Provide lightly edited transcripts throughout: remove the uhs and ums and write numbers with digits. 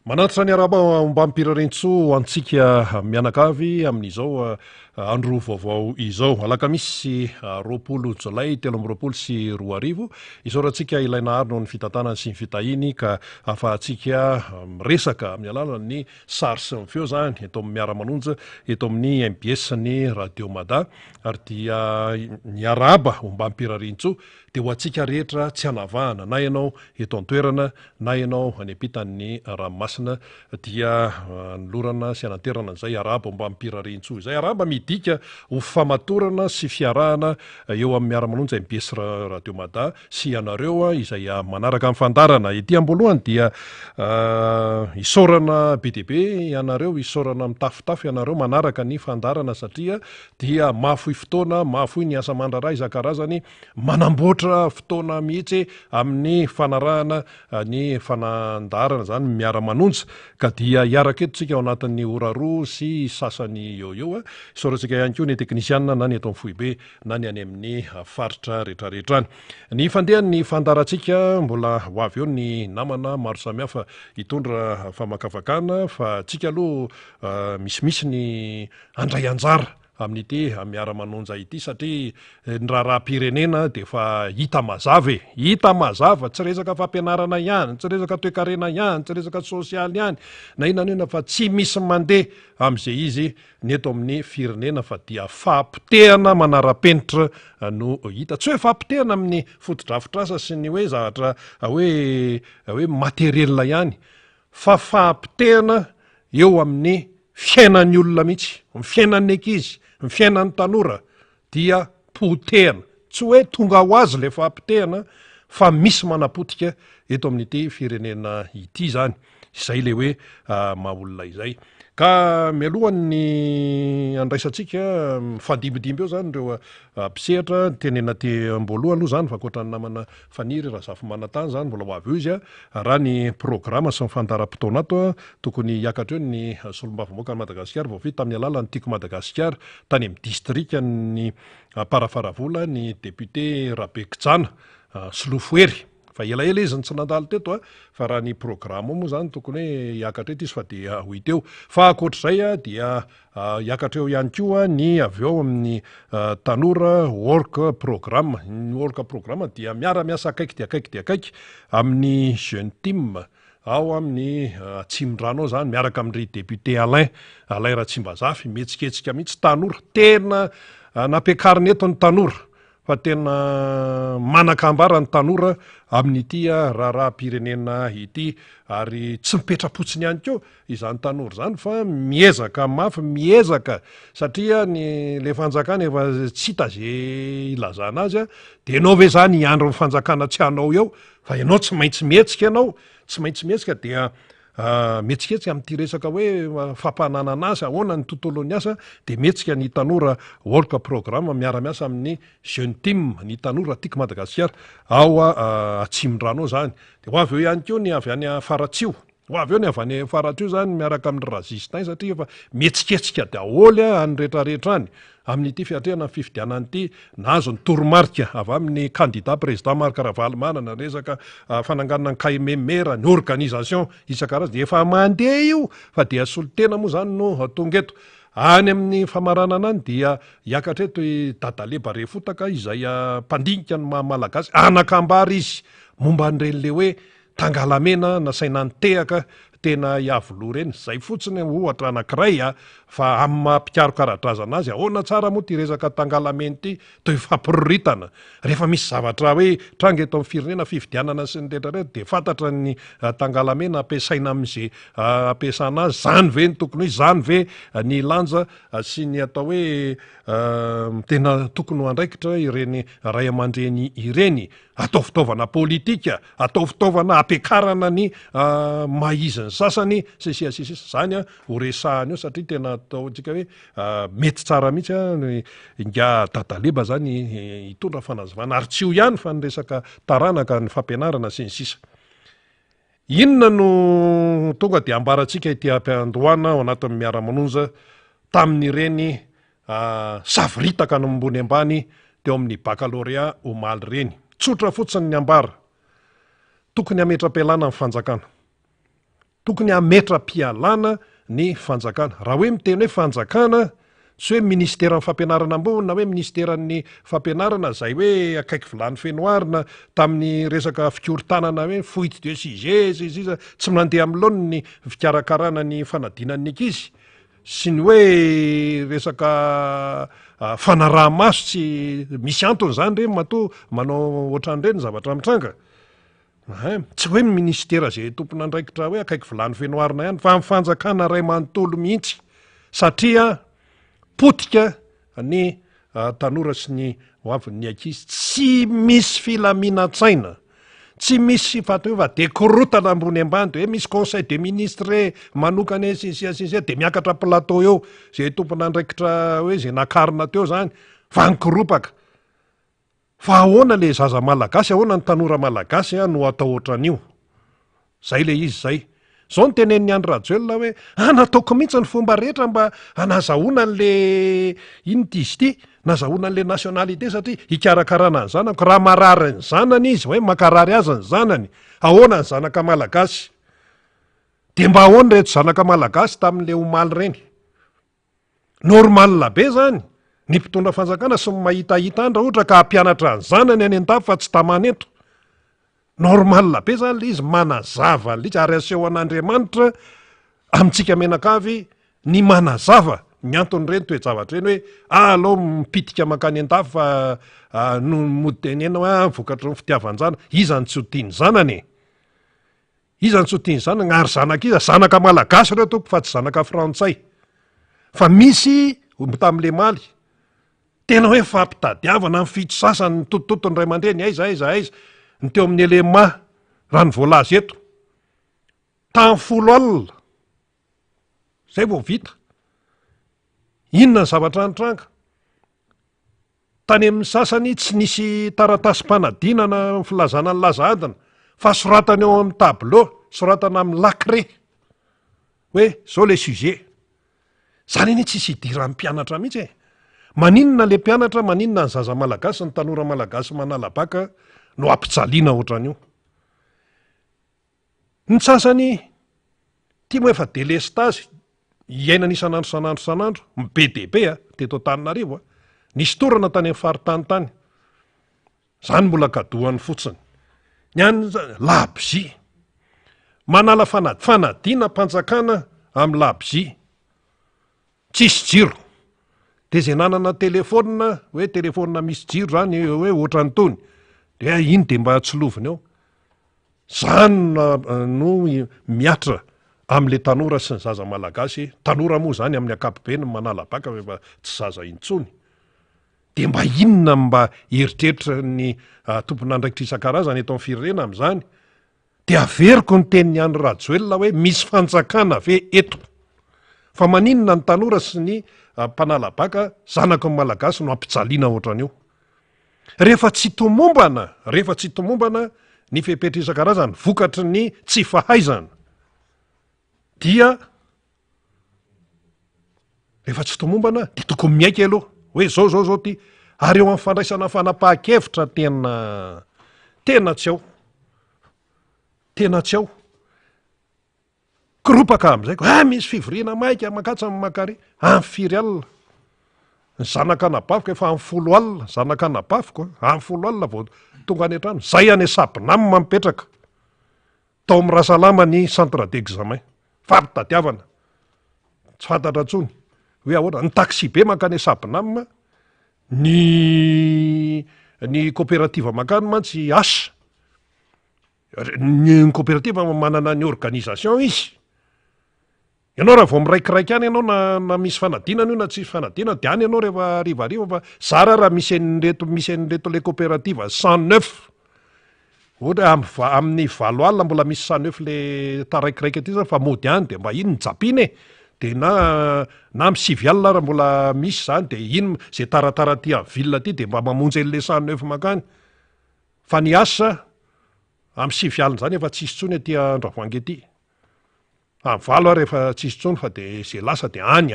Manatitra ny araba mba mipirarentso antsika mianakavy amin'izao andro vaovao izao. Alakamisy roapolo jolay 2024 izao rahantsika ilaina ary noho ny fitantanana sy ny fitahiny ka afahantsika resaka amin'ny alalan'ny sary sy ny feo zany eto amin'ny miara-manonja eto amin'ny MBS ny Radio Mada ary dia ny araba mba mipirarentso dia ho antsika rehetra tsy hanavahana na ianao eto an-toerana na ianao any ampitan'ny ranomasina dia nolorana sy hananterana izay araba mba mipirarentso izay araba midika ho famatorana sy fiarahana eo amin'ny miara-manonja MBS Radio Mada sy ianareo izay manaraka amin'ny fandarana. Ety am-boalohany dia isaorana be dia be ianareo, isaorana mitafitafy ianareo manaraka ny fandarana satria dia mahafohy fotoana, mahafohy ny asa aman-draharaha isan-karazany, manamboatra fotoana mihitsy amin'ny fanarahana ny fanandarana zany miara-manonja ka dia hiaraka eto tsika ao anatin'ny ora roa sy sasany eo isaorantsika ihany koa ny teknisianina na ny eto amin'ny Foibe na ny any amin'ny faritra rehetrarehetra any. Ny fandehan'ny fandarantsika mbola ho avy eo ny namana maro samihafa hitondra famakafakana fa tsika aloha misimisy ny andray anjara amin'ity miara-manonja ity satria ny raharaham-pirenena dia efa hita mazava tsy resaka fampianarana ihany, tsy resaka toe-karena ihany, tsy resaka sosialy ihany na inona fa tsy misy mandeha amin'izay izy ny eto amin'ny firenena fa dia fampitehana manara-penitra no hita, tsy hoe fampitehana amin'ny fotodrafitrasa sy ny hoe zavatra hoe materielina ihany fa fampitehana eo amin'ny fiainan'ny olona mihitsy, ny fiainan'ny ankizy, ny fiainan'ny tanora dia potehana, tsy hoe tonga ho azy le fampitehana fa misy manapotika eto amin'ity firenena ity zany, izay le hoe maha-olona izay. Ka mialohan'ny andraisantsika fandimidimby eo zany ireo mpisehatra tenena am-boalohany aloha zany fa ankoatra ny namana faniry Razafy Manantany zany mbola ho avy eo izy raha ny programa sy ny fandaram-potoana ato tokony hiakatra eo ny solombavamboaka ny Madagasikara vao vita tamin'ny alalan'ny Tiako Madagasikara tany amin'ny distrikany Parafaravola ny député Rabe Kijana Solofoery fa elaela izy tsy nandalo teto fa raha ny programa moa zany tokony hoe hiakatra eto izy fa dia ho hita eo fa ankoatr'izay dia hiakatra eo ihany koa ny avy eo amin'ny tanora work programme. Ny work programme dia miara-miasa akaiky dia akaiky amin'ny jeune team ao amin'ny Atsimondrano ao zany miaraka amin'ny député Alain Ratsimbazafa mihetsiketsika mihitsy tanora tena nampiakarina eto ny tanora fa tena manan-kambara ny tanora amin'ity raharaham-pirenena ity ary tsy mipetra-potsiny ihany koa izany tanora zany fa miezaka mafy miezaka satria le fanjakana efa tsy hita zay ilazana azy dia ianao ve zany hiandro ny fanjakana tsy hanao eo fa ianao tsy maintsy mihetsika dia mihetsiketsiky amin'ity resaka hoe fampananana asa ahoana ny tontolon'ny asa dia mihetsika ny tanora work programme miara-miasa amin'ny jeune team ny tanora Tiako Madagasikara ao Atsimondrano ao zany dia ho avy eo ihany koa ny avy any Faratsio zany miaraka amin'ny Razistin satria efa mihetsiketsiky daholo any rehetrarehetra any amin'ity fiatrehana fifidianan'ity nahazo ny toromarika avy amin'ny candidat président Marc Ravalomanana resaka fananganana ny KMMR ny organisation isan-karazany dia efa mandeha io fa dia solitena moa zany no tonga eto any amin'ny famaranana any dia hiakatra eto Dadaleba Refotaka izay mpandinika ny maha-malagasy anakambary izy momba an'ireny hoe tangalamena nasaina nitehaka tena hiavoloha reny zay fotsiny ohatra anankiray fa amin'ny mampikarokaradrazana azy ahoana tsara moa ty resaka tangalamena ity toy ifampiroritana rehefa misy zavatra hoe tranga eto amin'ny firenena fifidianana sy ny rehetrarehetra dia fantatra ny tangalamena ampiasaina amin'izay ampiasana azy zany ve ny tokony hoe zany ve ny lanja sy ny atao hoe tena tokony ho andraikitra ireny ray aman-dreny ireny atao fitaovana politika, atao fitaovana ampiakarana ny maiziny sasany sisia zany ho resahany eo satria tena ataontsika hoe mety tsara mihitsy nga Dadaleba zany hitondra fanazavana ary tsy io ihany fa ny resaka taranaka ny fampianarana sy ny sisa. Inona no tonga dia ambarantsika ity ampiandohana ao anatin'ny miara-manonja tamin'ireny savoritaka no ambony ambany teo amin'ny baccalauréat omaly reny? Tsotra fotsiny ny ambara tokony hametra-pialana ny fanjakana tokony hametra-pialana ny fanjakana. Raha hoe miteny hoe fanjakana tsy hoe ministeran'ny fampianarana ambony na hoe ministeran'ny fampianarana zay hoe akaiky vilany fenoarina tamin'ny resaka fikorotanana hoe fuite de sujet izy tsy mandeha am'lony ny fikarakarana ny fanadinan'ny ankizy sy ny hoe resaka fanaraha-maso tsy misy antony zany reny matoa manao ohatran'ireny zavatra mitranga. Tsy hoe ministera zay tompona andraikitra hoe akaiky vilany fenoarina ihany fa mifanjakana ray manontolo mihitsy satria potika ny tanora sy ny hoavin'ny ankizy tsy misy filaminantsaina, tsy misy faty hoe va dekorotana ambony ambany de hoe misy conseil de ministre manokana sisia de miakatra plateau eo zay tompona andraikitra hoe zay nakarina teo zany fa nikoropaka. Fa ahoana le zaza malagasy, ahoana ny tanora malagasy no atao ohatran'io. Zay le izy zay. Zao ny tenen'ny Andry Rajoelina hoe nataoko mihitsy ny fomba rehetra mba hanazahoana an'le ino izy ity, nazahoana an'le nationalité satria hikarakarana ny zanako. Raha marary ny zanany izy, hoe makarary azy ny zanany, ahoana ny zanaka malagasy? De mba ahoana reto zanaka malagasy tamin'le omaly reny? Normal be zany. Ny mpitondra fanjakana sy mahitahita andra ohatra ka hampianatra ny zanany any an-dafy fa tsy tamanento. Normal be zany le izy manazava litsy ary aseho an'Andriamanitra amintsika menakavy ny manazava ny anton'ireny toejavatra reny hoe alao mipitika makany an-dafy fa no mody tenena hoe vokatry ny fitiavan-jana. Iza ny tsy ho tiany zanany? Iza ny tsy ho tiany zanany? Ary zanaka iza? Zanaka malagasy reo toko fa tsy zanaka frantsay. Fa misy tam'le maly tena hoe fampitadiavana ny fito sasany totototony ray aman-dreny aiza ny teo amin'ny elema raha ny voalazy eto tany 10 alina zay vao vita. Inona ny zavatra nitranga? Tany amin'ny sasany tsy nisy taratasy-panadinana filazana ny laza adina fa soratana eo amin'ny tableau, soratana amin'ny lacré hoe zao le sujet. Zany iny tsisy hidiran'ny mpianatra mihitsy e. Maninona le mpianatra, maninona ny zaza malagasy, ny tanora malagasy manala-baka no ampijaliana ohatran'io. Ny sasany tia moa efa délestage iainana isanandro mibe teto Antananarivo nisy torana tany amin'ny faritany tany. Zany mbola kadohany fotsiny. Ny any labzi manala fanadina mpanjakana amin'ny labzi tsisy jiro. De zay nanana telefona, hoe telefona misy jiro zany hoe ohatran'ny tony, de iny de mba tsiloviny eo. Zany no miatra amin'le tanora sy ny zaza malagasy. Tanora moa zany amin'ny ankapobeny manala-baka fa tsy zaza intsony. De mba inona mba eritreritra ny tompona andraikitra isan-karazany eto amin'ny firenena amin'izany. De averiko ny tenin'ny Andry Rajoelina hoe misy fanjakana ve eto? Fa maninona ny tanora sy ny mpanala-baka zanako ny malagasy no ampijaliana ohatran'io. Rehefa tsy tomombana ny fepetra isan-karazany vokatry ny tsy fahaizana dia rehefa tsy tomombana de tokony miaiky aloha hoe zao ty ary eo amin'ny fandraisana fanapahan-kevitra tena tsy ao koropaka amin'izay misy fivoriana maika makatsa amin'ny makare amin'ny 4 alina. Ny zanaka anabaviko efa amin'ny 10 alina, zanaka anabaviko amin'ny 10 alina vao tonga any an-trano. Zay any Sabonama mipetraka tao amin'ny Rasalama ny centre d'examen. Fampitadiavana tsy fantatra ntsony hoe ahoana ny taxi be makany Sabonama, ny coopérative makany mantsy asa. Ny coopérative manana ny organisation izy. Ianao raha vao miraikiraiky any ianao na misy fanadinana io na tsisy fanadinana de any ianao rehefa rivariva fa zara raha misy an'ireto le coopérative 109. Ohatra amin'ny 7 alina mbola misy 109 le taraikiraiky aty zany fa mody any de mba iny nijapiny e. De na amin'ny 7 alina raha mbola misy zany de iny zay taratara ty amin'ny ville ty de mba mamonjy an'le 109 makany. Fa ny asa amin'ny 7 alina zany efa tsisy tsony aty Andravoahangy aty. Amin'ny 7 rehefa tsisy tsony fa de zay lasa de any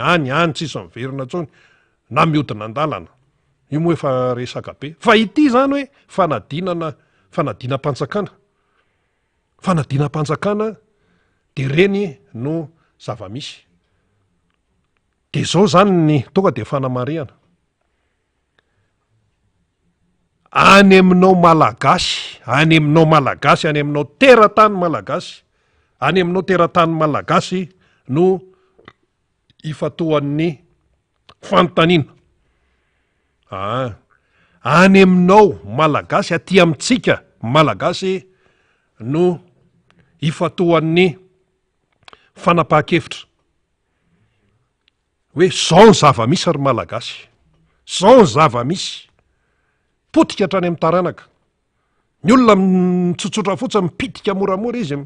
tsisy miverina tsony na mihodina an-dalana. Io moa efa resaka be. Fa ity zany hoe fanadinam-panjakana de reny no zava-misy. De zao zany ny tonga de fanamariana any aminao malagasy, any aminao malagasy, any aminao teratany malagasy, any aminao teratany malagasy no ifatoan'ny fanontaniana. Any aminao malagasy, aty amintsika malagasy no ifatoan'ny fanapahan-kevitra hoe zao ny zava-misy ary malagasy, zao ny zava-misy, potika hatrany amin'ny taranaka. Ny olona mitsotsotra fotsiny mipitika moramora izy,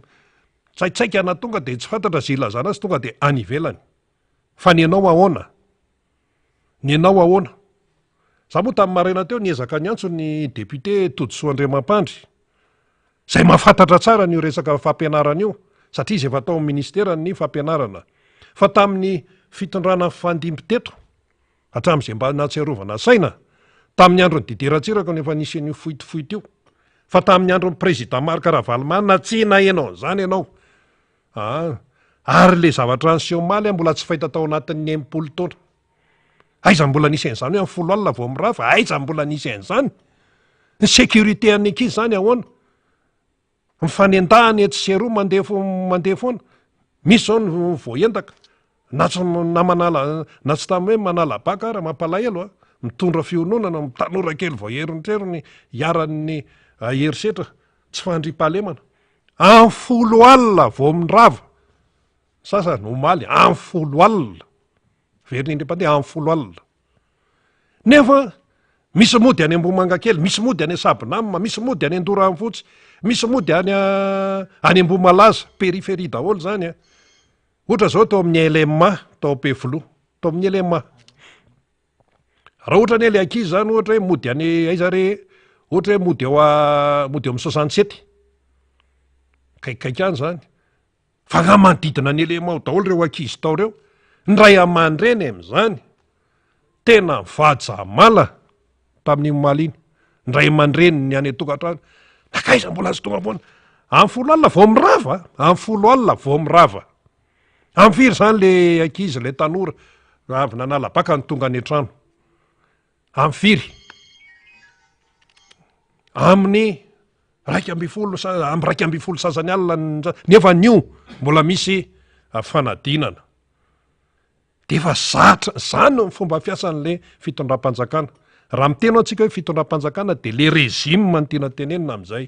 tsaitsaika na tonga de tsy fantatra zay ilazana azy, tonga de any ivelany. Fa ny anao ahoana? Ny anao ahoana? Za moa tamin'ny maraina teo niezaka ny antso ny député Todisoa Andriamampandry, zay mahafantatra tsara ny resaka fampianarana io, satria izy efa tao amin'ny ministera ny fampianarana. Fa tamin'ny fitondrana fandimby teto, hatramin'izay mba nahatsiarovana saina, tamin'ny andron'ny Didier Ratsiraka nefa nisy an'io foitofoito io, fa tamin'ny andron'ny président Marc Ravalomanana tsy nahenao an'izany ianao. Ary le zavatra anseho maly mbola tsy fahita tao anatin'ny 80 taona. Aiza mbola nisy an'izany hoe amin'ny 10 alina vao mirafa, aiza mbola nisy an'izany? Ny sécurité an'ny ankizy zany ahoana? Mifanendahany etsy sy eroa mandeha foana. Misy zao ny voaentaka, na tsy tamin'ny hoe manala baka ary mampalahelo, mitondra fiononana, mitanora kely vao herintrerony iaran'ny herisetra, tsy fandriam-pahalemana. Amin'ny 10 alina vao mirava, sasa no maly amin'ny 10 alina, very indrim-pandeha amin'ny 10 alina. Nefa misy mody any Ambohimanga kely, misy mody any Sabonamina, misy mody any Andorahambotsy, misy mody any Ambohimalaza, périphérie daholo zany. Ohatra zao tao amin'ny LMA, tao Bevoloha, tao amin'ny LMA. Raha ohatra ny le ankizy zany ohatra hoe mody any aiza re, ohatra hoe mody eo amin'ny 67, kaikaiky any zany. Fa nga manodidina ny LMA daholo reo ankizy tao reo, ny ray aman-dreny amin'izany tena vaja mala tamin'ny maliny, ny ray aman-dreny ny any tokantrano, nakaiza mbola azy tonga foana amin'ny 10 alina vao mirava, amin'ny 10 alina vao mirava. Amin'ny firy zany le ankizy, le tanora avy nanala baka ny tonga any an-trano, amin'ny firy? Amin'ny 12 sasany alina, nefa nio mbola misy fanadinana. De efa zatra zany ny fomba fiasan'le fitondram-panjakana. Raha miteno antsika hoe fitondram-panjakana de le régime ny tena tenenina amin'izay.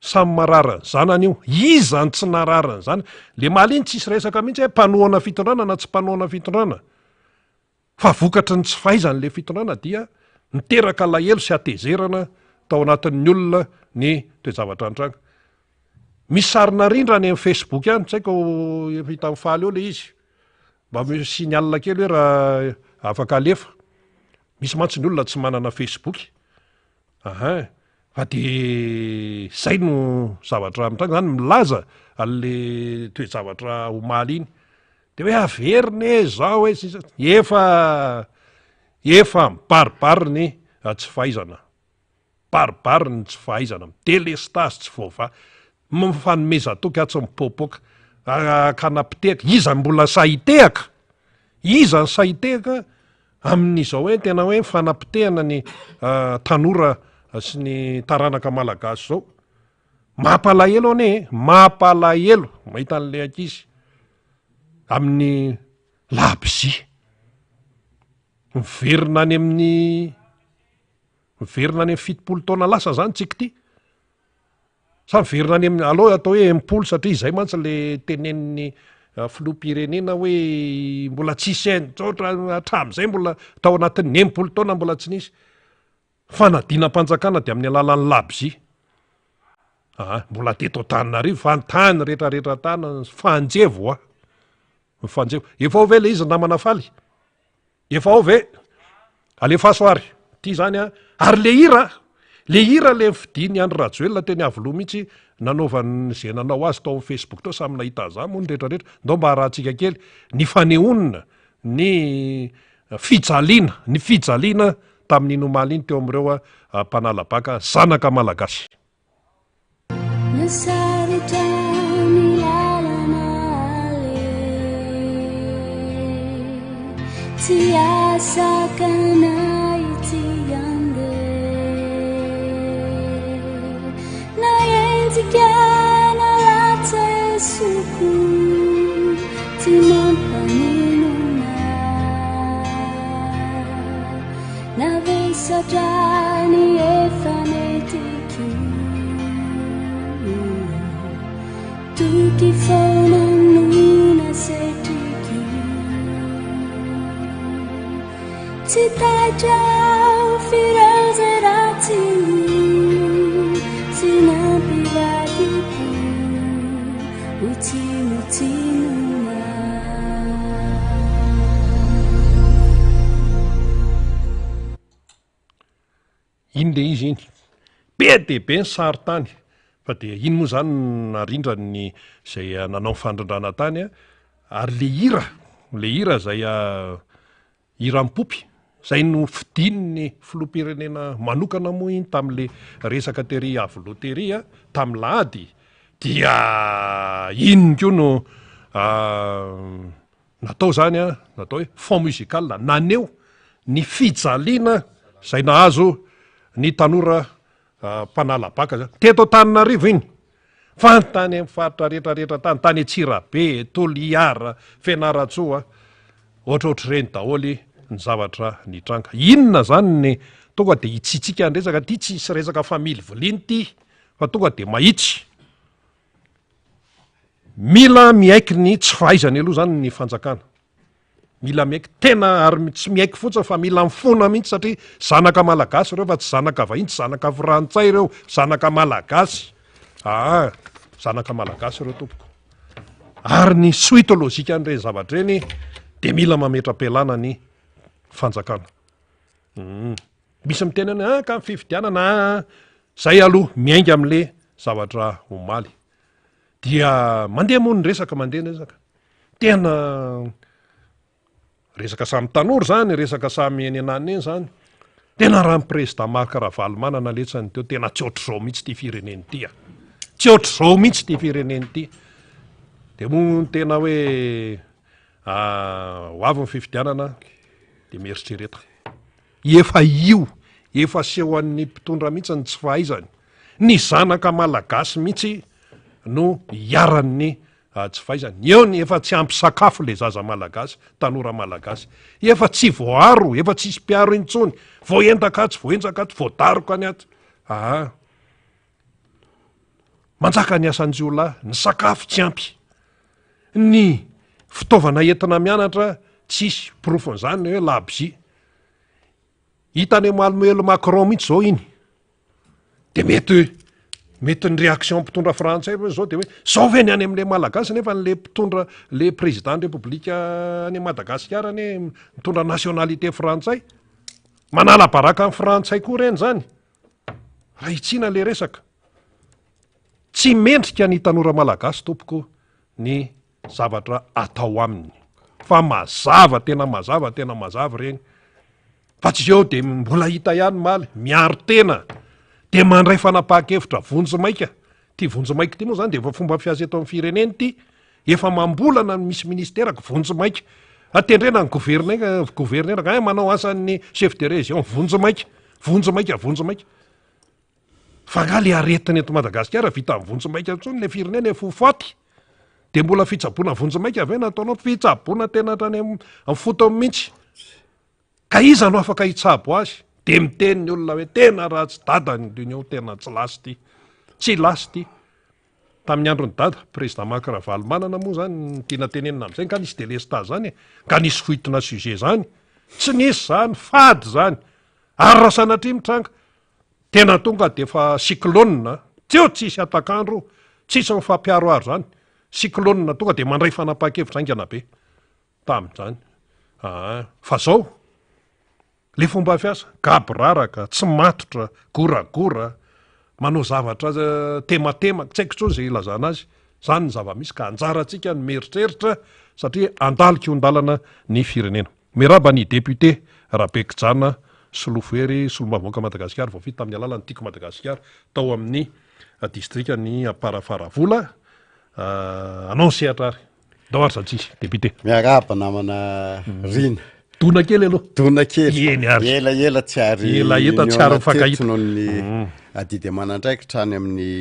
Samy mararany zanany io, izany tsy nararany zany. Le maliny tsisy resaka mihitsy hoe mpanohana fitondrana na tsy mpanohana fitondrana. Fa vokatry ny tsy fahaizany le fitondrana dia miteraka lahelo sy atezerana tao anatin'ny olona ny toe-javatra antranga. Misy sarina rindra any amin'ny Facebook ihany, tsy haiko hita mifaly eo le izy. Mba misy signal kely hoe raha afaka alefa. Misy mantsy ny olona tsy manana Facebook. Fa de zay no zavatra mitranga zany, milaza an'le toe-javatra omaly iny. De hoe averiny zao hoe efa mibaribary ny tsy fahaizana. Baribary ny tsy fahaizana, délestage tsy vaova, mifanomeza-toky atsy mipoapoaka, kanapitehaka, iza mbola sahitehaka, iza ny sahitehaka amin'izao hoe tena hoe fanapitehana ny tanora sy ny taranaka malagasy zao. Mampalahelo ane, mampalahelo mahita an'le ankizy amin'ny labozia miverina any amin'ny 70 taona lasa zany tsika ty. Sa miverina any amin'ny aloha atao hoe 80 satria izay mantsy le tenen'ny filoham-pirenena hoe mbola tsisy tsotra hatramin'izay mbola tao anatin'ny 80 taona mbola tsy nisy fanadinam-panjakana de amin'ny alalan'ny labozia. Mbola teto Antananarivo, fa tany rehetrarehetra tany fanjevo fanjevo. Efa ao ve le izy namana faly? Efa ao ve? Alefa soary. Ty zany ary le hira le fidiny Andry Rajoelina teny Avoloha mihitsy nanaovany zay nanao azy tao amin'ny Facebook tao, samy nahita za moa ny rehetrarehetra. Ndao mba rahantsika kely ny faneonina, ny fijaliana tamin'ny omaly iny teo amin'ireo mpanala baka zanaka malagasy. Siyasakanay tiyande Nayentikana latse suku Timon paninuna Navesadrani efanetiki Tuki fonan nuna setiki Citajau firozerati Sinapiradiku Uti-utinuna iny le izy iny be dehibe ny sarytany fa de iny moa zany narindrany zay nanao fandrindrana tany ary le hira zay hira-mipopy zay no fidininy filoham-pirenena manokana moa iny tam'le resaka tery avoloteria tamy lahady dia iny ko no natao zany natao hoe fond musical naneo ny fijaliana zay nahazo ny tanora mpanalabaka zany teto Antananarivo iny fa tany amin'ny faritra rehetrarehetra tany Antsirabe, Toliara, Fianaratsoa ohatrohatry reny daholy ny zavatra nitranga. Inona zany ny tonga de hitsitsika ny resaka ty tsisy resaka family voliny ty fa tonga de mahitsy mila miaiky ny tsy fahaizany aloha zany ny fanjakana mila miaiky tena ary tsy miaiky fotsiny fa mila mifona mihitsy satria zanaka malagasy ireo fa tsy zanaka vahiny tsy zanaka frantsay ireo zanaka malagasy zanaka malagasy ireo tompoko ary ny suite lôzika an'ireny zavatra reny de mila mametra-pialana ny fanjakana misy miteny any ka fifidianana zay aloha miainga am'le zavatra omaly dia mandeha moa ny resaka tena resaka samy tanora zany resaka samy eny ananiny eny zany tena raha ny président Marc Ravalomanana naletsany teo tena tsy ohatr'izao mihitsy ty fireneny ty tsy ohatr'izao mihitsy ty fireneny ty de moa tena hoe ho avy ny fifidianana de mieritsereta efa seho an'ny mpitondra mihitsy ny tsy fahaizany ny zanaka malagasy mihitsy no hiaran'ny tsy fahaizany eo ny efa tsy ampy sakafo le zaza malagasy tanora malagasy efa tsy voaro efa tsisy mpiaro intsony voentakatsy voadaroka any aty manjaka ny asanjiolahy ny sakafo tsy ampy ny fitaovana entina mianatra tsisy profon'izany hoe labzi hitany Emmanuel Macron mihitsy zao iny de mety ny réaction mpitondra frantsay zao de hoe zao ve ny any am'le malagasy nefa n'le mpitondra le président république any Madagasikara ny mitondra nationalité frantsay manala baraka ny frantsay koa reny zany raha itsina le resaka tsy mendrika ny tanora malagasy tompoko ny zavatra atao aminy fa tena mazava reny fa tsy eo de mbola hita ihany maly miaro tena de mandray fanapahan-kevitra vonjimaika ty vonjimaika ty moa zany de efa fomba fiasa eto amin'ny fireneny ty efa mambolana misy ministeraka vonjimaika atendrena ny gouverneur manao asan'ny chef de région vonjimaika fa nga le aretiny eto Madagasikara vita amin'ny vonjimaika ntsony le firenena efa hofaty de mbola fitsaboana vonjimaika avy nataonao fitsaboana tena hatrany amin'ny fotony mihitsy ka iza no afaka hitsabo azy de miteny ny olona hoe tena raha tsy dadany l'union tena tsy lasy ty tamin'ny androny dada président Marc Ravalomanana moa zany tiana tenenina am'izay ka nisy délestage zany ka nisy foitina sujet zany tsy nisy zany fady zany ary raha sanatria mitranga tena tonga de fa cyclone tseo tsisy atakandro tsisy mifampiaroaro zany cyclone tonga de mandray fanapahan-kevitra aingana be tam'zany fa zao le fomba fiasa gabraraka tsy matotra goragora manao zavatra tematema tsy haiko tsony zay ilazana azy zany ny zava-misy ka anjarantsika ny meritreritra satria andalika io ndalana ny firenena miraba ny député Rabekijana Solofery Solombamoaka Madagasikara vao vita tamin'ny alalany Tiko Madagasikara tao amin'ny distrika ny Amparafaravola anao sehatra ary dao ary zatsisy député miaraba namana rina dona kely aloha dona kely eny ary elaela tsy ary elaeta tsy ary mifankahita noho ny adidy amanandraiky trany amin'ny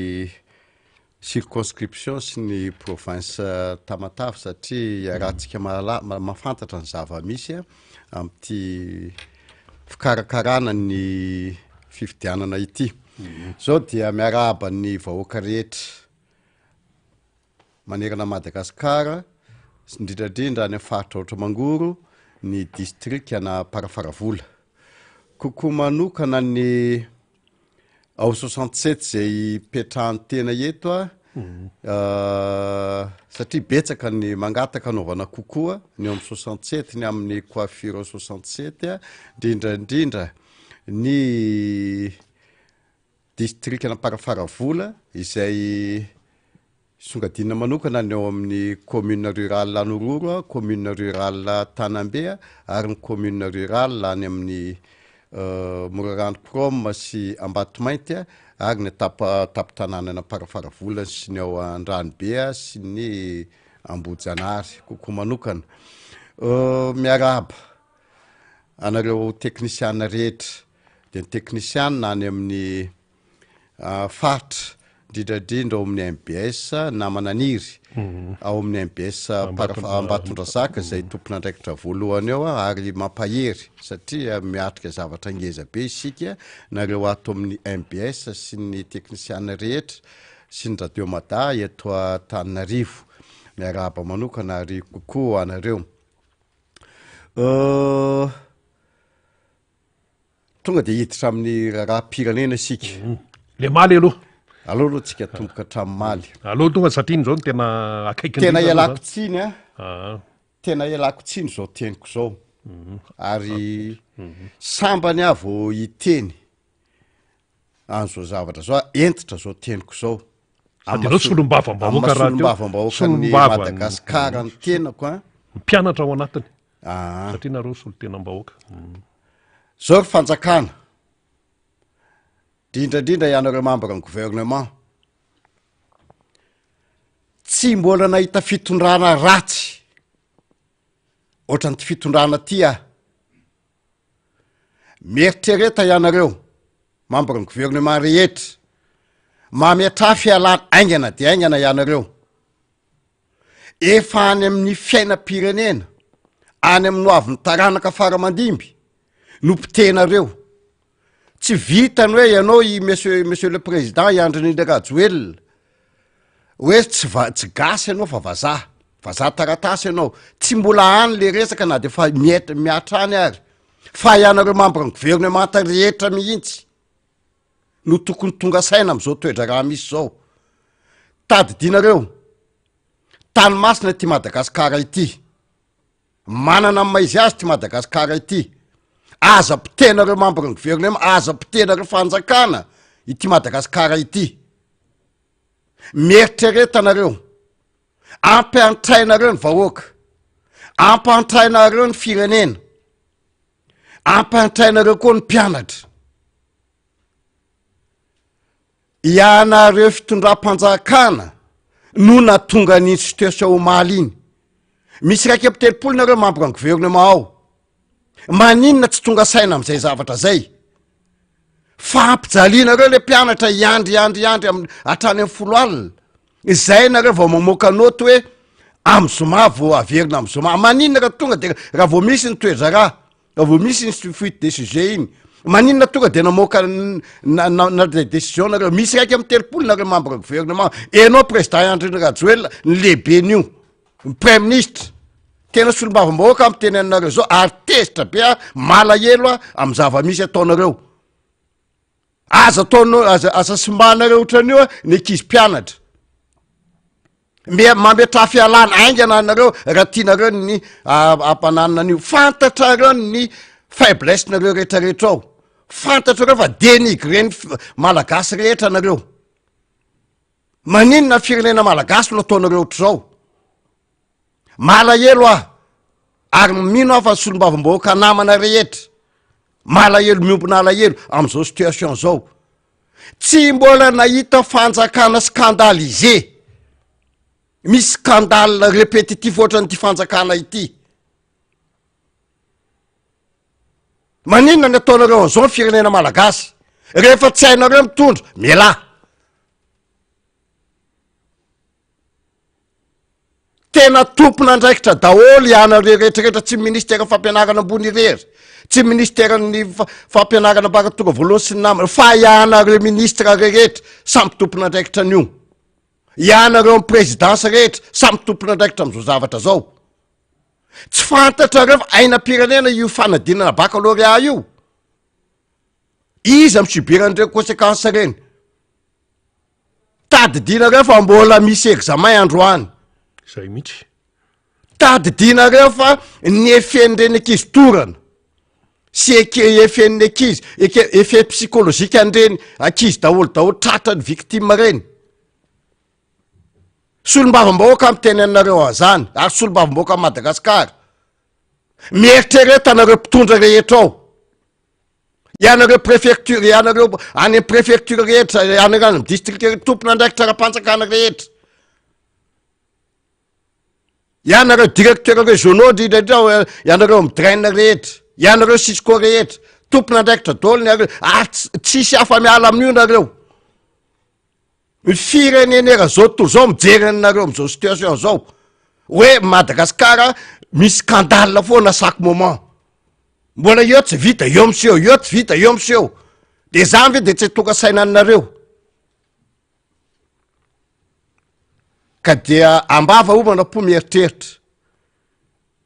circonscription sy ny province Tamatave satria rahantsika mafantatra ny zava-misy amin'ity fikarakarana ny fifidianana ity zao dia miarahaba ny vahoaka rehetra manerana Madagasikara sy indrindrandrindra any faritra Otramangoro ny district ana Parafaravola kokoa manokana ny ao 67 zay petrahany tena eto satria betsaka ny mangataka anaovana kokoa ny amin'ny 67 ny amin'ny coiffure 67 indrindrandrindra ny district ana Parafaravola izay songadina manokana ny ao amin'ny commune rurale Anororo, commune rurale Tanambe ary ny commune rurale any amin'ny Morarano Prom sy Ambatomainty ary ny tapitanànana Parafaravola sy ny ao Andranobe sy ny Ambojanary kokoa manokana miarahaba anareo teknisiana rehetra dia ny teknisiana any amin'ny faritra indrindrandrindra ao amin'ny MBS na Mananiry ao amin'ny MBS Ambatondrazaka zay tompon'andraikitra voalohany ao ary mampahery satria miatrika zavatra ngeza be isika nareo ato amin'ny MBS sy ny teknisiana rehetra sy ny radio mada eto Antananarivo miarahaba manokana ary kokoa anareo tonga dia hiditra amin'ny raha-pirenena isika le maly aloha tsika tomboka hatramimaly aloha tonga satria zao tena akaiky tena ialako tsiny tena ialako tsiny zao teniko zao ary sambany avo hiteny an'izao zavatra zao entitra zao teniko zao sady solombavambahoaka raha solombavambahoaka ny Madagasikara ny tenako mpianatra ao anatiny satria nareo solo-tenam-bahoaka zao ry fanjakana indrindrandrindra ianareo membre ny gouvernement tsy mbola nahita fitondrana ratsy ohatran'ny fitondrana ty mieritreretra ianareo membre ny gouvernement rehetra mametra fialana aingana dia aingana ianareo efa any amin'ny fiainam-pirenena any amin'ny hoavin'ny taranaka faramandimby nompitenareo tsy vitany hoe ianao i monsieur le président Andry Rajoelina hoe tsy gasy ianao fa vazaha taratasy ianao tsy mbola any le resaka na dia fa miatra any ary fa ianareo membre ny gouvernement rehetra mihitsy no tokony tonga saina amin'izao toedra raha misy zao tadidinareo tany masina ty Madagasikara ity manana amin'ny maizy azy ty Madagasikara ity aza pitenareo membre ny gouvernement aza pitenareo fanjakana ity Madagasikara ity mieritreretanareo ampiantrainareo ny vahoaka ampiantrainareo ny firenena ampiantrainareo koa ny mpianatra ianareo fitondram-panjakana no natonga ny situation omaly iny misy raiky amtelopolo nareo membre ny gouvernement ao maninona tsy tonga saina amin'izay zavatra zay fampijalianareo le mpianatra iandry hatrany amin'ny folo alina izay nareo vao mamoaka noty hoe am'zoma vo averina am'zoma maninona raha tonga de raha vao misy ny toetra raha vao misy ny fuite de sujet iny maninona tonga de namoaka na décision nareo misy raiky amin'ny telopolo nareo membre gouvernement enao président Andry Rajoelina ny lehiben'io ny premier ministre tena solombavambahoaka am'teny anareo zao ary tezitra be malahelo amin'ny zava-misy ataonareo aza ataonao aza simbanareo ohatran'io ny ankizy mpianatra mametra fialana aingana anareo raha tianareo ny ampananina an'io fantatrareo ny faiblesse nareo rehetrarehetra ao fantatrareo fa dénigreny malagasy rehetra anareo maninona firenena malagasy lo ataonareo ohatr'izao malahelo ary mino fa solombavambahoaka namana rehetra malahelo miompona alahelo am'izao situation zao tsy mbola nahita fanjakana scandalisé misy scandale répétitif ohatran'ity fanjakana ity maninona ny ataonareo an'izao ny firenena malagasy rehefa tsy hainareo mitondra mialahy tena tompona andraikitra daholo ianareo rehetrarehetra tsy ministera fampianarana ambony irery tsy ministerany fampianarana ambaratonga voalohany sy ny namana fa ianareo ministra rehetra samby tompona andraikitra an'io ianareo amin'ny présidence rehetra samby tompona andraikitra am'izao zavatra zao tsy fantatra reo fa ainam-pirenena io fanadinana baccalauréat io izy am'subiran'ireo conséquence reny tadidinareo fa mbola misy examen androany zay mihitsy tadidinareo fa ny efen'ireny ankizy torana sy efen'ny ankizy efe psykolozika an'ireny ankizy daholo tratrany victime reny solom-bavambahoaka amitenenareo an'izany ary solom-bavambahoaka am Madagasikara mieritreretanareo mpitondra rehetra ao ianareo préfecture ianareo any préfecture rehetra ianareo any district rehetra tompona andraikitra raha-panjakana rehetra ianareo directeur régionaux indrindraindrao ianareo midraina rehetra ianareo sisco rehetra tompona andraikitra daholo ny areo ary tsisy hafa miala amin'io nareo ny firenenera zao tontolo zao mijerenareo am'izao situation zao hoe Madagasikara misy scandale foana chaque moment mbola eo tsy vita eo amseho eo tsy vita eo amseho de zany ve de tsy tonga sainanareo ka dia ambava omana po mieritreritra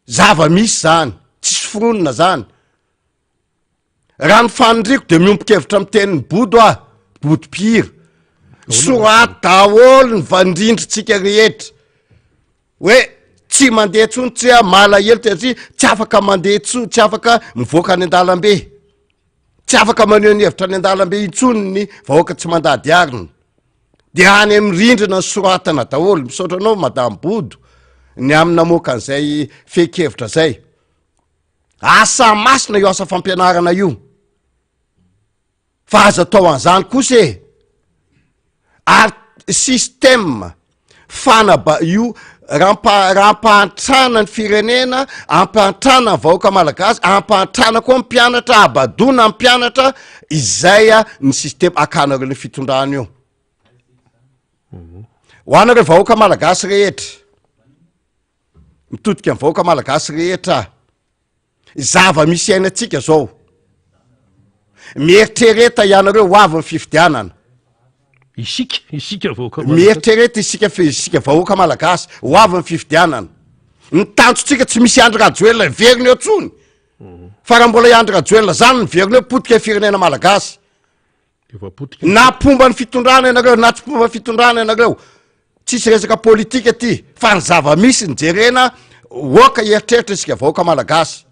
zava misy zany tsisy fironona zany raha ny fanondriko de miompokevitra amiteniny bodo a bodo pira soraty daholo ny vandrindritsika rehetra hoe tsy mandeha tsony tsy malahelo satria tsy afaka mandeha tsy afaka mivoaka any an-dalambe tsy afaka maneho ny hevitra any an-dalambe intsony ny vahoaka tsy mandady arina de any amin'ny rindrina ny soratana daholo misaotra anao madame bodo ny aminamoaka an'izay fekevitra zay asa masina io asa fampianarana io fa aza atao an'izany kosa ary système fanaba io raha-pahantrana ny firenena ampahantrana ny vahoaka malagasy ampahantrana koa mpianatra abadona ny mpianatra izay ny système akanareo ny fitondrana io ho anareo vahoaka malagasy rehetra mitodika ny vahoaka malagasy rehetra zava misy ainatsika zao mieritreretra ianareo ho avy ny fifidianana isika vahoaka mieritreretra isika vahoaka malagasy ho avy ny fifidianana ny tanjotsika tsy misy andry rajoelona verina eo tsony fa raha mbola iandry rajoelona zany ny verina eo potika firenena malagasy na pomba ny fitondrana ianareo na tsy pomba ny fitondrana ianareo tsisy resaka politika ty fa ny zava misy ny jerena oka eritreritra isika vahoaka malagasy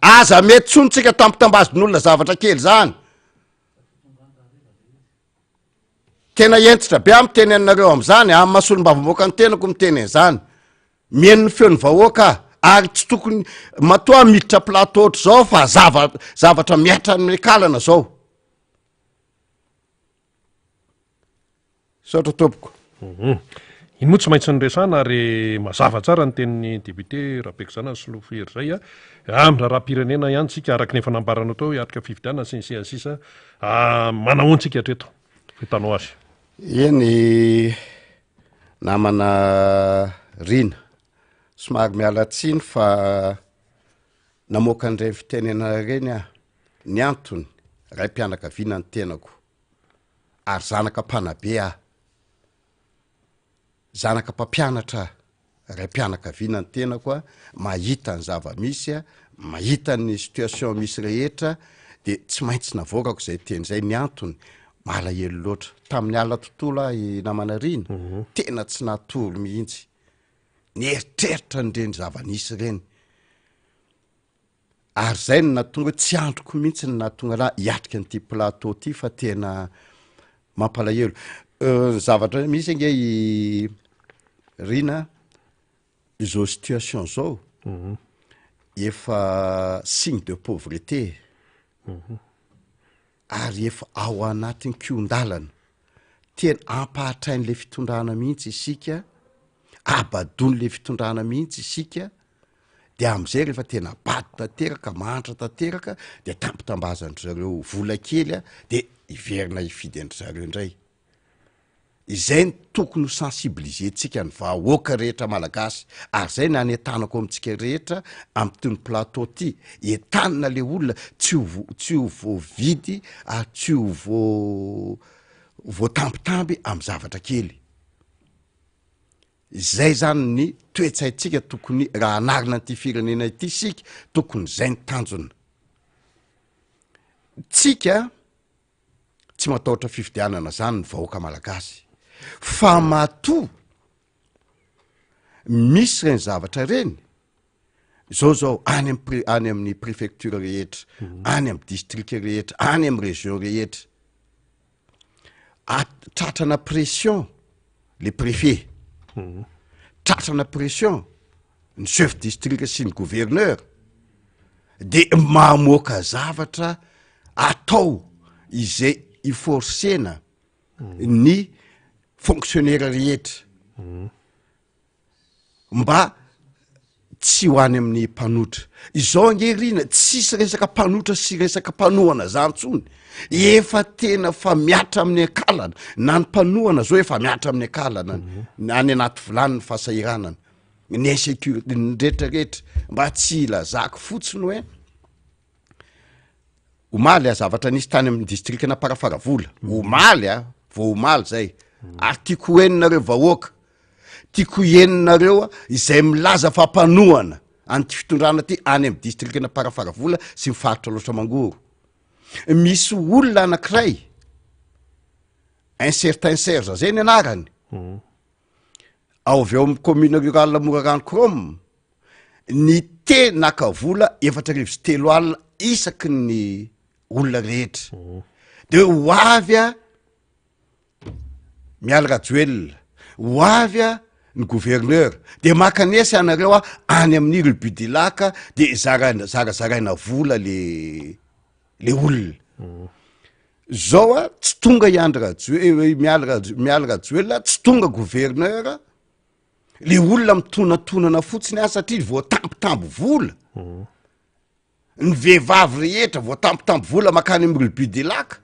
aza mety tsonytsika tampitambazon'olona zavatra kely zany tena entitra be a miteny anareo am'izany amy mahasolom-bavamboaka ny tenako miteny an'izany mienony feon'ny vahoaka ary tsy tokony matoa militra plateau oatra zao fa zavatra miatra ny kalana zao saotra tompoko iny moa tsy maintsy nyresana ary mazava tsara ny tenin'ny député rapekizana solofery zay amina raha-pirenena ihany tsika araky ny efa nambaranao tao hiatrika fividianana sy ny sisa manahoantsika hatreto fitanao azy eny namana rina somary mialatsiny fa namoaka an'ireny fitenena reny ny antony ray mpianakaviana ny tenako ary zanaka mpanabe zanaka mpampianatra ray mpianakaviana ny tenako mahita ny zava-misy mahita ny situation misy rehetra de tsy maintsy navoakako zay teny zay ny antony malahelo loatra tamin'ny ala tontolo namana rina tena tsy natoro mihitsy ny eritreritra nyreny zava-nisy reny ary zay ny natonga tsy androko mihitsy ny natonga raha hiatrika n'ity plateau ty fa tena mampalahelo zavatra misy nge rina izao situation zao efa signe de pauvreté ary efa ao anatin'ny kiondalana tena ampahatrain'le fitondrana mihitsy isika abadony le fitondrana mihitsy isika de am'izay rehefa tena bady tanteraka mahantra tanteraka de tampitambazandry zareo vola kely a de iverina ifidy andry zareo indray izay ny tokony ho sensibilisentsika ny vahoaka rehetra malagasy ary zay ny anetanako amintsika rehetra amy tony plateau ty entanina le olona tsy ho voavidy ary tsy ho voatambitamby amy zavatra kely zay zany ny toetsaitsika tokony raha anarina ty firenena ity sika tokony zay ny tanjona tsika tsy matahotra fifidianana zany ny vahoaka malagasy fa matoa misy reny zavatra reny zao any amin'ny préfecture rehetra any amy district rehetra any amy région rehetra tratrana pression le préfet tratrana pression ny chef district sy ny gouverneur de mamoaka zavatra atao izay iforcena ny fonctionnaire rehetra mba tsy ho any amin'ny mpanotra izao angerina tsisy resaka mpanotra sy resaka mpanohana zany tsony efa tena fa miatra amin'ny akalana na ny mpanohana zao efa miatra amin'ny akalana any anaty volany ny fahasahiranana ny insécurité ny rehetrarehetra mba tsy ilazako fotsiny hoe omaly a zavatra nisy tany amin'ny district na Parafaravola omaly a vo omaly zay ary tiako hoeninareo vahoaka tiako heninareo izay milaza fampanohana anty fitondrana ty any amy district na Parafaravola sy mifaritra loatra mangoro misy olona anankiray un certain serge zay ny anarany ao avy eo amy commune rurale Morarano Krom ny te nakavola 4 alina isaky ny olona rehetra de ho avy a miala rajoelona ho avy a ny gouverneur de makanesy anareo a any amin'ny Rubidilaka de zarazaraina vola le olona zao a tsy tonga iandra miala rajoelona tsy tonga gouverneur le olona mitonatonana fotsiny a satria voatambitamby vola ny vehivavy rehetra voatambitamby vola makany amy Rubidilaka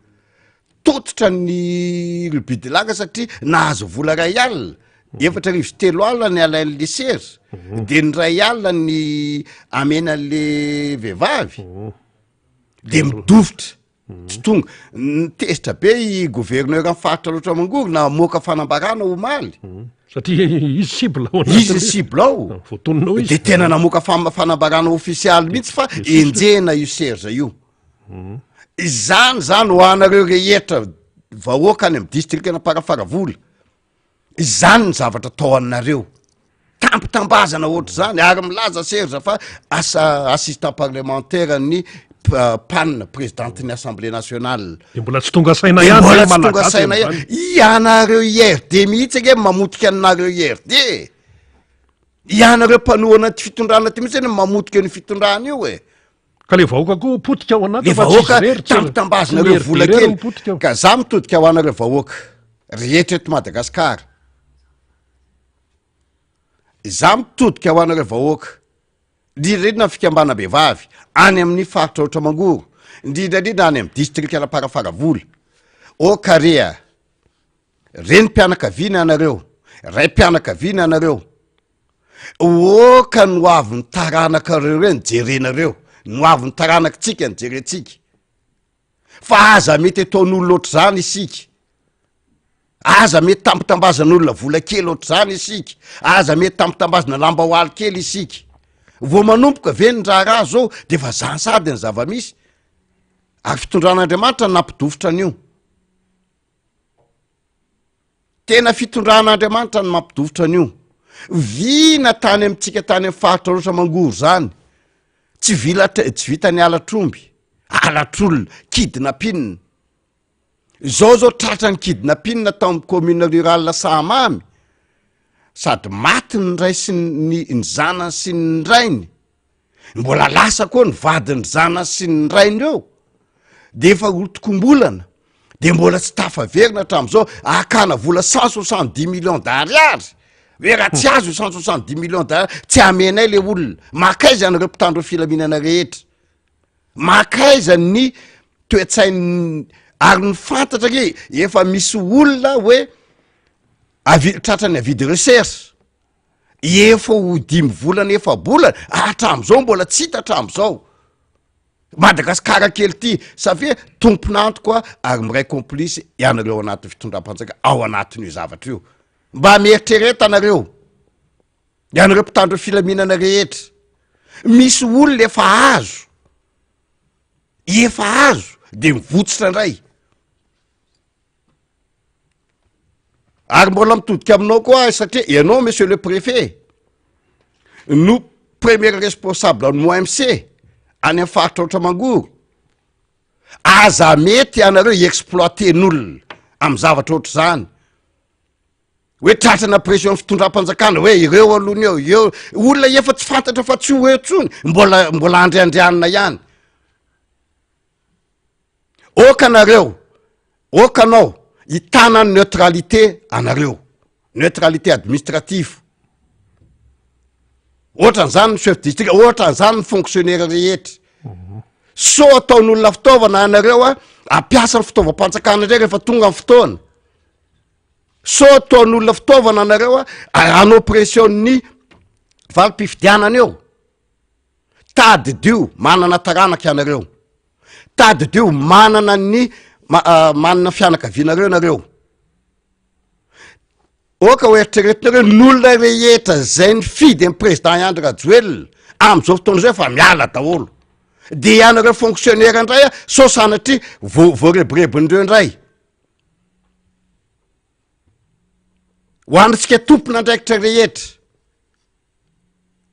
tototra ny Rubidilaka satria nahazo vola ray alina 4 alina ny alain'le serge de ny ray alina ny amenan'le vehivavy de midofotra tsy tonga ny tezitra be i gouverneur amy faritra loatra mangoro na moka fanambarana omaly satria izy cible ao izy cible ao voatononao izy de tena namoka fanambarana ofisialy mihitsy fa enjena io serge io zany ho anareo rehetra vahoaka any amy district na Parafaravola zany ny zavatra tao aminareo tampitambazana ohatry zany ary milaza serge fa assistant parlementaire ny panina présidente ny assemblée nationale de mbola tsy tonga saina ihany mbola tsy tonga saina ihany ianareo IRD mihitsy age mamotika anareo IRD ianareo mpanohana ty fitondrana ty mihitsy eny mamotika ny fitondrana io ka le vahoaka ko potika ao anaty le vahoaka tampitambazanareo vola kely ka za mitodika ho anareo vahoaka rehetra eto Madagasikara za mitodika ho anareo vahoaka indrindrandrindra ny fikambana behivavy any amin'ny faritra oatra mangoro indrindrandrindra any amy district na Parafaravola karea reny mpianakaviana anareo ray mpianakaviana anareo ka no avy ny taranakareo reny jerenareo no avy ny taranakitsika ny jerentsika fa aza mety ataon'olona oatra zany isika aza mety tampitambazan'olona vola kely oatra zany isika aza mety tampitambazana lambahoaly kely isika vo manomboka ve ny raha zao de fa zany sady ny zava-misy ary fitondran'Andriamanitra nampidofotra an'io tena fitondran'Andriamanitra ny mampidofotra an'io vina tany amitsika tany amy faritra loatra mangoro zany tsy vita ny alatromby alatr'olona kidnapinina zao tratra ny kidnapinina tao amy commune rurale Sahamamy sady maty ny ray sy ny zanany sy ny rainy mbola lasa koa ny vadiny zanany sy ny rainy eo de efa otokombolana de mbola tsy tafaverina hatram'izao akana vola 170 millions d'ariary hoe raha tsy azo 170 millions dollar tsy amenay le olona makaiza anareo mpitandro filaminana rehetra makaiza ny toetsainy ary ny fantatra ke efa misy olona hoe tratrany avidy recherche efa ho 5 volana efa bolana hatram'izao mbola tsy hita hatram'izao Madagasikara kely ty savia tomponanto koa ary miray complice ianareo anaty fitondram-panjaka ao anatin'io zavatra io mba mieritrereta anareo ianareo mpitandro filaminana rehetra misy olona efa azo de mivotsitra indray ary mbola mitodika aminao koa satria ianao monsieur le préfet no premier responsable ny OMC any amin'ny faritra oatra mangoro aza mety anareo exploiter n'olona amin'ny zavatra oatra zany hoe tratrana pression fitondram-panjakana hoe ireo aloha eo olona efa tsy fantatra fa tsy hoe tsony mbola andriandrianina ihany okanao hitana ny neutralité anareo neutralité administrative ohatran'izany ny chef district ohatran'izany ny fonctionnaire rehetra so ataon'olona fitaovana anareo ampiasa ny fitaovam-panjakana ndray rehefa tonga ny fotoana so ataon'olona fitaovana anareo anao pression-ny valim-pifidianana eo tadidio manana taranaka anareo tadidio manana ny manana fianakavianareo anareo oka hoe eritreretinareo n'olona rehetra zay ny fidy amin'ny président Andry Rajoelina am'izao fotoana zay fa miala daholo de ianareo fonctionnaire indray so sanatria voarebirebin'ireo indray ho anitsika tompona andraikitra rehetra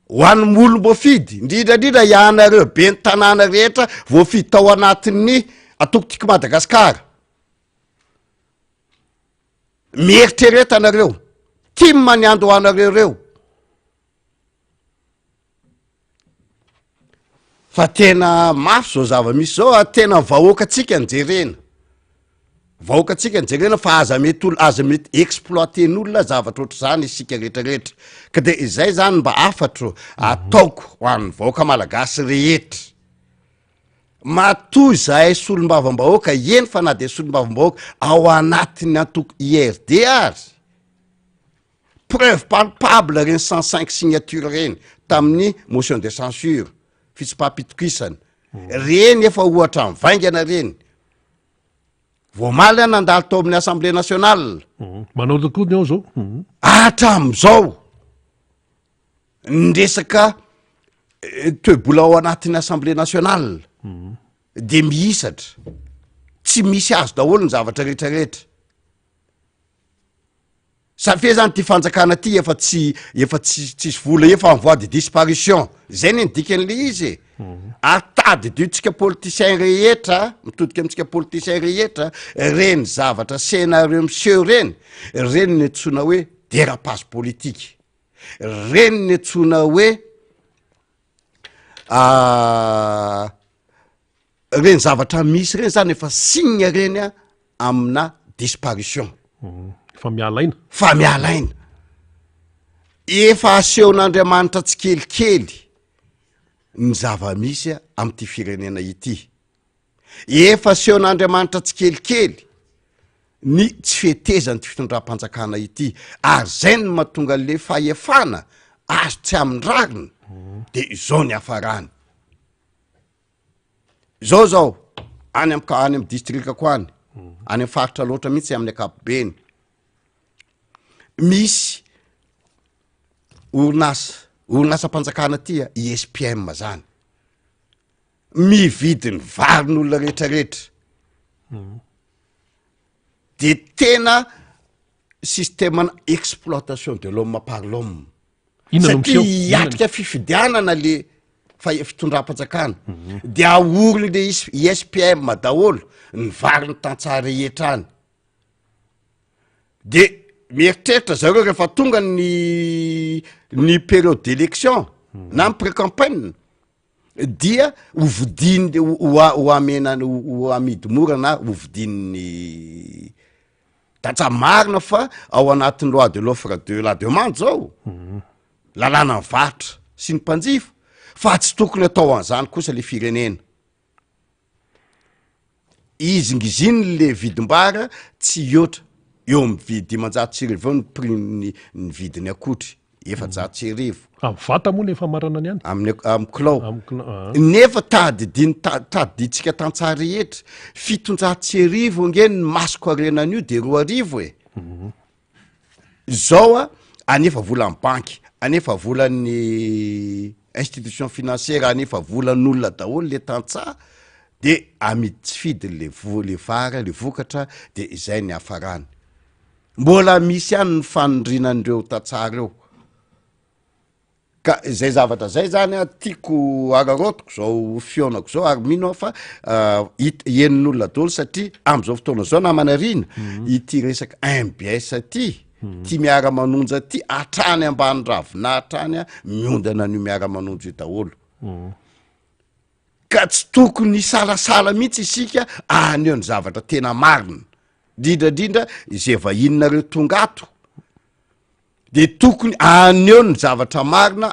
ho an'ny molom-boafidy indrindrandrindra ianareo be ny tanàna rehetra voafidy tao anatin'ny atokotiko Madagasikara mieritrereta anareo timma ny ando anareo reo fa tena mafy zao zava-misy zao tena vahoakantsika njerena fa aza mety exploiter n'olona zavatra oatra zany isika rehetrarehetra ka de izay zany mba afatro ataoko ho an'ny vahoaka malagasy rehetra matoy zahay solom-bavambahoaka eny fa na de solom-bavambahoaka ao anatiny antoko IRD ary preuve palpable reny 105 signature reny tamin'ny motion de censure fitsipapitokisana reny efa ohatra mivaingana reny voamaly nandalo tao amin'ny assemblée nationale manao tokoa ny ao zao hatram'izao ndresaka toebola ao anatin'ny assemblée nationale de mihisatra tsy misy azo daholo ny zavatra rehetrarehetra safia zany ty fanjakana ty efa tsisy vola efa en voie de disparition zay ny dikan'le izy atady diotsika politicien rehetra mitodika amitsika politicien rehetra reny zavatra scénario monsieur reny ny antsona hoe dérapage politique reny ny antsona hoe reny zavatra misy reny zany efa signe reny amina disparition fa mialaina efa asehon'Andriamanitra tsy kelikely ny zava-misy am'ty firenena ity efa asehon'Andriamanitra tsy kelikely ny tsy fetezany ty fitondram-panjakana ity ary zay ny mahatonga le fahefana azo tsy amindrariny de izao ny hafarany zao any amin'ny distrikako any amin'ny faritra loatra mihitsy amin'ny akapobeny misy orinasa-panjakana tya ISPM zany mividy ny varin'olona rehetrarehetra de tena système exploitation de l'homme par l'homme satria hiatrika fifidianana le fitondram-panjakana de aoriny le ISPM daholo ny variny tantsara rehetra any de mieritreritra zareo rehefa tonga ny période d'élection na my pré-campagne dia hovodiny ho amidy mora na hovodin'ny datsa marina fa ao anatin'ny loi de l'offre de la demande zao lalàna ny vatra sy ny mpanjifa fa tsy tokony atao an'izany kosa le firenena izingiziny le vidim-bara tsy iotra eo amy vidy 500 ny prix ny vidiny akotry 400 amy vata moa nefa marana any amy kilao nefa tadiditsika tantsara rehetra 700 nge ny masoko arenan'io de 2 e zao a anefa vola amy banky anefa volan'ny institution financière anefa volan'olona daholo le tantsara de amidy tsy fidy le vara le vokatra de izay ny hafarany mbola misy any ny fanondrinan'ireo tantsara eo ka zay zavatra zay zany a tiako ararotiko zao fionako zao ary mino fa enin'olona daholo satria am'izao fotoana zao namanarina ity resaka MBS ty miara-manonja ty atrany ambany ravina atrany a miondana n'io miara-manonja io daholo ka tsy tokony salasala mihitsy isika aneo ny zavatra tena marina drindrandrindra izay vahinonareo tonga ato de tokony aneo ny zavatra marina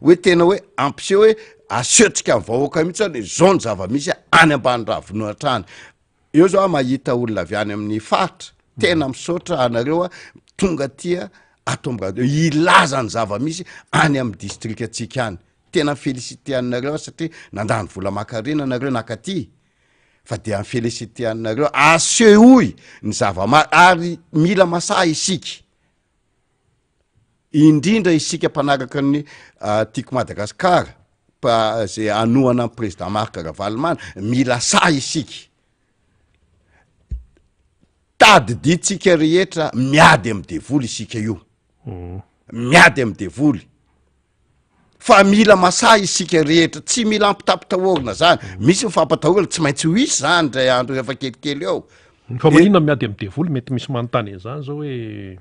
hoe tena hoe ampiseho hoe asehotsika amin'ny vahoaka mihitsy any zao ny zava-misy any ambany ravina atrany eo zao mahita olona avy any amin'ny faritra tena misaotra anareo a tonga tia atomboka ilaza ny zava-misy any amin'ny district atsika any tena félicité anareo satria nandany vola makarena anareo nakaty fa de amin'ny félicité anareo asehoy ny zava-mary ary mila masaha isika indrindra isika mpanaraka ny tiako Madagasikara zay anohana amin'ny président Marc Ravalomanana mila saha isika tadiditsika rehetra miady amy devoly isika io miady amy devoly fa mila masaha isika rehetra tsy mila ampitapitahorina zany misy mifampatahorina tsy maintsy ho isy zany ndray andro efa kelikely eo fa manina miady amy devoly mety misy manontany an'izany zao hoe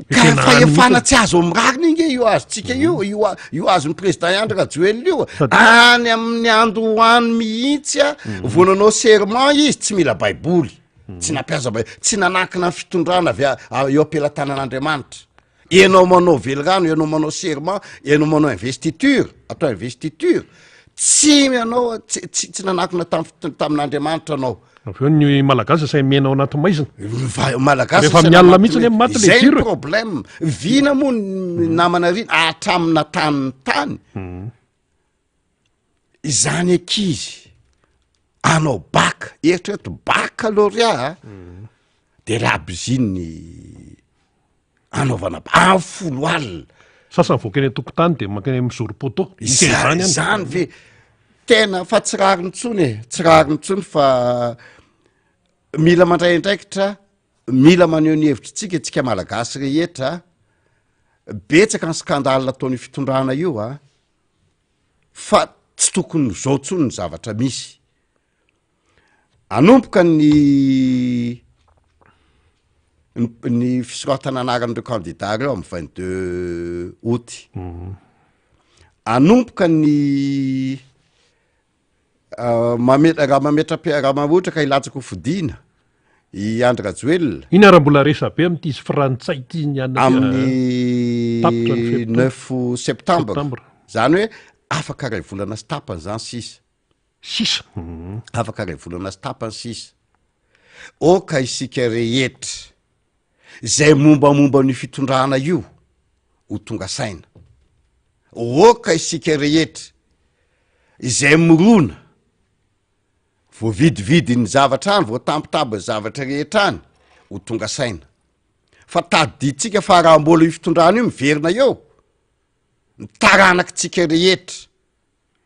ka fahefana tsy azo amrarina inge io azotsika io azon'ny président Andry Rajoelina io any amin'ny androany mihitsy a vonanao serment izy tsy mila baiboly tsy nampiasa tsy nanakina ny fitondrana eo ampelatanan'Andriamanitra enao manao velirano enao manao serment enao manao investiture atao investiture tsy anao tsy nanakina tamin'Andriamanitra anao aveo ny malagasy say menao anaty maizina malagasy rehefa mialina mihitsy ny maty le zay problème vina moa namanarina atramina tany tany izany ankizy anao baka eritrereto baccalauréat de labiziny anaovana amin'ny folo alina sasany voakeny tokotany de makeny mizoro poto zany ve tena fa tsy rariny tsony fa mila mandray andraikitra mila maneho ny hevitry tsika malagasy rehetra betsaka ny skandale ataony fitondrana io a fa tsy tokony zao tsony ny zavatra misy anomboka ny fisoratana anaran'ireo candidat reo amy 22 août anomboka ny raha mametra ka ilatsaka ho fidina i Andry Rajoelina iny ara-mbola resabe am'ty izy frantsay ty amin'ny 9 septembre zany hoe afaka ray volana sy tapany zany sisa afaka ray volana sy tapany sisa oka isika rehetra zay mombamomba ny fitondrana io ho tonga saina oka isika rehetra izay mirona voavidividy ny zavatra any voatampotambo ny zavatra rehetra any ho tonga saina fa tadiditsika fa raha mbola io fitondrana io miverina eo ny taranakitsika rehetra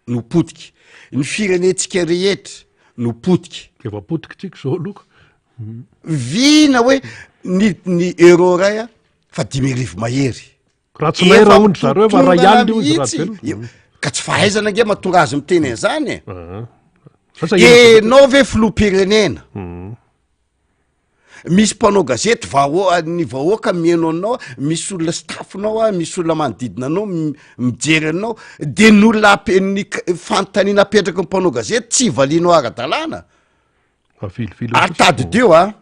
no potika ny firenetsika rehetra no potika efa potika tsika zao aloka vina hoe ny euro ray a fa 10,000 mahery raha tsy mahay raha ondry zareo fa ray alina ka tsy fahaizana nge mahatonga azy miteny an'izany enao ve filoham-pirenena misy mpanao gazety ny vahoaka mieno anao misy olona stafinao a misy olona manodidina anao mijery anao de ny olona ny fanontaniana apetraka mpanao gazety tsy valianao ara-dalàna atadideo a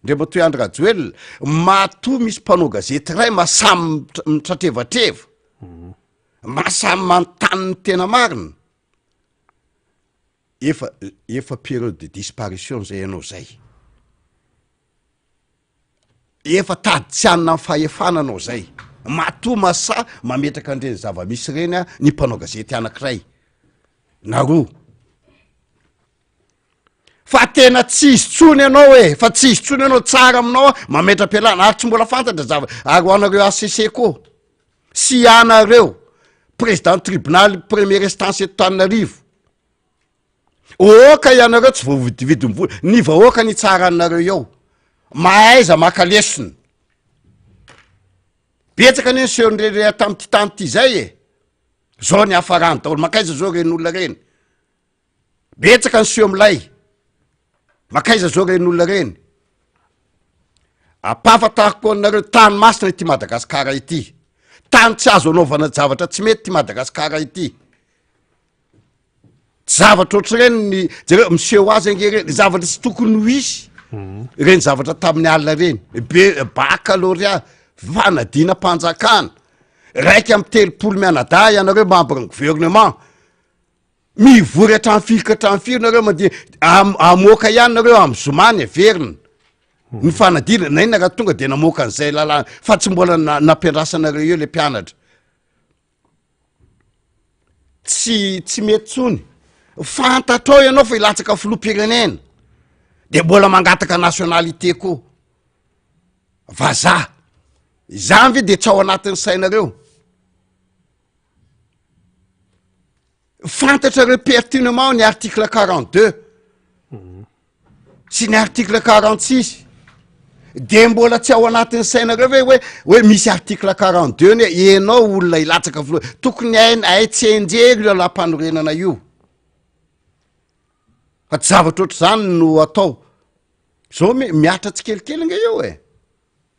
ndre matoy andro rajoelona matoa misy mpanao gazety ray masamy mitratrevatreva masamy manontany ny tena marina efa période de disparition zay ianao zay efa tady tsy anina ny fahefana anao zay matoa masa mametraka andreny zava-misy reny a ny mpanao gazety anankiray na roa fa tena tsy izy tsony ianao fa tsy izy tsony ianao tsara aminao a mametra-pialana ary tsy mbola fantatra ary ho anareo ACC koa sy anareo président tribunal première instance eto Antananarivo oka ianareo tsy voavidividim-vola ny vahoaka ny tsara anareo eo mahaiza makalesony betsaka ny seho nrere tamty tany ty zay zao ny hafarany daholo makaiza zao ren'olona reny betsaka ny seho milay makaiza zao ren'olona reny apafatako anareo tany masina ity Madagasikara ity tany tsy azo anaovana zavatra tsy mety ty Madagasikara ity zavatra ohatry reny ny jareo miseho azy angereny zavatra tsy tokony ho isy reny zavatra tamin'ny alina reny baccalauréat fanadina mpanjakana raiky amy 3 mianadahy ianareo membre ny gouvernement mivory hatrany firy nareo mandeha amoaka ihany nareo amy zomany averina ny fanadina na ina raha tonga de namoaka an'izay lalàna fa tsy mbola nampiandrasanareo eo le mpianatra tsy mety tsony fantatrao ianao fa ilatsaka filoham-pirenena de mbola mangataka nationalité koa vazaha izany ve de tsy ao anatin'ny sainareo fantatrareo pertinement ny article 42 sy ny article 46 de mbola tsy ao anatin'ny sainareo ve hoe misy article 42 ny enao olona ilatsaka tokony ay tsy enjery io la-panorenana io fa tsy zavatra ohatry zany no atao zao miatra tsy kelikely nga eo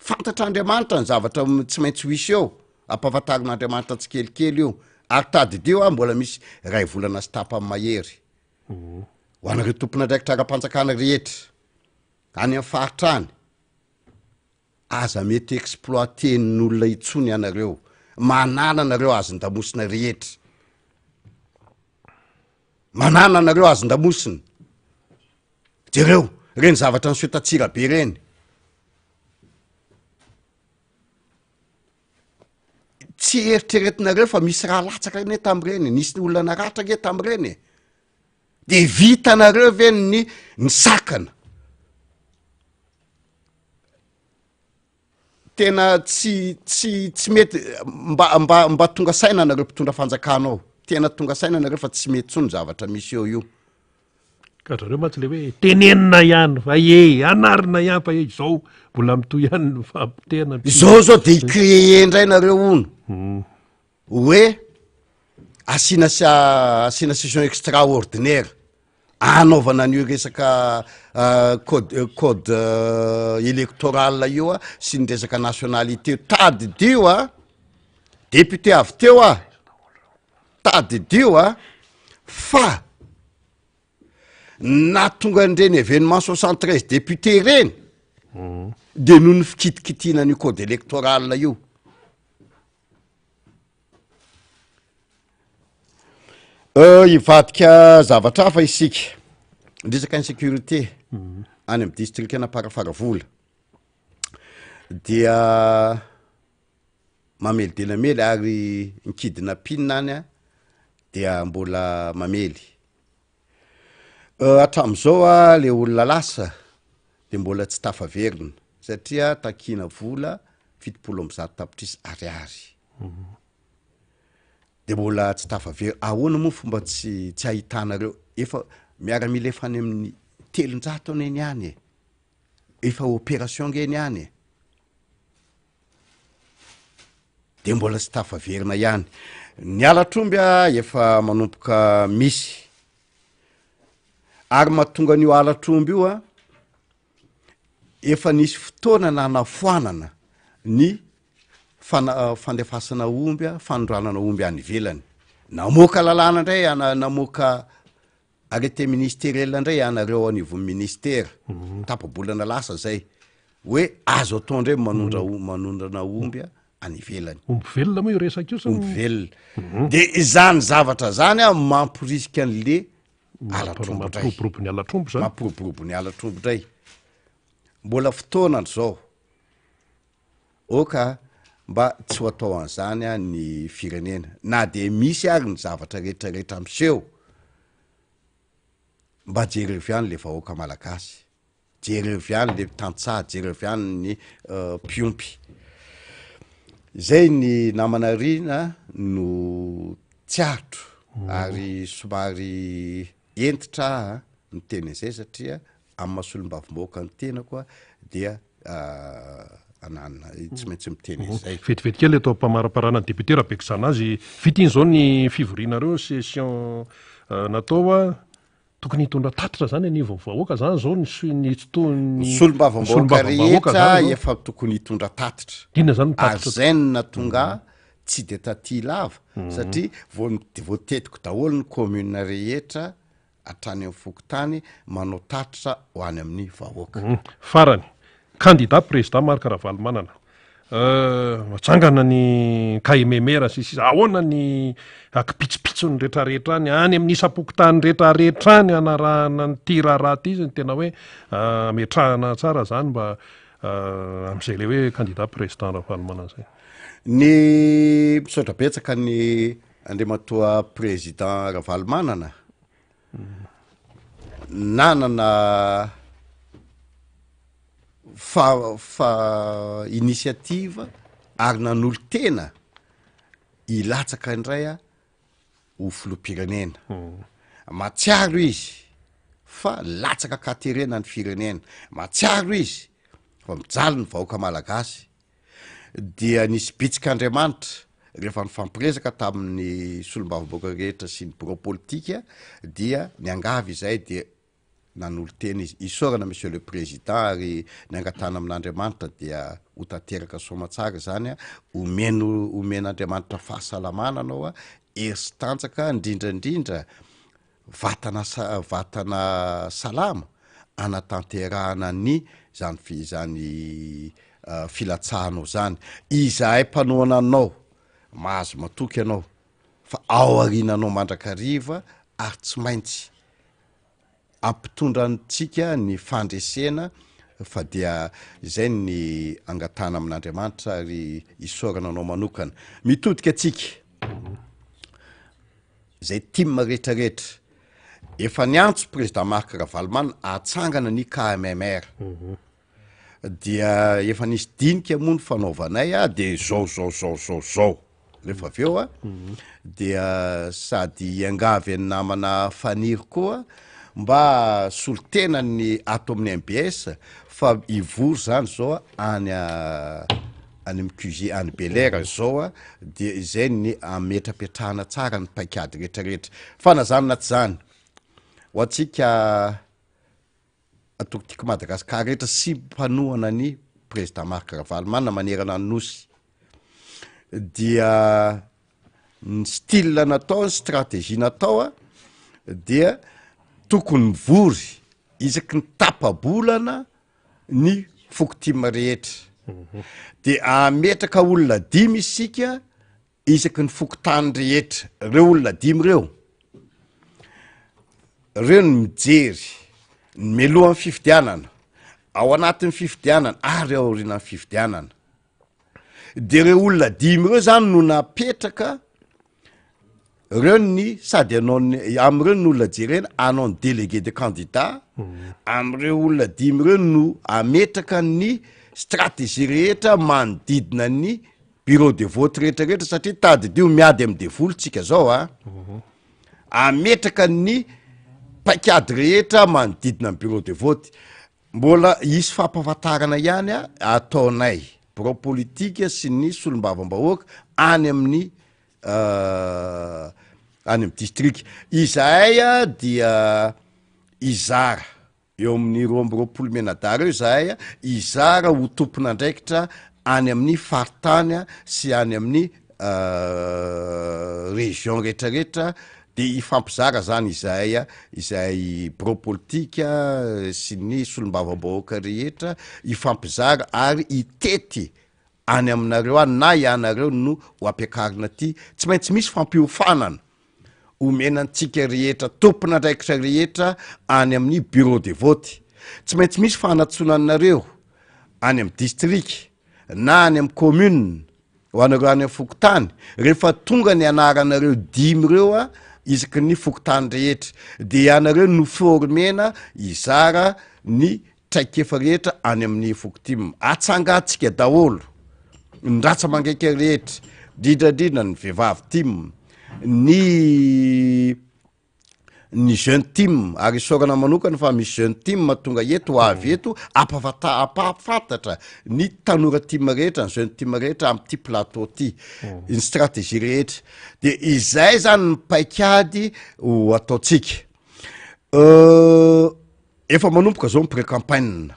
fantatr'Andriamanitra ny zavatra tsy maintsy hoisy eo ampafatarin'Andriamanitra tsy kelikely io ary tadidio mbola misy ray volana sy tapa amy mahery ho anareo tompona ndraikitra ara-panjakana rehetra any amy faritrany aza mety exploiten'olona itsony ianareo manana anareo azon-damosina rehetra manana anareo azon-damosina jereo reny zavatra ny soetatsira be reny tsy eritreretinareo fa misy raha latsaka ne tam'ireny nisy ny olona naratra nge tam'ireny de vitanareo ve ny sakana tena tsy mety mba tonga saina nareo mpitondra fanjakanao tena tonga saina nareo fa tsy mety tsony zavatra misy eo io ka zareo matsy le hoe tenenina ihany fa anarina ihany fa zao mbola mitoy ihany fampitena zao de icréé ndray nareo ono hoe asina session extraordinaire anaovana an'io resaka code électoral io sy ny resaka nationalité tadidio député avy teo tadidio fa na tonga andreny événement 73 député reny de noho ny fikitikitina n'io code électoral io ivadika zavatra hafa isika ndresaka insécurité any amy district anaparafara-vola dia mamely delamely ary nikidinapinina any dia mbola mamely hatram'izao le olona lasa de mbola tsy tafaverina satria takina vola 70 tapitrisa ariary de mbola tsy tafaverina ahoana moa fomba tsy ahitanareo efa miaramila efa any amin'ny 300 eny any efa opération ngeny any de mbola tsy tafaverina ihany ny alatromby efa manompoka misy ary mahatonga an'io alatromby io efa nisy fotoana nanafoanana ny fandefasana omby fanondranana omby any ivelany namoaka lalàna indray namoaka arrêté ministériel indray anareo anivon'ny ministère tapabolana lasa zay hoe azo atao ndray manondrana omby a any ivelany omby velona moa io resaka io sa omby velona de izany zavatra zany a mampirisika an'le alatrombo dray mampiroborobo ny alatrombo zany mampiroborobo ny alatrombo dray mbola fotoana zao oka mba tsy ho atao an'izany a ny firenena na de misy ary ny zavatra rehetrarehetra amseho mba jerevy any le vahoaka malagasy jerevy any le tantsaha jerevy any ny mpiompy zay ny namanarina no tsiatro ary somary entitra ny teny zay satria amy mahasolom-bavim-bahoaka ny tena koa dia ananina tsy maintsy miteny izay vetivety kely atao mpamaraparana ny député Rabekisana azy vitiny zao ny fivorianareo session natao a tokony hitondra tatitra zany anivon'ny vahoaka zany zao ny solom-bavim-bahoaka rehetra efa tokony hitondra tatitra inona zany tatitra azainina tonga tsy de taty lava satria voatetiko daholo ny commune rehetra hatrany amin'ny fokotany manao tatitra ho any amin'ny vahoaka farany candidat président Marc Ravalomanana matsangana ny KMMR sisy ahoana ny akipitsopitsony rehetrarehetra any amin'ny isapokotany rehetrarehetra any anarahana ny tiraraha ty izy ny tena hoe metrahana tsara zany mba am'izay le hoe candidat président Ravalomanana zay ny misaotra betsaka ny andriamatoa président Ravalomanana nanana fa initiative ary nanolo tena ilatsaka indray a ho filoham-pirenena matsiaro izy fa latsaka katerena ny firenena matsiaro izy fa mijaly ny vahoaka malagasy dia nisy bitsik'Andriamanitra rehefa nifampiresaka tamin'ny solom-bavim-bahoaka rehetra sy ny bureau politika dia niangavy izay de nanolo tena izy isaorana monsieur le président ary niangatana amin'Andriamanitra dia ho tanteraka somatsara zany a omen'Andriamanitra fahasalamana anao a ery tantsaka indrindrandrindra vatana salama anatanterahana ny zany filatsahanao zany izahay mpanoana anao mahazo matoky anao fa ao arinanao mandrakariva ary tsy maintsy ampitondra antsika ny fandresena fa dia izay ny angatana amin'Andriamanitra ary isaorana anao manokana mitodika atsika zay timma rehetrarehetra efa niantso président Marc Ravalomanana atsangana ny KMMR dia efa nisy dinika moa ny fanaovanay a de zao rehefa aveo a dia sady iangavy ny namana faniry koa mba solotena ny ato amin'ny MBS fa ivory zany zao any MQG any Belair zao a de izay ny ametrapetrahana tsara ny paikady rehetrarehetra fa na zany na tsy zany ho atsika atokotika Madagasikara rehetra sy mpanohana ny président Marc Ravalomanana manerana ny nosy dia ny style natao ny stratégie natao a dia tokony mivory isaky ny tapabolana ny fokotima rehetra de ametraka olona 5 isika isaky ny fokotany rehetra reo olona 5 reo ny mijery ny melohan'ny fifidianana ao anatin'ny fifidianana ary ao aorian'ny fifidianana de reo olona 5 reo zany no napetraka reo ny sady anao am'ireo ny olona jerena anao ny délégué de candidat am'ireo olona 5 reo no ametraka ny stratégie rehetra manodidina ny bureau de vote rehetrarehetra satria tadidio miady amin'ny devoly tsika zao a ametraka ny paikady rehetra manodidina ny bureau de vote mbola isy fampahafantarana ihany a ataonay bureau politika sy ny solom-bavim-bahoaka any amin'ny any amin'ny district izahay a dia izara eo amin'ny 20 menadara eo izahay a izara ho tompona ndraikitra any amin'ny faritany sy any amin'ny région rehetrarehetra de ifampizara zany izay bropolitika sy ny solombavam-bahoaka rehetra ifampizara ary itety any aminareo any na ianareo no ho ampiakarina ty tsy maintsy misy fampiofanana omenantsika rehetra tompona ndraikitra rehetra any amin'ny bureau de vote tsy maintsy misy fanatsonanareo any amin'ny district na any amin'ny commune ho anareo any amin'ny fokotany rehefa tonga ny anaranareo 10 reo a isaky ny fokotany rehetra de anareo no formena izara ny traikefa rehetra any amin'ny fokotim atsangatsika daholo ndrasa mangaika rehetra dridradrina ny vehivavy tim ny jeune team ary sorana manokana fa misy jeune team tonga eto avy eto apafantatra ny tanora team rehetra ny jeune team rehetra am'ty plateau ty ny stratégie rehetra de izay zany ny paikady ho ataotsika efa manomboka zao pré-campagne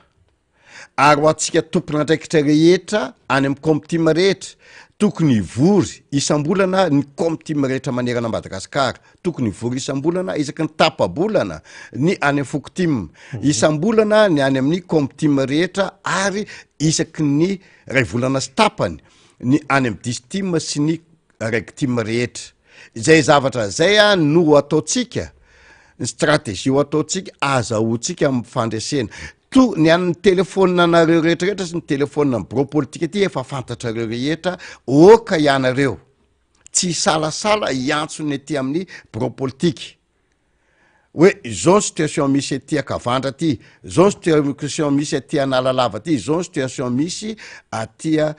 ary ho atsika tompona ndraikitra rehetra any amin'ny comteam rehetra tokony vory isambolana ny comteam rehetra manerana Madagasikara tokony vory isambolana isaky ny tapabolana ny any amin'ny fokotim isambolana ny any amin'ny comteam rehetra ary isaky ny ray volana sy tapany ny any amin'ny distim sy ny regtim rehetra izay zavatra zay a no ataotsika ny stratégie ho ataotsika azahotsika amin'ny fandresena ny an'ny telefôna anareo rehetrarehetra sy ny telefôna ny bureau politika ty efa fantatra reo rehetra oka ianareo tsy salasala iantsony aty amin'ny bureau politika hoe zao situation misy aty akavandra ty zao situation misy aty analalava ty zao situation misy atya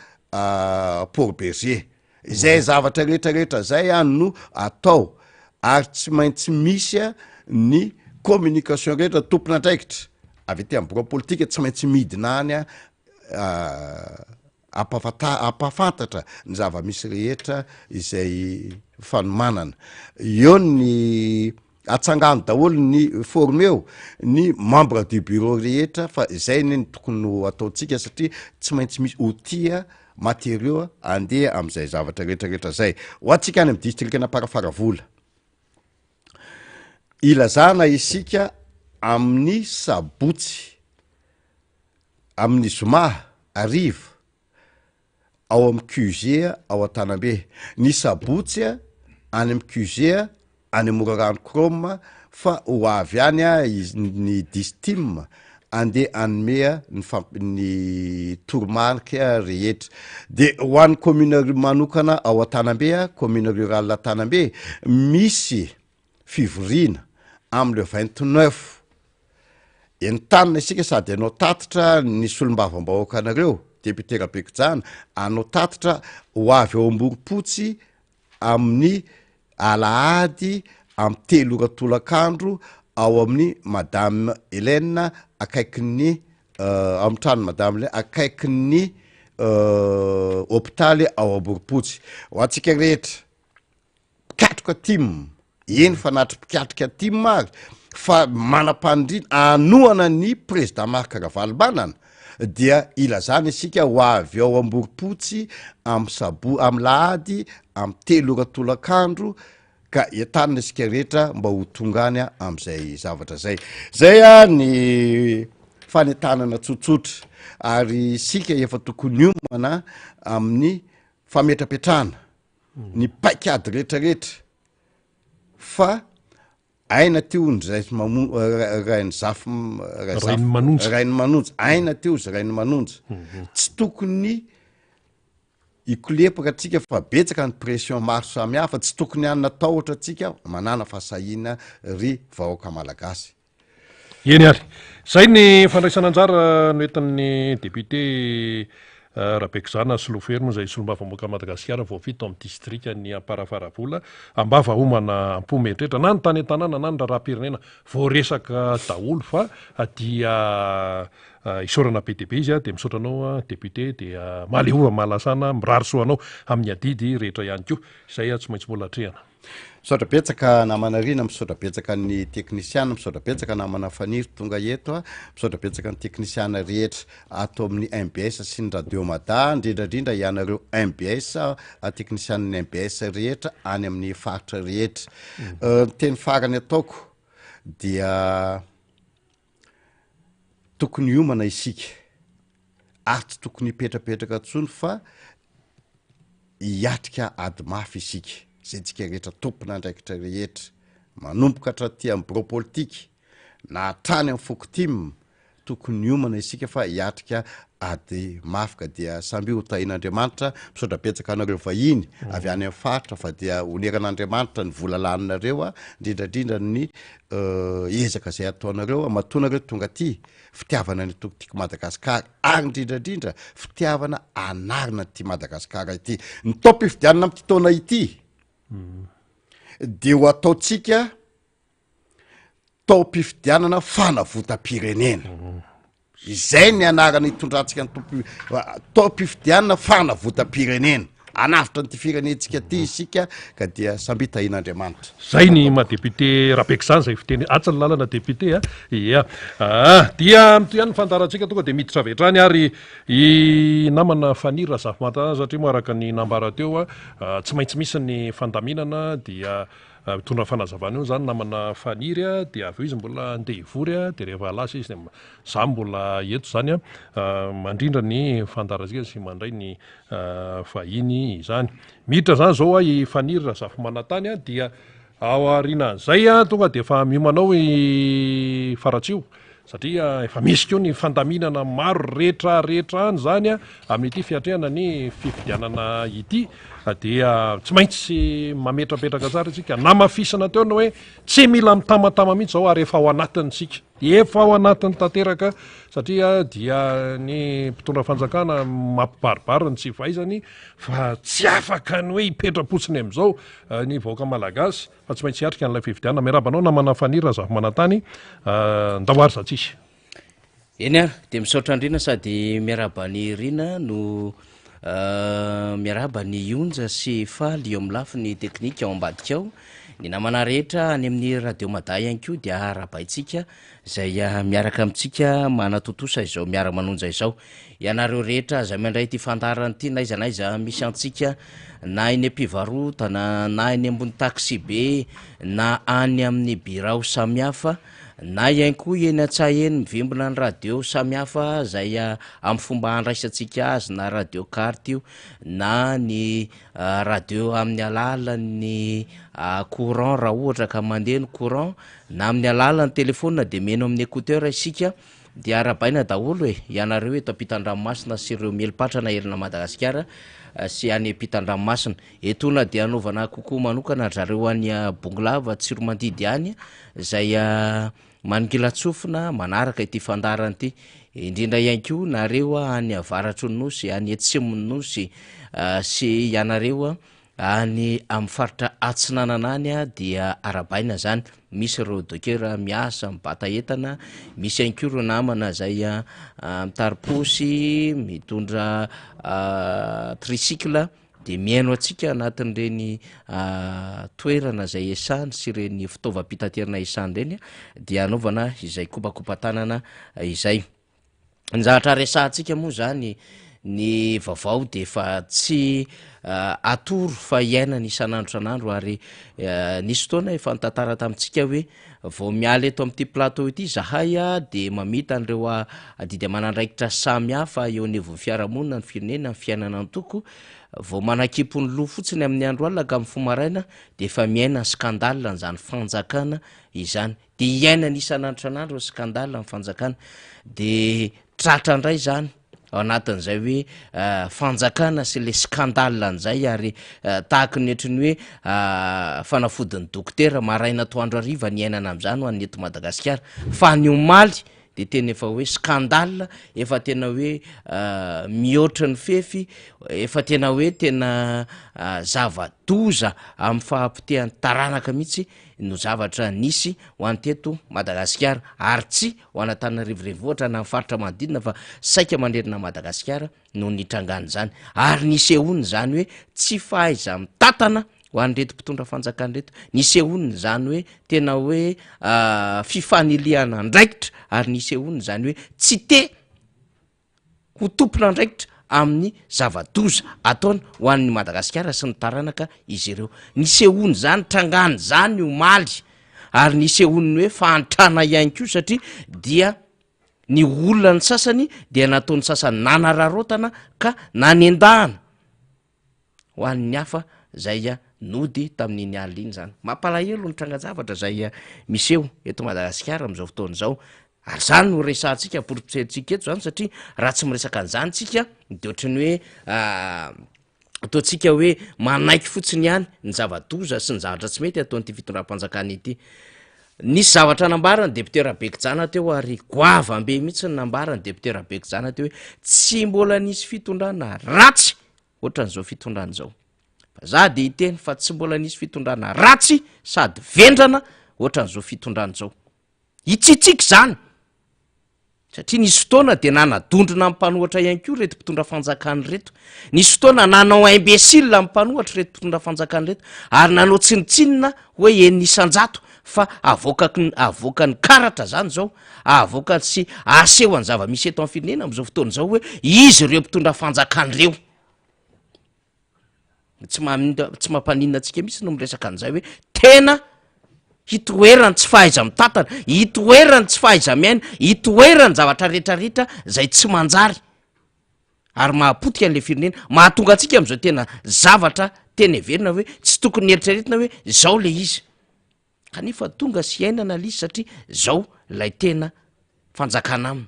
Port Berger zay zavatra rehetrarehetra zay no atao ary tsy maintsy misy ny communication rehetra tompona ndraikitra avy ety amin'ny bureau politika tsy maintsy midina any apafantatra ny zava-misy rehetra izay fanomanana eo ny atsangano daholo ny formeo ny membre du bureau rehetra fa izay ny tokony ataotsika satria tsy maintsy misy outil matériaux andeha am'izay zavatra rehetrarehetra zay ho atsika any amin'ny district Anamparafaravola ilazana isika amin'ny sabotsy amin'ny zoma ariva ao amin'ny QG ao Antanambe ny sabotsy any amin'ny QG any Morarano Chrome fa ho avy any ny distim ande anmea ny tormarika rehetra de ho an'ny commune manokana ao Antanambe commune rurale Antanambe misy fivorina am'le 29 entanina isika sady anao tatitra ny solombavam-bahoaka anareo député Rabekojana anao tatitra ho avy ao Amboripotsy amin'ny alahady amin'ny 3 ora tolakandro ao amin'ny madame Hélène akaikin'ny amin'ny trano madame Hélène akaikin'ny hôpitaly ao Amboripotsy ho atsika rehetra pikatroka tim eny fanatry pikatroka tim ary fa manam-pandrina anoana ny président Marc Ravalomanana dia ilazana isika ho avy ao Amboripotsy amin'ny lahady amin'ny 3 ora tolakandro ka entanina isika rehetra mba ho tongany am'izay zavatra zay ny fanentanana tsotsotra ary isika efa tokony iomana amin'ny fametrapetrana ny paikady rehetrarehetra fa aina teo ny rainy zafy rainy manonjy aina teo zy rainy manonjy tsy tokony ikolepaka atsika fa betsaka ny pression maro samihafa tsy tokony anina tahotra atsika manana fahasahina ry vahoaka malagasy eny ary zay ny fandraisana anjara no entan'ny député Rabekojana sy Lofermo zay solombavam-bahoaka Madagasikara vao vita amin'ny district ny Amparafaravola ambava homana ampometrehtra na ny tany an-tanàna na ny raharam-pirenena vao resaka daholo fa dia isorana PDB izy de misotranao député dia malehova mahalasana mirary soanao amin'ny adidy rehetra ihany koa izay tsy maintsy mbola hatrehana misaotrabetsaka namanarina misaotrabetsaka ny teknisiana misaotrabetsaka namana faniry tonga eto a misaotrabetsaka ny teknisiana rehetra ato amin'ny MBS sy ny radio mada indrindrandrindra ianareo MBS teknisian'ny MBS rehetra any amin'ny faritra rehetra ny teny farany ataoko dia tokony hiomana isika ary tsy tokony hipetrapetraka ntsony fa hiatrika ady mafy isika zay tsika rehetra tompona andraikitra rehetra manomboka hatraty amin'ny bureau politika na hatrany amin'ny fokotim tokony hiomana isika fa hiatrika ady mafy dia samby ho tahin'Andriamanitra misaotrabetsaka anareo vahiny avy any amin'ny faritra fa dia oneran'Andriamanitra ny vola laninareo indrindrandrindra ny ezaka zay ataonareo mahatonareo tonga ty fitiavana ny tokotiko Madagasikara ary indrindrandrindra fitiavana anarina ty Madagasikara ity ny taom-pifidianana amin'ity taona ity de ho ataotsika taom-pifidianana fanavotam-pirenena izay ny anarana hitondrantsika ny taom-pifidianana fanavotam-pirenena anavitra nyty firenentsika ty isika ka dia samby tahin'Andriamanitra zay ny madepute Rabeksan zay fiteny atsany lalana depute ia dia mito ihany ny fandarantsika tonga de miditra vetrany ary i namana fanira zafimata satria moaraka ny nambara teo tsy maintsy misy ny fandaminana dia mitondra fanazavana io zany namana faniry dia avy eo izy mbola andeha hivory de rehefa lasa izy za mbola eto zany mandrindra ny fandarantsika sy mandray ny vahiny izany miditra zany zao i faniry zafimanatany dia ao arinan'izay tonga de efa miomanao i faratsio satria efa misy keo ny fandaminana maro rehetra any zany amin'ity fiatrehana ny fifidianana ity dia tsy maintsy mametrapetraka tsara tsika namafisana teo na hoe tsy mila mitamatama mihitsy zao ary efa ao anatiny sika efa ao anatiny tanteraka satria dia ny mpitondra fanjakana mampibaribary ny tsy fahaizany fa tsy afaka ny hoe hipetrapotsiny am'izao ny vahoaka malagasy fa tsy maintsy hiatrika n'ilay fifidianana miarabanao namana fanira zafimanatany ndahoary za tsisy eny ary de misaotra andrina sady miarabany rina no miaraba ny onja sy faly eo amin'ny lafi ny teknika ao ambadika ao ny namana rehetra any amin'ny radio mada ihany ko dia arabaitsika zay miaraka amintsika manatotosa izao miara-manonja izao ianareo rehetra zay mandray ty fandarany ty naizanaiza misy antsika na eny ampivarotana na eny ambony taxi be na any amin'ny birao samihafa na ihany koa eny atsay eny mivimbona ny radio samihafa zay amin'ny fomba andraisatsika azy na radio carte io na ny radio amin'ny alalan'ny courant raha ohatra ka mandeha ny courant na amin'ny alalan'ny telefona de meno amin'ny écouteur isika de arabaina daholo ianareo eto ampitan-dranomasina sy ireo melipatrana herina Madagasikara sy any ampitan-dranomasina etona de anaovana kokoa manokana zareo any Bonglava Tsiromandidy any zay mangilatsofina manaraka ity fandarany ity indrindra ihany ko nareo any avaratry ny nosy any atsimon'ny nosy sy ianareo any amin'ny faritra atsinanana any dia arabaina zany misy ireo dokera miasa mibata entana misy ihany ko ireo namana zay mitariposy mitondra tricycle de miaino atsika anatin'ireny toerana zay esany sy reny fitaovam-pitaterana esany reny dia anaovana izay kopakopatanana izay nzahatra resahantsika moa zany ny vaovao de efa tsy atoro fa iainany isan'andro san'andro ary nisy fotoana efa nitantara tamintsika hoe vao miala eto amin'ity plateau ity zahay de mamita an'ireo adidy manandraikitra samihafa eo anevo fiarahamonina ny firenena ny fiainana antoko vao manakimpo ny loha fotsiny amin'ny andro alina ka amin'ny fomaraina de efa miaina ny skandale n'izany fanjakana izany de iainany isan'andro san'andro skandale amin'ny fanjakana de tratra indray zany ao anatin'izay hoe fanjakana sy le skandale an'izay ary tahaka ny otrany hoe fanafodin'ny dokotera maraina toandro ariva ny iainana am'izany ho an'ny eto Madagasikara fa ny omaly de tena efa hoe skandale efa tena hoe mihoatra ny fefy efa tena hoe tena zava-doza amin'ny fahampitehan'ny taranaka mihitsy no zavatra nisy ho anteto Madagasikara ary tsy ho an'Antananarivo renivohitra na faritra manodidina fa saika mandrerina Madagasikara no nitrangany zany ary nisy ehony zany hoe tsy fahaiza mitantana ho an'reto mpitondra fanjakana reto nisehoniny zany hoe tena hoe fifaniliana ndraikitra ary nisehoniny zany hoe tsy te ho tompona ndraikitra amin'ny zava-doza ataony ho an'ny Madagasikara sy ny taranaka izy ireo. Nisehony zany trangany zany omaly ary nisehoniny hoe fahantrana ihany koa satria dia ny olona ny sasany dia nataony sasany nanararotana ka nanendahana ho an'ny hafa zay nody tamin'iny alina iny zany. Mampalahelo ny tranga-javatra zay miseho eto Madagasikara am'izao fotoana zao. Ary zany no resantsika poropisehintsika eto zany satria raha tsy miresaka an'izany tsika de ohatrany hoe ataontsika hoe manaiky fotsiny ihany ny zava-doza sy ny zavatra tsy mety ataon'ity fitondram-panjakana ity. Nisy zavatra nambarany deputera Bekijana teo ary goavambe mihitsy nambarany deputera Bekijana teo hoe tsy mbola nisy fitondrana ratsy ohatran'izao fitondrana zao. Za de iteny fa tsy mbola nisy fitondrana ratsy sady vendrana ohatran'izao fitondrana zao. Itsitsika zany satria nisy fotoana de nanadondrona mpanohatra ihany koa reto mpitondra fanjakany reto. Nisy fotoana nanao imbécile mpanohatra reto mpitondra fanjakany reto ary nanao tsinitsinina hoe enisanjato fa avoaka ny karatra zany zao avoaka sy aseho any zava-misy eto amin'ny firenena am'izao fotoana zao hoe izy ireo mpitondra fanjakany reo. Tsy mampanina antsika mihitsy no miresaka an'izay hoe tena hitoerany tsy fahaiza mitantana, hitoerany tsy fahaiza miaina, hitoerany zavatra rehetrarehetra zay tsy manjary ary mahapotika an'le firenena, mahatonga antsika am'izao tena zavatra tena heverina hoe tsy tokony eritreretina hoe zao le izy kanefa tonga sy iainana lizy satria zao lay tena fanjakana aminy.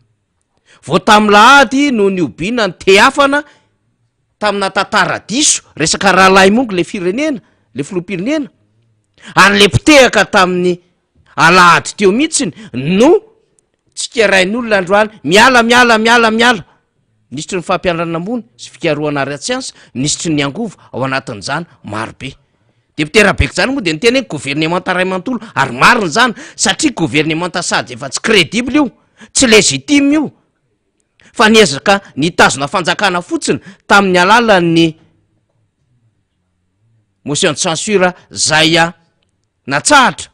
Vao tamy lahady no niobina ny teafana tamina tantara diso resaka rahalahy mongo le firenena, le filoham-pirenena ary le mpitehaka tamin'ny alahady teo mihitsiny no tsika rain'olona androany miala nisitry ny fampianarana ambony sy fikaroana ara-tsiansa nisitry ny angovo ao anatin'izany marobe. Deputera Bekijana moa de niteny hoe gouvernemanta ray manontolo ary mariny zany satria gouvernemanta sady efa tsy crédible io, tsy légitime io fa niezaka nitazona fanjakana fotsiny tamin'ny alalan'ny motion de censure zay natsahatra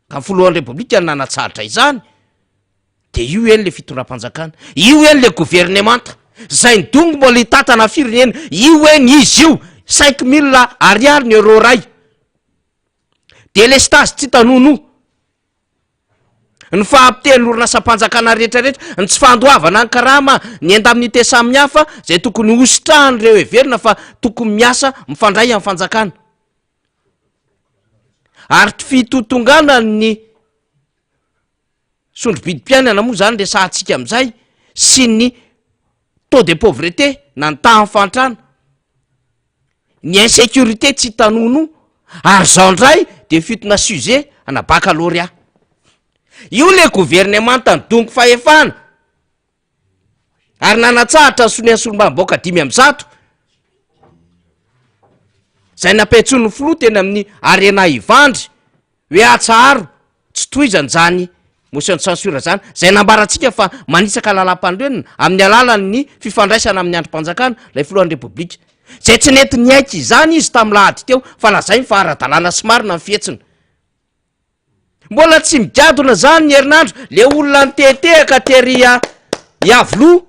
ka folohan'ny repoblika nanatsahatra izany de io eny le fitondram-panjakana, io eny le gouvernemanta zay ndongo mbola hitatana firenena, io eny izy io 5 000 ariary ny euro ray de le stage tsy tanono ny fahampiteny orinasam-panjakana rehetrarehetra ny tsy fandoavana ny karama ny indemnité samy hafa zay tokony hositrahany reo heverina fa tokony miasa mifandray amin'ny fanjakana ary ty fitotongana ny sondro-bidim-piainana moa zany resahantsika am'izay sy ny taux de pauvreté na ny tahan'ny fantrana ny insécurité tsy tanono ary zao ndray de fitona sujet ana baccalauréat. Io le gouvernemanta ny dongo fahefana ary nanatsahatra ny sonian'ny solombavam-baoaka 500 zay napetson'ny filoha teny amin'ny arena ivandry hoe atsaharo tsy toizany zany motion de censure zany zay nambarantsika fa manitsaka lalam-pandroenina amin'ny alalan'ny fifandraisana amin'ny androm-panjakana lay filohan'ny repoblika zay tsy nety ny aiky izany izy tamy lahady teo fa lazay ny faharadalana sy marina ny fietsiny. Mbola tsy migadona zany ny herinandro le olona nitetehaka tery iavoloha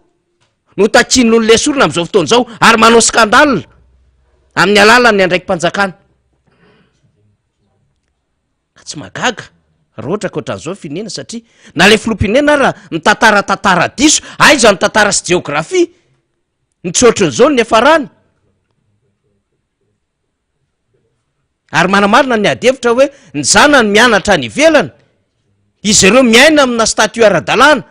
no takinony le sorona am'izao fotoana zao ary manao skandale amin'ny alalan'ny andraiky mpanjakana ka tsy magaga raha ohatra ka ohatran'izao firenena satria na le filoham-pirenena raha ny tantara diso aiza ny tantara sy géographie ny tsotranyzao ny efarany ary manamarina ny adevitra hoe ny zanany mianatra ny ivelany izy ireo miaina amina statut ara-dalàna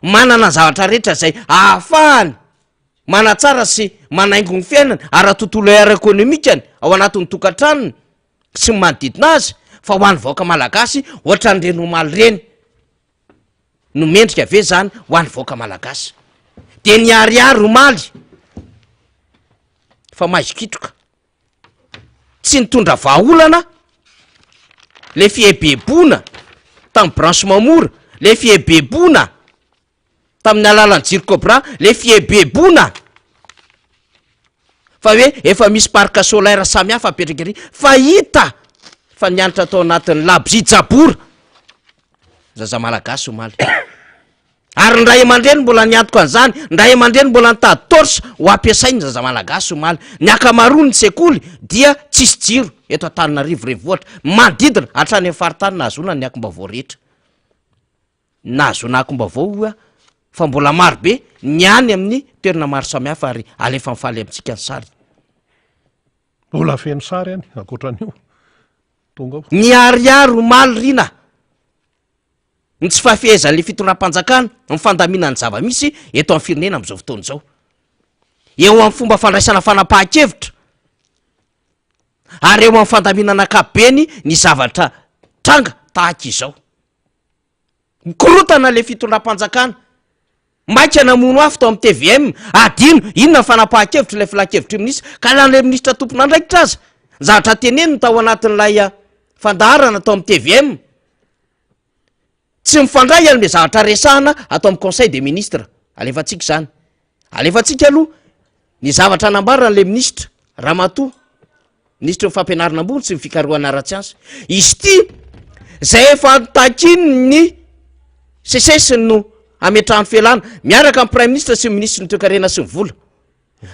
manana zavatra rehetra zay ahafahany manatsara sy manaingo ny fiainany ara-tontolo ara-ekônomikany ao anatin'ny tokantranony sy manodidina azy fa ho an'ny vahoaka malagasy ohatra ny renomaly reny no mendrika ave zany ho an'ny vahoaka malagasy de ny ariary omaly fa maizokitroka tsy nitondra vahaolana le fiebebona tamin'ny branchement mora, le fiebebona tamin'ny alalan'ny jirikobra, le fiebebona fa hoe efa misy parka solaire samy hafa apetrakery fa hita fa nianitra atao anatin'ny labozijabora zaza malagasy omaly ary ndray aman-dreny mbola niantoko an'izany ndray aman-dreny mbola nitady torsa ho ampiasainy zaza malagasy omaly ny akamaroa ny sekoly dia tsisy jiro eto Antananarivo renivohitra manodidina hatrany amin'ny faritany nahazona ny akom-baovao rehetra nahazona akom-baovao fa mbola marobe ny any amin'ny toerana maro samihafa ary alefa mifaly amintsika ny sary mbola feno sary any ankoatran'io tonga ny ariary omaly rina ny tsy fahafehezan'le fitondram-panjakana mifandamina ny zava-misy eto amin'ny firenena amin'izao fotoana izao eo amin'ny fomba fandraisana fanapahan-kevitra ary eo amin'ny fandaminana ankapobeny ny zavatra tranga tahaka izao mikorotana le fitondram-panjakana maika namono afo tao amin'ny TVM adino inona ny fanapahan-kevitra ilay filan-kevitra io minisitra ka lan'ilay minisitra tompona andraikitra aza zavatra teneniny tao anatin'ilay fandaharana tao amin'ny TVM tsy mifandray alme zavatra resahana atao amin'ny conseil des ministres alefatsika zany alefatsika aloha ny zavatra nambarana le ministra Ramatoa ministra ny fampianarana ambony sy ny fikarohana ara-tsiansa izy ty zay efa takiny ny sesesiny no ametrahany felana miaraka amin'ny prime ministre sy ministre ny toe-karena sy ny vola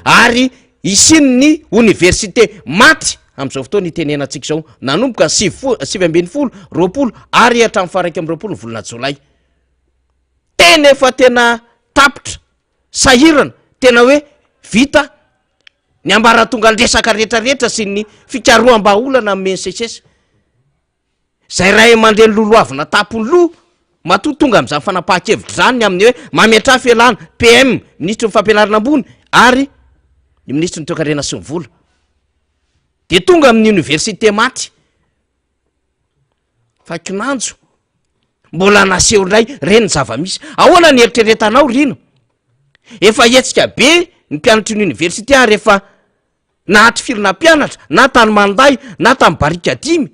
ary isiny ny université maty amin'izao fotoana itenenantsika izao nanomboka 2020 20 ary hatramin'ny faraiky amin'ny 20 volana jolay tena efa tena tapitra sahirana tena hoe vita ny ambaratonga ndresaka rehetrarehetra sy ny fikaroham-baolana amin'ny NCSS zay ray aman-dreny loloavina tapony loha matoa tonga amin'izany fanapahan-kevitra zany ny amin'ny hoe mametraha felana PM ministra ny fampianarana ambony ary ny ministra ny toe-karena sy ny vola de tonga amin'ny université maty fa kinanjo mbola naseho indray reny zava-misy ahoana ny eritreretanao rino efa hetsika be ny mpianatra ny université ary efa nahatry firina mpianatra na tany manday na tamy barika dimy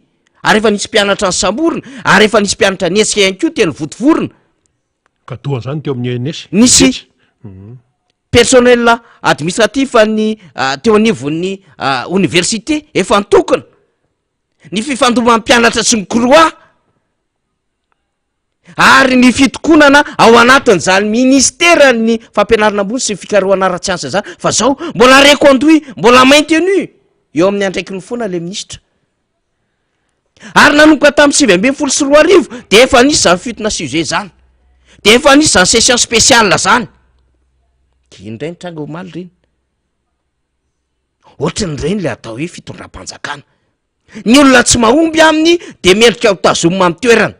ary efa nisy mpianatra ny samborina ary efa nisy mpianatra ny esika ihany koa teny votovorona ka toa zany teo amin'ny ENS nisy personnel administratif ny teo anivon'ny université efa nitokana ny fifandoman'ny mpianatra sy ny croix ary ny fitokonana ao anatin'izany ministera ny fampianarana ambony sy ny fikarohana ara-tsiansa zany fa zao mbola reconduit mbola maintenu eo amin'ny andraikiny foana le ministra ary nanomboka tamin'ny 20 sy 20 de efa nisy zany fitona sujet zany de efa nisy zany session spéciale zany indray ny tranga omaly reny ohatrany reny le atao hoe fitondram-panjakana ny olona tsy mahomby aminy de mendrika ho tazomina amin'ny toerana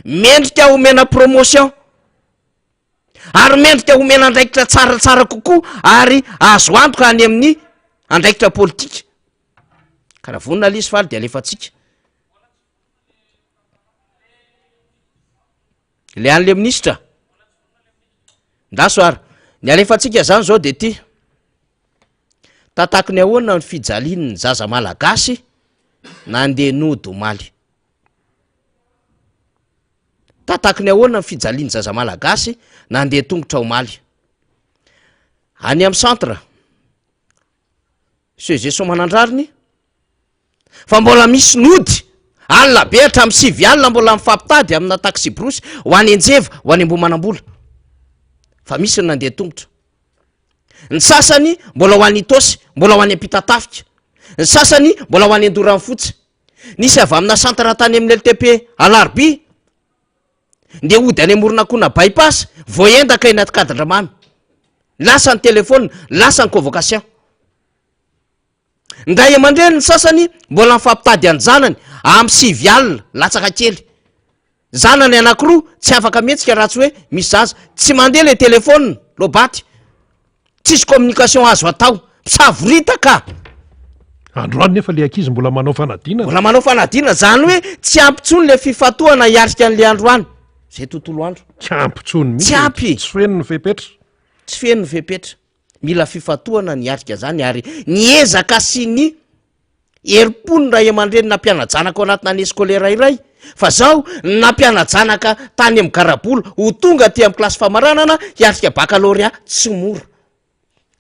mendrika homena promotion ary mendrika homena andraikitra tsaratsara kokoa ary azo antoka any amin'ny andraikitra politika karaha vonina lizy faly de alefatsika le an'le ministra ndaso ary ny alefatsika zany zao de ty tatakony ahoana ny fijaliany zaza malagasy nandeha nody omaly tatakony ahoana ny fijaliany zaza malagasy nandeha tongotra omaly any amin'ny centre CG Somanandrariny fa mbola misy nody alina be hatramin'ny 9 alina mbola mifampitady amina taxi brosy ho any Anjeva ho any Ambohimanambola fa misy ny nandeha tongotra ny sasany mbola ho any Itosy mbola ho any Ampitatafika ny sasany mbola ho any Andoran'ny Fotsy nisy avy amina centre tany amin'ny LTP Alarby nde hody any Moronakona bypass voendaka eny Atkadindramamy lasa ny telefona lasa ny convocation ndray aman-dreny ny sasany mbola mifampitady any zanany amin'ny 9 alina latsaka kely zanany anankiroa tsy afaka mihetsika raha tsy hoe misy zaza tsy mandeha le telefona lobaty tsisy communication azo atao misavorita ka androany nefa le ankizy mbola manao fanadina zany hoe tsy ampitsony le fifatoana hiarika an'le androany zay tontolo andro tsy ampitsony mihitsy tsy ampy tsy fenony fepetra tsy fenony fepetra mila fifatoana niarika zany ary niezaka sy ny eripony ray aman-dreny nampianajanaka ao anatina any eskolera iray fa zao nampianajanaka tany amin'ny Garabolo ho tonga ty amin'ny klasy famaranana hiarika baccalauréat tsy mora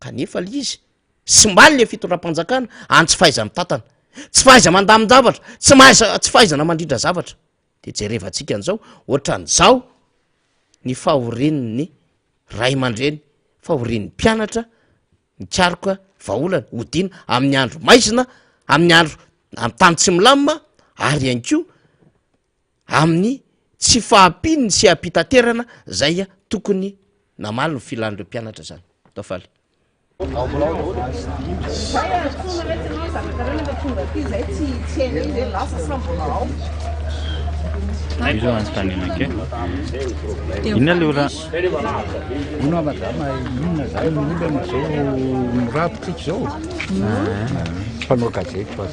kanefa l izy sy mbaly le fitondram-panjakana any tsy faiza mitantana tsy faiza mandamin-javatra tsy fahaizana mandrindra zavatra de jerevantsika an'izao ohatran'izao ny fahorenin'ny ray aman-dreny fahorenin'ny mpianatra mikaroka vaolana hodina amin'ny andro maizina amin'ny andro amin'ny tany tsy milamima ary ihany ko amin'ny tsy fahampininy sy hampitaterana zay tokony namaly ny filan'ireo mpianatra zany tafaly izo antanenake inona le ola inona madama inona zany olana zao mirapotsika zao mpanao gazety fa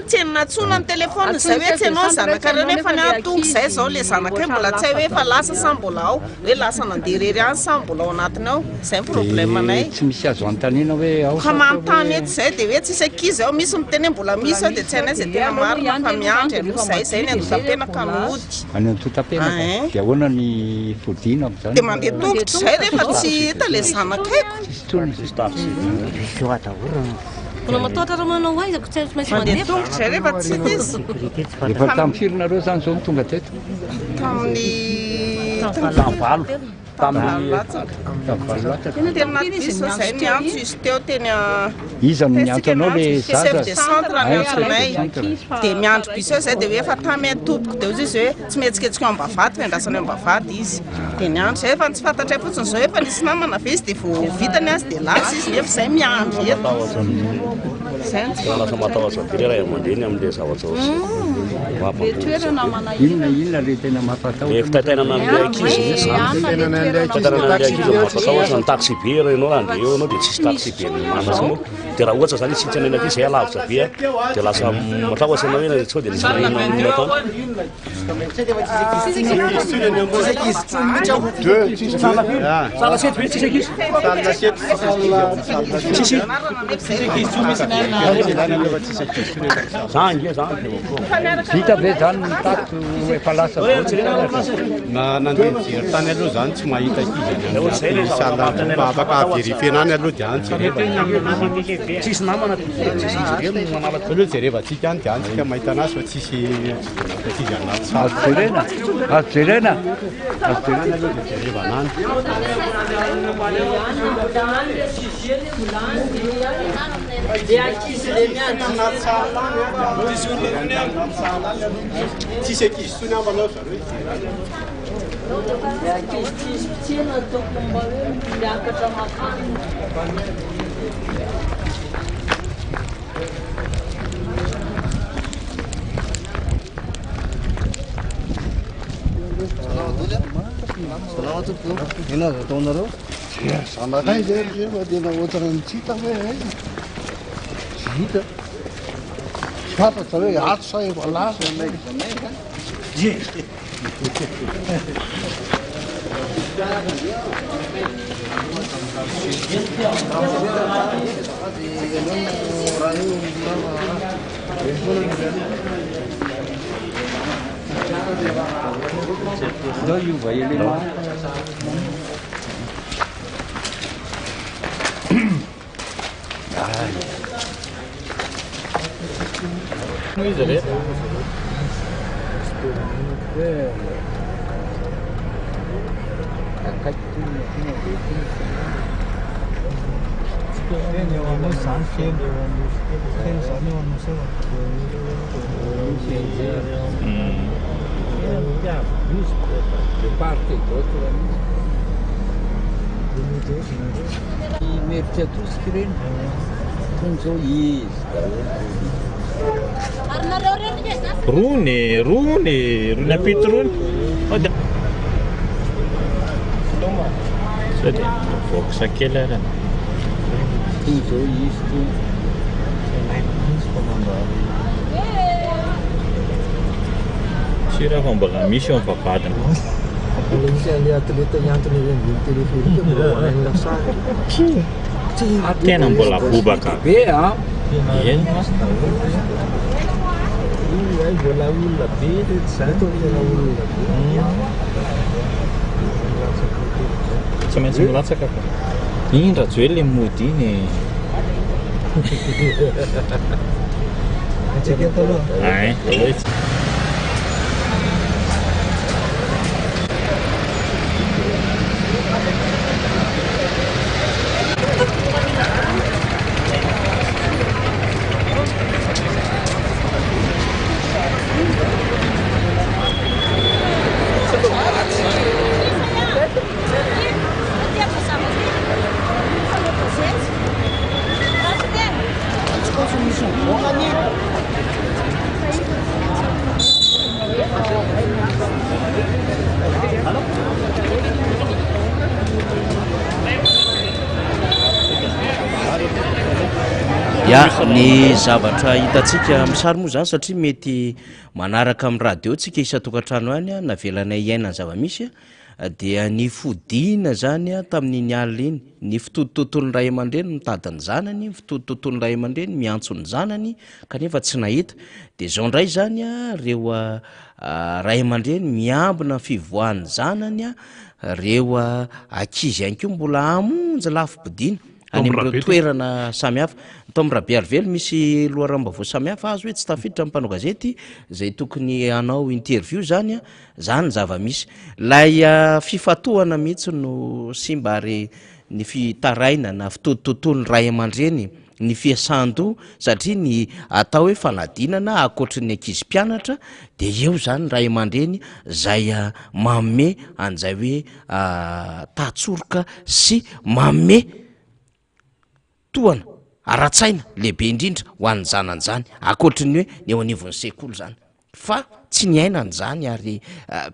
tsy natsona ny telefona zay hoe tsy anao zanaka refa ny atongo zay zao le zanaka hoe mbola tsy hay hoe fa lasa sa mbola ao hoe lasa nanderery any sa mbola ao anatiny ao zay ny problème anay tsy misy azo antanina hoe ao ka manontany ety zay de hoe tsisy ankizy ao misy miteny mbola misy ao de tsy hainay zay tena marina fa miandry aloha zay zay ny andotapena any antotapena de ahoana ny fodina zany de mandeha tongotra zay rehefa tsy hita le zanaka haikomandeha tongotra zay rehefa tsy hita izy efa tamin'ny firinareo zany zao mitonga teto tena diso zay miantso izy teo teny iza no miantso anao le chef de centre miantsonay de miandro biso eo zay de hoe efa tamy atopoko de ozy izy hoe tsy mihetsiketsiky ambavady fiandrasany ambavady izy de miandro zay efa tsy fantatray fotsiny zao efa nisy namana ve izy de vo vitany azy de lasa izy nefa zay miandro eto lasa matahoazadirera amandeny am'le zavatra inona le tena mampatao fitaitainana amle akizy fitaitainana amle akizy mampatao ny taxi be renao andre eo anao de tsisy taxi be manazy moa de raha ohatra zany sitsy anena aty zay alavitra be de lasa matahoatra anao ena sao de nisy atao vita be zany mitato efa lasa nandeha mijery tany aloha zany tsy mahita izyafaka verifienany aloha de any tsisy namana aloha jerevantsika any de anytsika mahita anazy fa tsisy izy anaty azo jerena aloha de jerevanany tsisy ankizy tsony ambanao zareo ina ataonareo zanakay zay madena ohatrana nitsita hoe hita fantatra hoe ato sa efa lasa do iova element izy re meritra atosika reny tony zao izy rony apity rony sao de vokosa kely arany tony zao izy tony sy raha fa mbola misy eo mivavadana tena mbola bobaka be a eny tsy maintsy milatsaka fa Indra joely mody iny ya ny zavatra hitantsika amin'ny sary moa zany satria mety manaraka amin'ny radio tsika isatokantrano any a navelana iaina ny zava-misy dia ny fodiana zany a tamin'iny alina iny ny fitotototon'ny ray aman-dreny mitadiny zanany fitotototon'ny ray aman-dreny miantsony zanany kanefa tsy nahita dia zao ndray zany a reo ray aman-dreny miambina fivoahan'ny zanany a reo akizy ihany koa mbola amonjy lafim-podiana any amin'ireo toerana samihafa to amin'ny Rabe Arivelo misy loharambavao samihafa azo hoe tsy tafiditra amin'ny mpanao gazety zay tokony anao interview zany a zany zava-misy lay fifatohana mihitsy no simba ary ny fitaraina na fitototon'ny ray aman-dreny ny fiasan-doha satria ny atao hoe fanadinana akoatry ny ankizy mpianatra dia eo zany ray aman-dreny zay manome an'izay hoe tatsoroka sy manome toana ara-tsaina lehibe indrindra ho an'ny zanany zany akoatry ny hoe ny eo anivon'ny sekoly zany fa tsy ny aina an'izany ary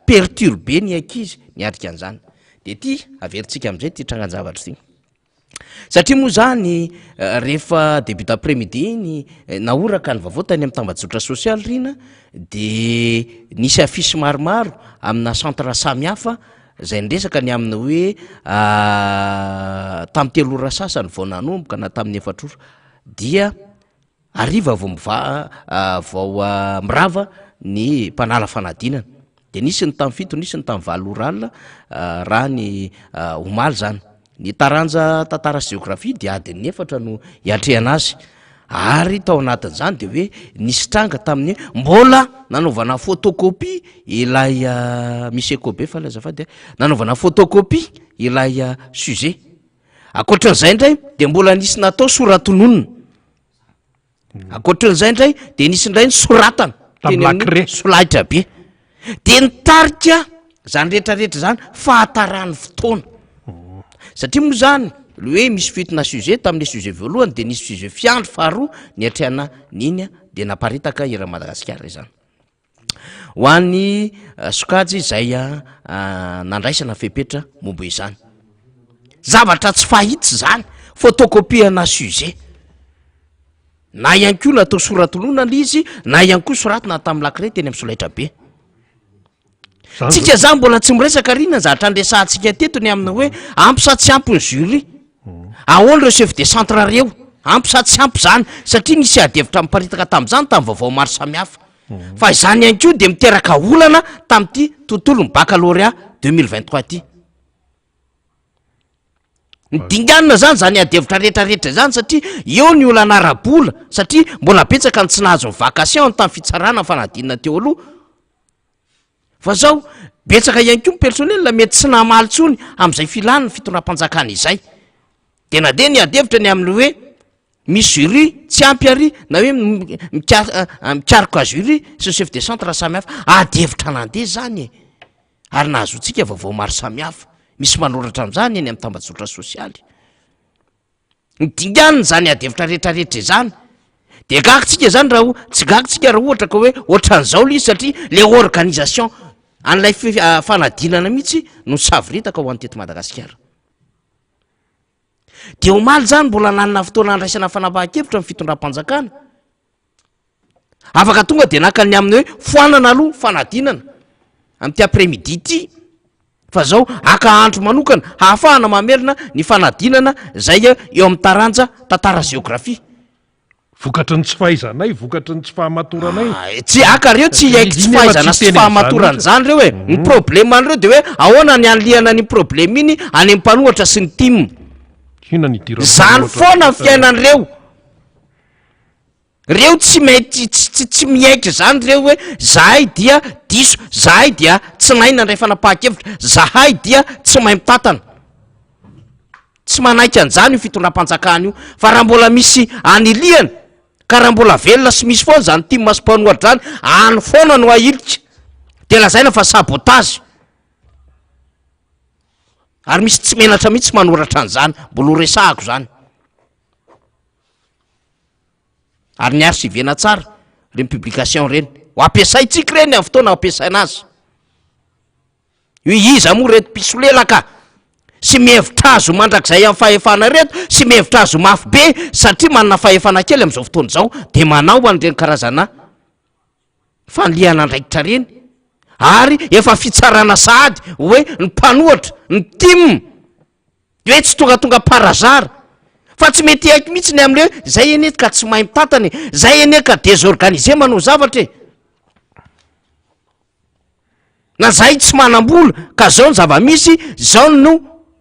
perturbe ny ankizy niarika an'izany dia ty averintsika amin'izay ty trangan-javatra ty satria moa zany rehefa début d'après-midi iny naoraka ny vaovao tany amin'ny tambazotra sosialy rina dia nisy afisy maromaro amina centre samihafa zay ndresaka ny aminy hoe tamin'ny 3 ora sasany vao nanomboka na tamin'ny 4 ora dia ariva vao mirava ny mpanala fanadinana dia nisy ny tamin'ny 7 nisy ny tamin'ny 9 ora alina raha ny omaly zany ny taranja tantara géographie dia adiny 4 no hiatrehana azy ary tao anatin'izany dia hoe nisy tranga tamin'ny mbola nanaovana photocopie ilay misy ekobe fa lay zafady nanaovana photocopie ilay sujet akoatran'izay ndray dia mbola nisy natao soratononona akoatran'izay ndray dia nisy ndray ny soratana teny amin'ny solaitra be dia nitarika zany rehetrarehetra zany fahatarany fotoana satria moa zany hoe misy fitona sujet tamin'le sujet voalohany dia nisy sujet fiandro faharoa ny atrehana niny dia naparitaka ira Madagasikara izany ho an'ny sokajy zay nandraisana fepetra momba izany zavatra tsy fahitsy zany photocopiana sujet na ihany koa natao soratolonana izy na ihany koa soratana tamin'ny lakre teny amin'ny solaitra be tsika zany mbola tsy miresaka rina zatra andresantsika teto ny aminy hoe ampy sa tsy ampy ny jury ahoana reo chef de centre reo ampy sa tsy ampy zany satria nisy adevitra miparitaka tamin'izany tamin'ny vaovao maro samihafa fa izany ihany koa dia miteraka olana tamin'ity tontolo ny baccalauréat 2023 ty nydinganina zany zany adevitra rehetrarehetra zany satria eo ny olana arabola satria mbola betsaka ny tsy nahazo ny vacation tamin'ny fitsarana fanadinana teo aloha fa zao betsaka ihany koa ny personnel mety tsy namaly tsony amin'izay filany ny fitondram-panjakana izay dia na dia ny adevitra ny amin'ny hoe misy jury tsy ampy ary na hoe mikaroka jury sy chef de centre samihafa adevitra nandeha zany ary nahazoantsika vaovao maro samihafa misy manoratra amin'izany eny amin'ny tambazotra sosialy nydinganiny zany adevitra rehetrarehetra zany dia gakitsika zany raha tsy gakitsika raha ohatra ka hoe ohatran'izao le izy satria le organisation an'ilay fanadinana mihitsy no savoritaka ho an'teto Madagasikara dia omaly zany mbola nanana fotoana andraisana fanapahan-kevitra amin'ny fitondram-panjakana afaka tonga dia nakany amin'ny hoe foanana aloha fanadinana amin'ity après-midi ity fa zao aka andro manokana hahafahana mamerina ny fanadinana zay eo amin'ny taranja tantara géographie vokatry ny tsy fahaizanay vokatry ny tsy fahamatoranaay tsy aka reo tsy haiko tsy fahaizana sy fahamatorana zany reo hoe ny problème an'ireo dia hoe ahoana ny anliana ny problème iny any amin'ny mpanohatra sy ny tim ina ny dira zany foana ny fiainan'ireo reo tsy miaika zany reo hoe zahay dia diso zahay dia tsy naina ndray fanapaha-kevitra zahay dia tsy mahay mitatana tsy manaiky an'izany io fitondram-panjakana io fa raha mbola misy aniliana ka raha mbola velona sy misy foana zany tia masym-panohatra zany any foana no ailika de lazaina fa sabotage ary misy tsy menatra mihitsy manoratra an'izany mbola ho resahako zany ary niary sy ivena tsara reny publication reny ho ampiasaitsika reny amin'ny fotoana ampiasaina azy io iza moa reto pisolelaka sy mihevitra azo mandrakizay amin'ny fahefana reto sy mihevitra azo mafy be satria manana fahefana kely amin'izao fotoana izao de manao an'ireny karazana fanliana andraikitra reny ary efa fitsarana sahady hoe ny mpanohatra ny tim de hoe tsy tongatonga parazara fa tsy mety haiko mihitsy ny am'le hoe zay eny ka tsy mahay mitatany zay eny ka désorganisé manao zavatra na zay tsy manam-bola ka zao ny zava-misy zao no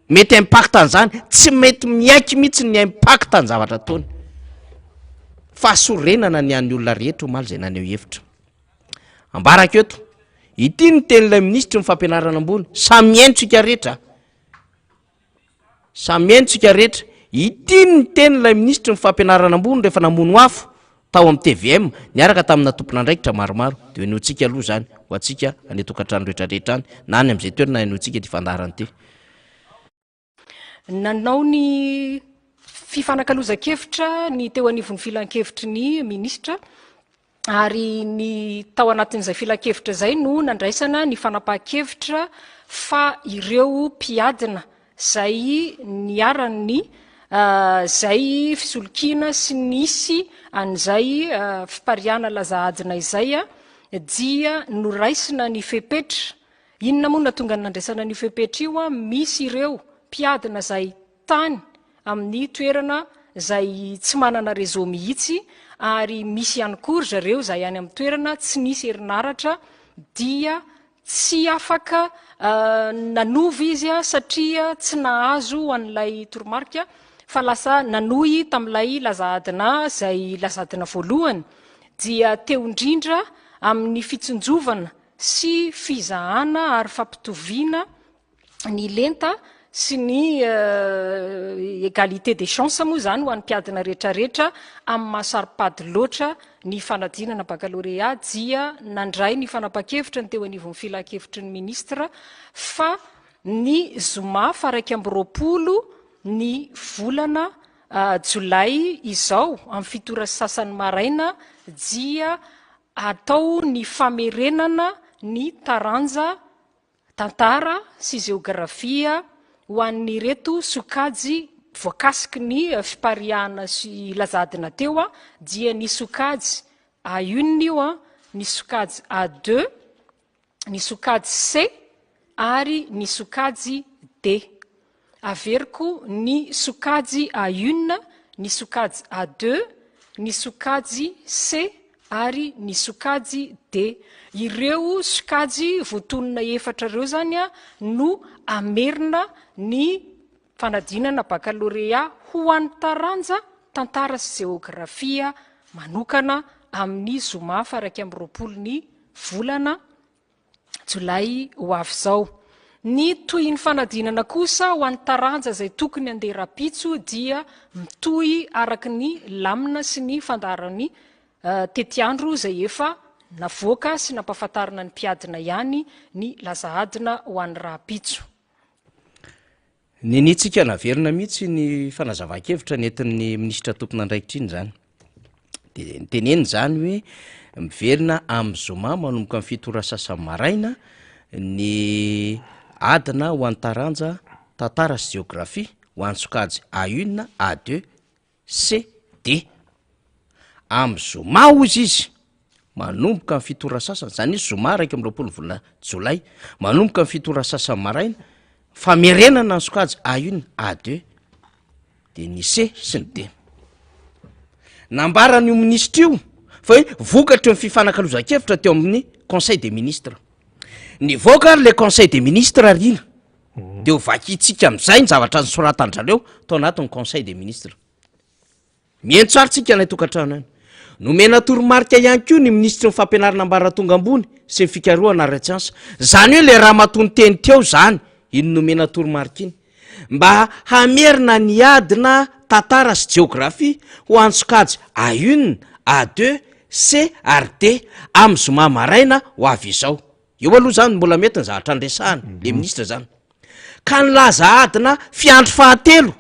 mety impacta an'izany tsy mety miaiky mihitsy ny impacta ny zavatra ataony fahasorenana ny an'ny olona rehetra ho maly zay naneho hevitra ambaraka eto ity ny tenyilay ministra ny fampianarana ambony samientsika rehetra samientsika rehetra ity ny tenyilay ministra ny fampianarana ambony rehefa namono afo tao amin'ny TVM niaraka tamina tompon'andraikitra maromaro de enotsika aloha zany ho atsika anetokatrano rehetrarehetra any na any am'izay toerana enotsika ty fandarany ty nanao ny fifanakaloza-kevitra ny teo anivon'ny filan-kevitry ny ministra ary ny tao anatin'izay filan-kevitra zay no nandraisana ny fanapaha-kevitra fa ireo mpiadina zay niarany zay fisolokina sy nisy an'izay fipariana lazahadina izay dia noraisina ny fepetra inona moa na tonga ny nandraisana ny fepetra io a misy ireo mpiadina zay tany amin'ny toerana zay tsy manana réseau mihitsy ary misy ihany koa zareo zay any amin'ny toerana tsy nisy herinaratra dia tsy afaka nanovy izy satria tsy nahazo an'ilay toromarika fa lasa nanohy tam'ilay lazahadina zay lazahadina voalohany dia teo indrindra amin'ny fitsinjovana sy fizahana ary fampitoviana ny lenta sy ny égalité des chances moa zany ho an'ny mpiadina rehetrarehetra amin'ny mahasaripady loatra ny fanadinana baccalauréat dia nandray ny fanapaha-kevitra ny teo anivon'ny filan-kevitry ny ministra fa ny zoma faraiky amby roapolo ny volana jolay izao amin'ny fitora sasany maraina dia atao ny famerenana ny taranja tantara sy geografia ho an'ny reto sokajy voakasiky ny fipariana sy lazadina teo dia ny sokajy A1 io ny sokajy A2 ny sokajy C ary ny sokajy D averiko ny sokajy A1 ny sokajy A2 ny sokajy C ary ny sokajy D ireo sokajy voatonona efatra reo zany no amerina ny fanadinana baccalauréat ho an'ny taranja tantara sy geografia manokana amin'ny zoma faraiky amby roapolo ny volana jolay ho avy zao ny toy ny fanadinana kosa ho an'ny taranja zay tokony andeha rapitso dia mitohy araky ny lamina sy ny fandarany tetiandro zay efa navoaka sy nampahafantarana ny mpiadina ihany ny lazahadina ho an'ny rapitso ninitsika naverina mihitsy ny fanazava-kevitra nentin'ny ministra tompon'andraikitra iny zany de niteneny zany hoe miverina amin'ny zoma manomboka amin'ny fitora sasany maraina ny adina ho an'ny taranja tantara sy geografia ho an'ny sokajy A1 A2 C D amin'ny zoma ozy izy manomboka amin'ny fitora sasany zany izy zoma raiky amby roapolo volana jolay manomboka amin'ny fitora sasany maraina famerenana ny sokajy A1 A2 de ny C sy ny D nambarany io ministra io fa hoe vokatra ny fifanakaloza-kevitra teo amin'ny conseil des ministres nivoaka le conseil des ministres rina de vakitsika am'izay ny zavatra ny soratandrareo tao anatin'ny conseil des ministres mientsaritsika nay tokantrano any nomena toromarika ihany koa ny ministry ny fampianarana ambaratonga ambony sy ny fikaroana ara-tsiansa zany hoe le raha matony teny teo zany iny nomena toromarika iny mba hamerina ny adina tantara sy géographie ho ansokajy A1 A2 C ary D amin'ny zoma maraina ho avy izao eo aloha zany mbola mety ny zavatra andresahany le ministra zany ka nilaza adina fiandro fahatelo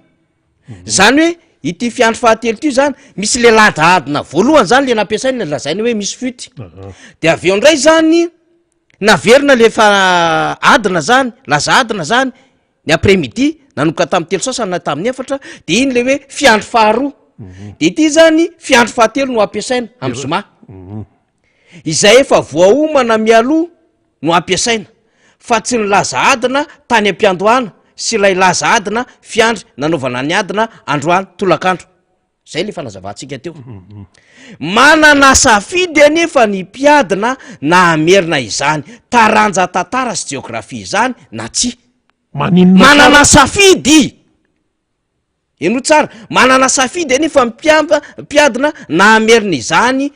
zany hoe ity fiandro fahatelo ty zany misy le lada adina voalohany zany le nampiasainy lazainy hoe misy futy de avy eo ndray zany naverina le fa adina zany laza adina zany ny après midi nanomboka tamin'ny telo sasany na tamin'ny efatra de iny le hoe fiandro faharoa de ity zany fiandro fahatelo no ampiasaina amin'ny zoma izay efa voaomana mialoha no ampiasaina fa tsy ny laza adina tany ampiandohana sy ilay laza adina fiandry nanaovana ny adina androany tolakandro zay le fanazavantsika teo manana safidy anefa ny mpiadina na amerina izany taranja tantara sy géographie izany na tsy manana safidy eno tsara manana safidy anefa mpiadina na amerina izany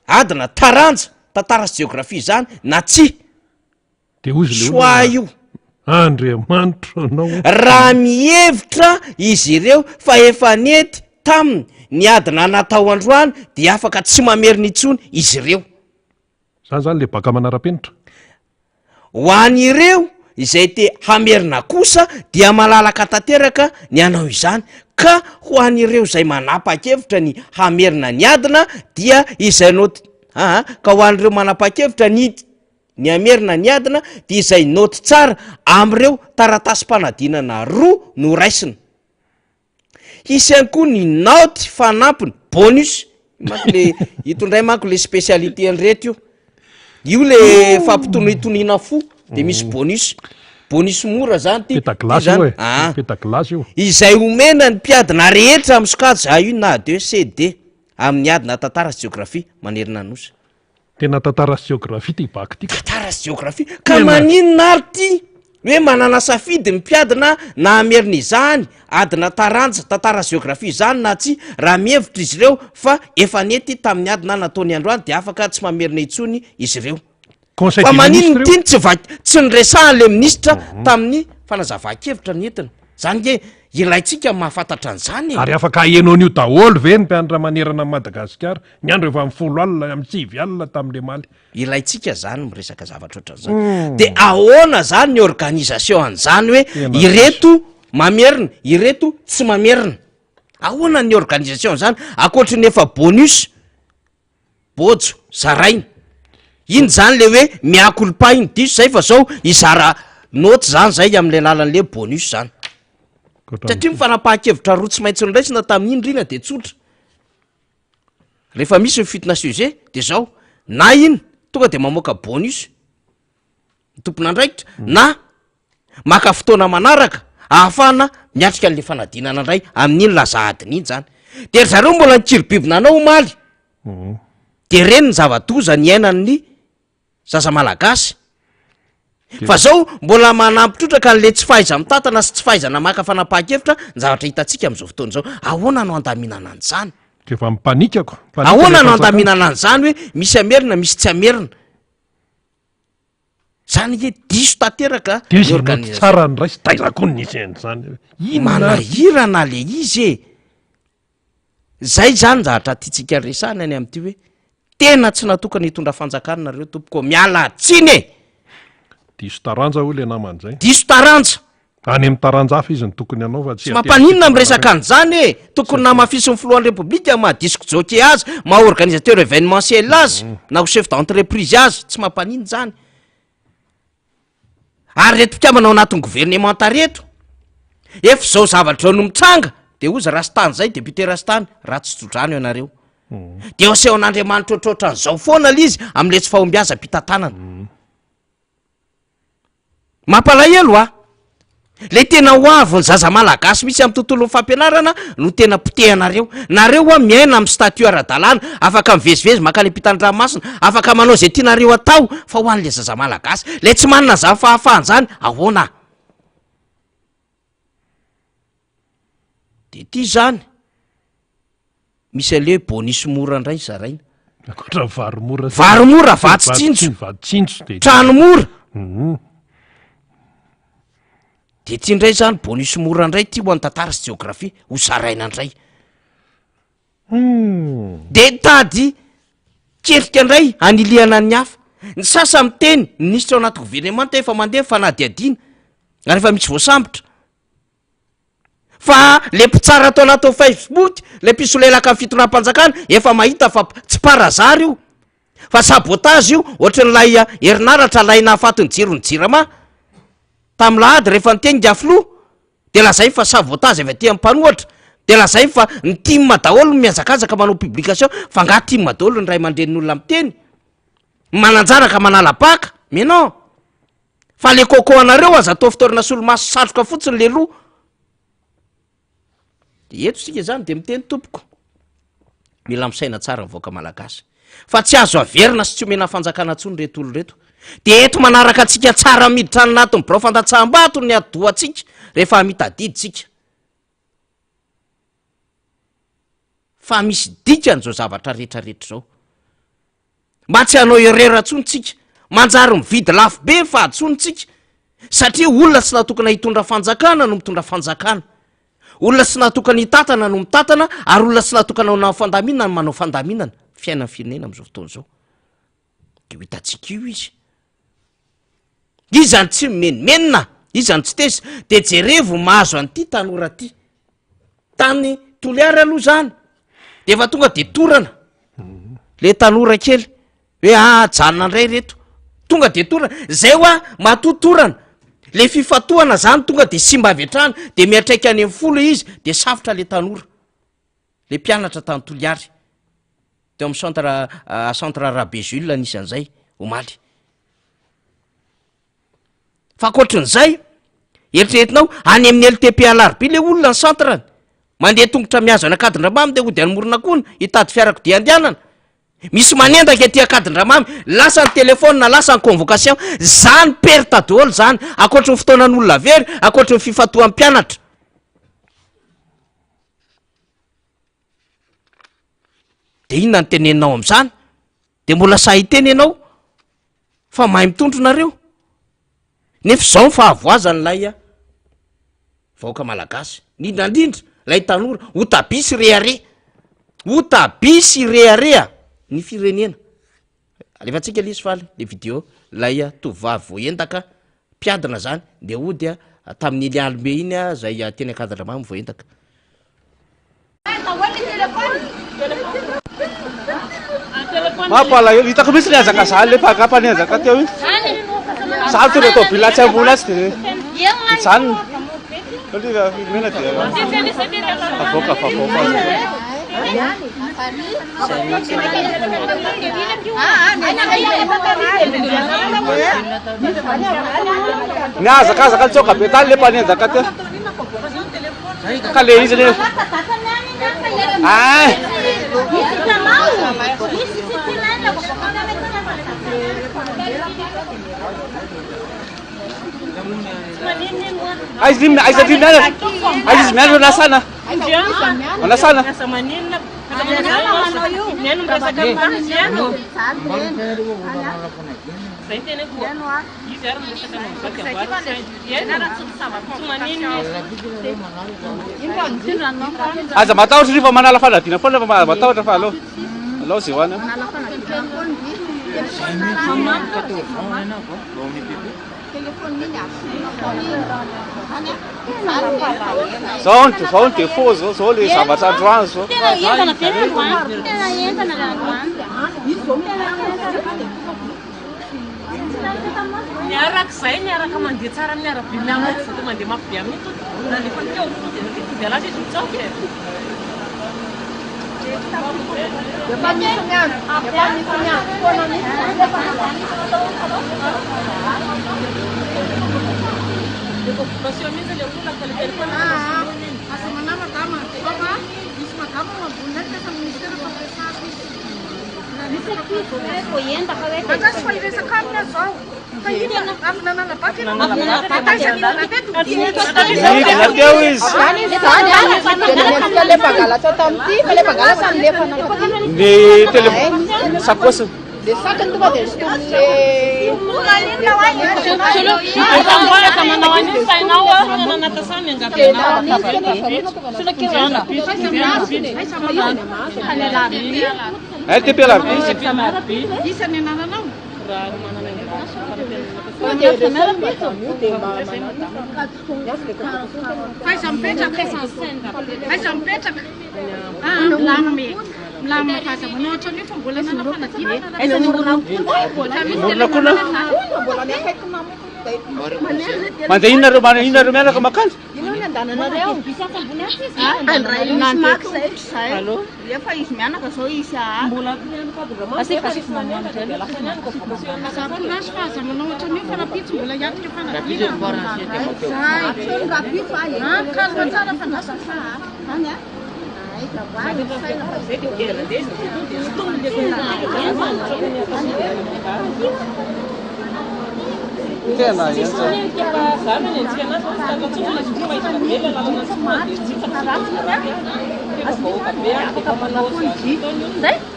adina taranja tantara sy géographie izany na tsy soa io andriamanitra anao raha mihevitra izy ireo fa efa nety taminy ny adina natao androany de afaka tsy mamerina itsony izy ireo zany zany le baka manara-penitra ho an'ireo izay te hamerina kosa dia malalaka tanteraka ny anao izany ka ho an'ireo zay manapa-kevitra ny hamerina ny adina dia izay noty ka ho an'ireo manapa-kevitra ny amerina ny adina dia izay noty tsara am'ireo taratasy-panadinana roa no raisina hisany koa ny naoty fanampiny bonus manko le hitondray manko le spécialité an'reto io le fampitonoitonina fo de misy bonus mora zany ty petaglasy io izay omena ny mpiadina rehetra amin'ny sokajy A1 na A2 C D amin'ny adina tantara sy géographie manerina anosa tena tantara sy géographie ty baky ty tantara sy géographie ka maninona ary ty hoe manana safidy mpiadina na amerina izany adina taranja tantara sy géographie izany na tsy raha mihevitra izy ireo fa efa nety tamin'ny adina nataony androany de afaka tsy mamerina itsony izy ireo fa maninony tiny tsy nyresahan'le ministra tamin'ny fanazava-kevitra ny entina zany ge ilaitsika mahafantatra an'izany ary afaka ahenao an'io daholo ve ny mpianatra manerana Madagasikara ny andro efa amin'ny 10 alina amin'ny 9 alina tamin'le maly ilaitsika zany miresaka zavatra ohatran'izany de ahoana zany ny organisation an'izany hoe ireto mamerina ireto tsy mamerina ahoana ny organisation zany akoatra ny efa bonus bojo zaraina iny zany le hoe miakolopahiny diso zay fa zao izara noty zany zay am'le lalan'le bonus zany satria mifanapahan-kevitra roa tsy maintsy niraisina tamin'iny rina de tsotra rehefa misy ny fitona sujet de zao na iny tonga de mamoaka bonus tompona andraikitra na maka fotoana manaraka ahafana miatrika an'le fanadinana andray amin'iny laza adiny iny zany de zareo mbola nikiribibina anao omaly de reny ny zava-doza ny ainan'ny zaza malagasy fa zao mbola manampitrotraka n'le tsy fahaiza mitantana sy tsy fahaizana maka fanapahan-kevitra ny zavatra hitatsika am'izao fotoana zao ahoana no andaminana an'izany efa mipanikako ahoana no andaminana an'izany hoe misy amerina misy tsy amerina zany hoe diso tanteraka tsara ny ray sy taizako ny nisy an'izany manahirana le izy e zay zany zavatra tiatsika resahana any am'ty hoe tena tsy natokana hitondra fanjakana nareo tompoko miala tsiny e diso taranja ho le naman'izay diso taranja any amin'ny taranja hafa izy ny tokony anao fa tsy mampaninona miresaka an'izany e tokony namafisy ny filohan'ny repoblika mahadisiko joke azy maha organisateur événementiel azy na ho chef d'entreprise azy tsy mampanina zany ary reto mpikamana ao anatin'ny gouvernementa reto efa zao zavatra no mitranga de ozy rastany zay député rastany raha tsy tsodrano ianareo de oseho an'andriamanitra ohatrohatran'izao foana l izy am'le tsy fahombiaza mpitantanana mampalahelo a le tena ho avy ny zaza malagasy misy amin'ny tontolo fampianarana no tena potehanareo nareo a miaina amin'ny statut ara-dalàna afaka mivezivezy maka le mpitandramasina afaka manao zay tianareo atao fa ho an'le zaza malagasy le tsy manana zany fahafahany zany ahoana de ty zany misy ale bonisy mora ndray zaraina akoatra varomora varomora vatsitsinjo trano mora de ty ndray zany bonisy mora ndray ty ho any tantara sy geografia ho zaraina ndray de tady kerika ndray aniliana ny hafa ny sasa miteny ministra ao anaty gouvernemanta efa mandeha fanadiadina ary efa misy voasambotra fa le mpitsara atao anaty Facebook le mpisolelaka ny fitondram-panjakana efa mahita fa tsy parazary io fa sabotage io ohatran'lay herinaratra laina afatiny jiro ny jirama tamy lahady rehefa niteny diaflo de lazay fa sabotage avy aty amin'ny mpanohatra de lazay fa ny timma daholo miazakazaka manao publication fa nga timma daholo ny ray mandrenin'olona miteny mananjaraka manala-paka mais non fa le koko anareo aza atao fitorina solomaso satroka fotsiny le loha de eto sika zany de miteny tompoko mila misaina tsara mivoaka malagasy fa tsy azo averina sy tsy omena fanjakana ntsony reto olo reto de eto manaraka atsika tsara miditra any anatin'ny birao fandatsaham-bato ny adoatsika rehefa amitadiditsika fa misy dikany zao zavatra rehetrarehetra zao mba tsy hanao ereratsonytsika manjary mividy lafo be fa atsonytsika satria olona tsy natokana hitondra fanjakana no mitondra fanjakana olona tsy natokana hitatana no mitatana ary olona tsy natokana manao fandaminana no manao fandaminana fiainany firenena am'izao fotoana zao de ho hitatsika io izany tsy menimenina izany tsy teza de jerevo mahazo an'ity tanora ty tany toliary aloha zany de efa tonga de torana le tanora kely hoe janona ndray reto tonga de torana zay hoa matotorana le fifatohana zany tonga de simba avetrana de miatraika any amin'ny folo izy de safotra le tanora le mpianatra tany toliary teo amin'ny centre Rabe Jules nisan'izay omaly fa akoatrin'izay eritreretinao any amin'ny LTP alarby le olona ny centrany mandeha tongotra miazo any akadindramamy de hody any moronakona hitady fiarako dia andianana misy manendaka aty akadindramamy lasa ny telefona lasa ny convocation zany perta daholo zany akoatra ny fotoanan'olona very akoatra ny fifatohan'ny mpianatra de inona ny teneninao am'izany de mbola sahiteny ianao fa mahay mitondronareo nefa zao nyfahavoazany lay vahoaka malagasy indrindra lay tanora otabisy rearea ny firenena alefatsika lisy faly le video lay tovavy voentaka mpiadina zany de ody tamin'ny ilialme iny zay teny akadindramamy voentaka mapala hitako misy niazaka zany le pagapa niazaka teo iny zany tonga atao bila tsy ambola azy de mijanona mena de avoaka niazakazaka tsoka be tany le paniazaka teo ka le izy le aizy miandro anasana aza matahotra rifa manala fanadina foana fa matahotra fa alao zay hoany zao ny defo zao le zavatra androany zao niarak'izay niaraka mandeha tsara amin'ny arabe zao mandeha mafy be amin'ito na lefa teo de laza izy mitsaoka Manda inareo miaraka makanja. Efa izy mianaka zao izy mbola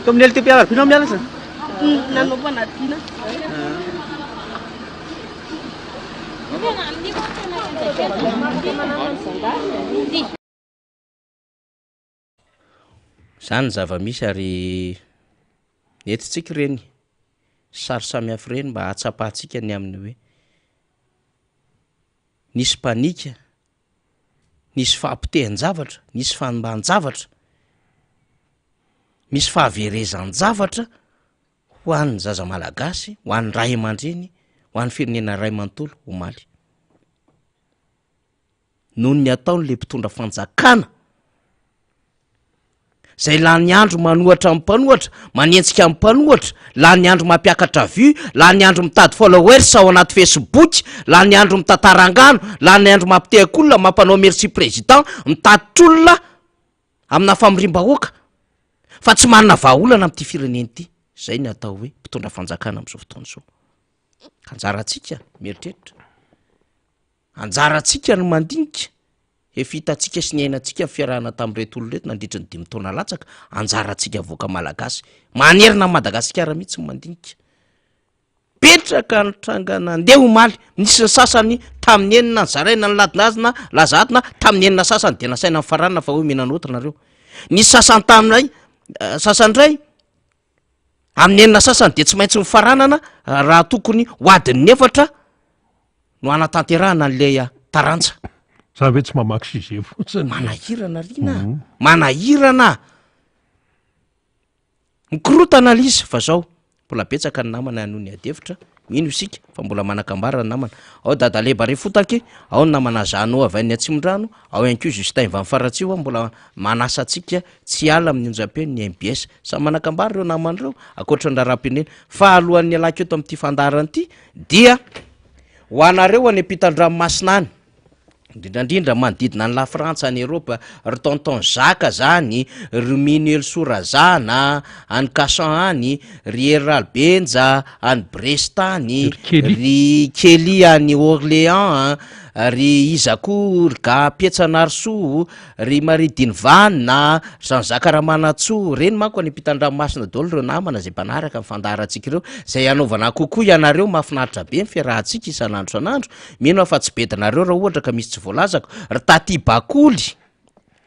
Kemudian tipe apa? Film jalan sih. Nano pun ada. Zany zava-misy ary entintsika ireny sary samihafa ireny mba hatsapahantsika ny amin'ny hoe nisy panika, nisy fahampitehan-javatra, nisy fanimban-javatra, misy fahaverezan-javatra ho an'ny zaza malagasy, ho an'ny ray aman-dreny, ho an'ny firenena ray manontolo omaly. Noho ny ataon'le mpitondra fanjakana zay la ny andro manohatra amin'ny mpanohatra, manentsika amin'ny mpanohatra, la ny andro mampiakatra vy, la ny andro mitady followers ao anaty Facebook, la ny andro mitatarangano, la ny andro mampitehakolona, mampanao merci président, mitatitr'olona amina famiriam-bahoaka fa tsy manana vahaolana amin'ity fireneny ity. Zay ny atao hoe mpitondra fanjakana amin'izao fotoana izao. Anjarantsika mieritreritra, anjarantsika ny mandinika efa hitantsika sy ny ainantsika fiarahana tamin'ireto olo reto nandritra ny 5 taona latsaka, anjarantsika voaka malagasy manerina Madagasikara mihitsy ny mandinika. Petraka ny trangana andeha omaly, nisy sasany tamin'ny enina ny zaraina ny ladinazina lazatona, tamin'ny enina sasany dia nasaina ny faranana fa hoe menanotra nareo. Nisy sasany taminay sasandray amin'ny enina sasany dia tsy maintsy ny faranana raha tokony ho adiny 4 no anatanterahana an'ilay tarantsa. Za hoe tsy mamaky size fotsiny. Manahirana rina, manahirana. Mikorotana l'izy fa zao mbola betsaka ny namana noho ny adevitra, mino isika fa mbola manakambara ny namana. Ao Dadaleba Ray Fotaky, ao ny namana Zano avy any Atsimondrano, ao ihany koa Justin va Faratsiho mbola manasa atsika tsy ala amin'ny onjam-peo ny MBS. Samy manakambara ireo namana ireo ankoatra ny raharaham-pirenena. Fa alohan'ny alaka eto amin'ity fandarana ity dia ho anareo any ampitan-dranomasina any, indrindrandrindra manodidina ny La Frantsa, any Europe, ry tonton Jacques zany, ry Minuel Sorazana, any Cassan any, ry Eral Benja, any Bresta any, ry Kelly any Orléans, ry Izako, ry Pietsanarso, ry Maridine Vanna, Jean-Jacques Ramanatso, reny manko any ampitan-dranomasina daholo ireo namana zay mpanaraka amin'ny fandaharantsika ireo, zay anaovana kokoa ianareo mahafinaritra be ny fiarahantsika isan'andro san'andro. Mino fa tsy bedinareo raha ohatra ka misy tsy voalazako. Ry Taty Bakoly,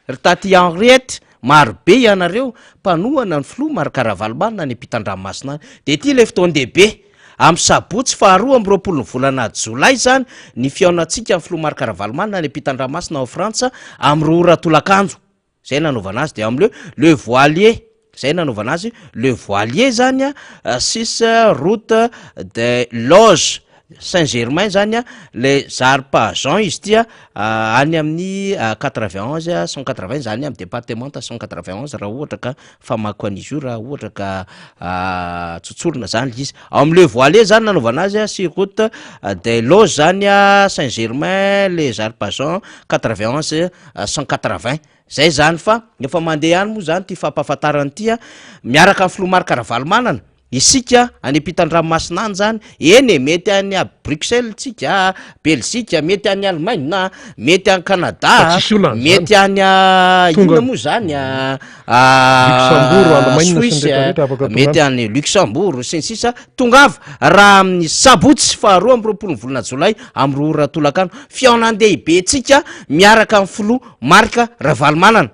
ry Taty Henriette, maro be ianareo mpanohana ny filoha Marc-Ravalomanina any ampitan-dranomasina any. De ity le fotoan-dehibe amin'ny sabotsy faharoa amin'ny 20 ny volana Jolay zany ny fiaonantsika amin'ny filoha Marc-Ravalomanina any ampitan-dranomasina ao Frantsa amin'ny oratolakanjo. Zay nanaovana azy. De amin'le le voilier, zay nanaovana azy, le voilier zany 6 route de Loge Saint-Germain zany le Zarpazon izy tia any amin'ny 91 180 zany amin'ny département 191 raha ohatra ka famako an'izy io, raha ohatra ka tsotsorona zany izy. Amin'ny le voilier zany nanaovana azy sur route de Loge zany Saint-Germain le Zarpazon 91 180. Zay zany fa efa mandeha any moa zany ty fampahafantarany ity miaraka amin'ny filoha Marc-Ravalomanana isika any ampitan-dranomasina any zany eny mety any a Bruxelles tsika Belzika mety any Allemagne na mety any Canada mety any inona moa zany Suisse mety any Luxembourg sy ny sisa tongava raha amin'ny sabotsy faharoa amby roapolo volana Jolay amin'ny roa ratolakano fiaonandehibe tsika miaraka amin'ny filoha Marc Ravalomanana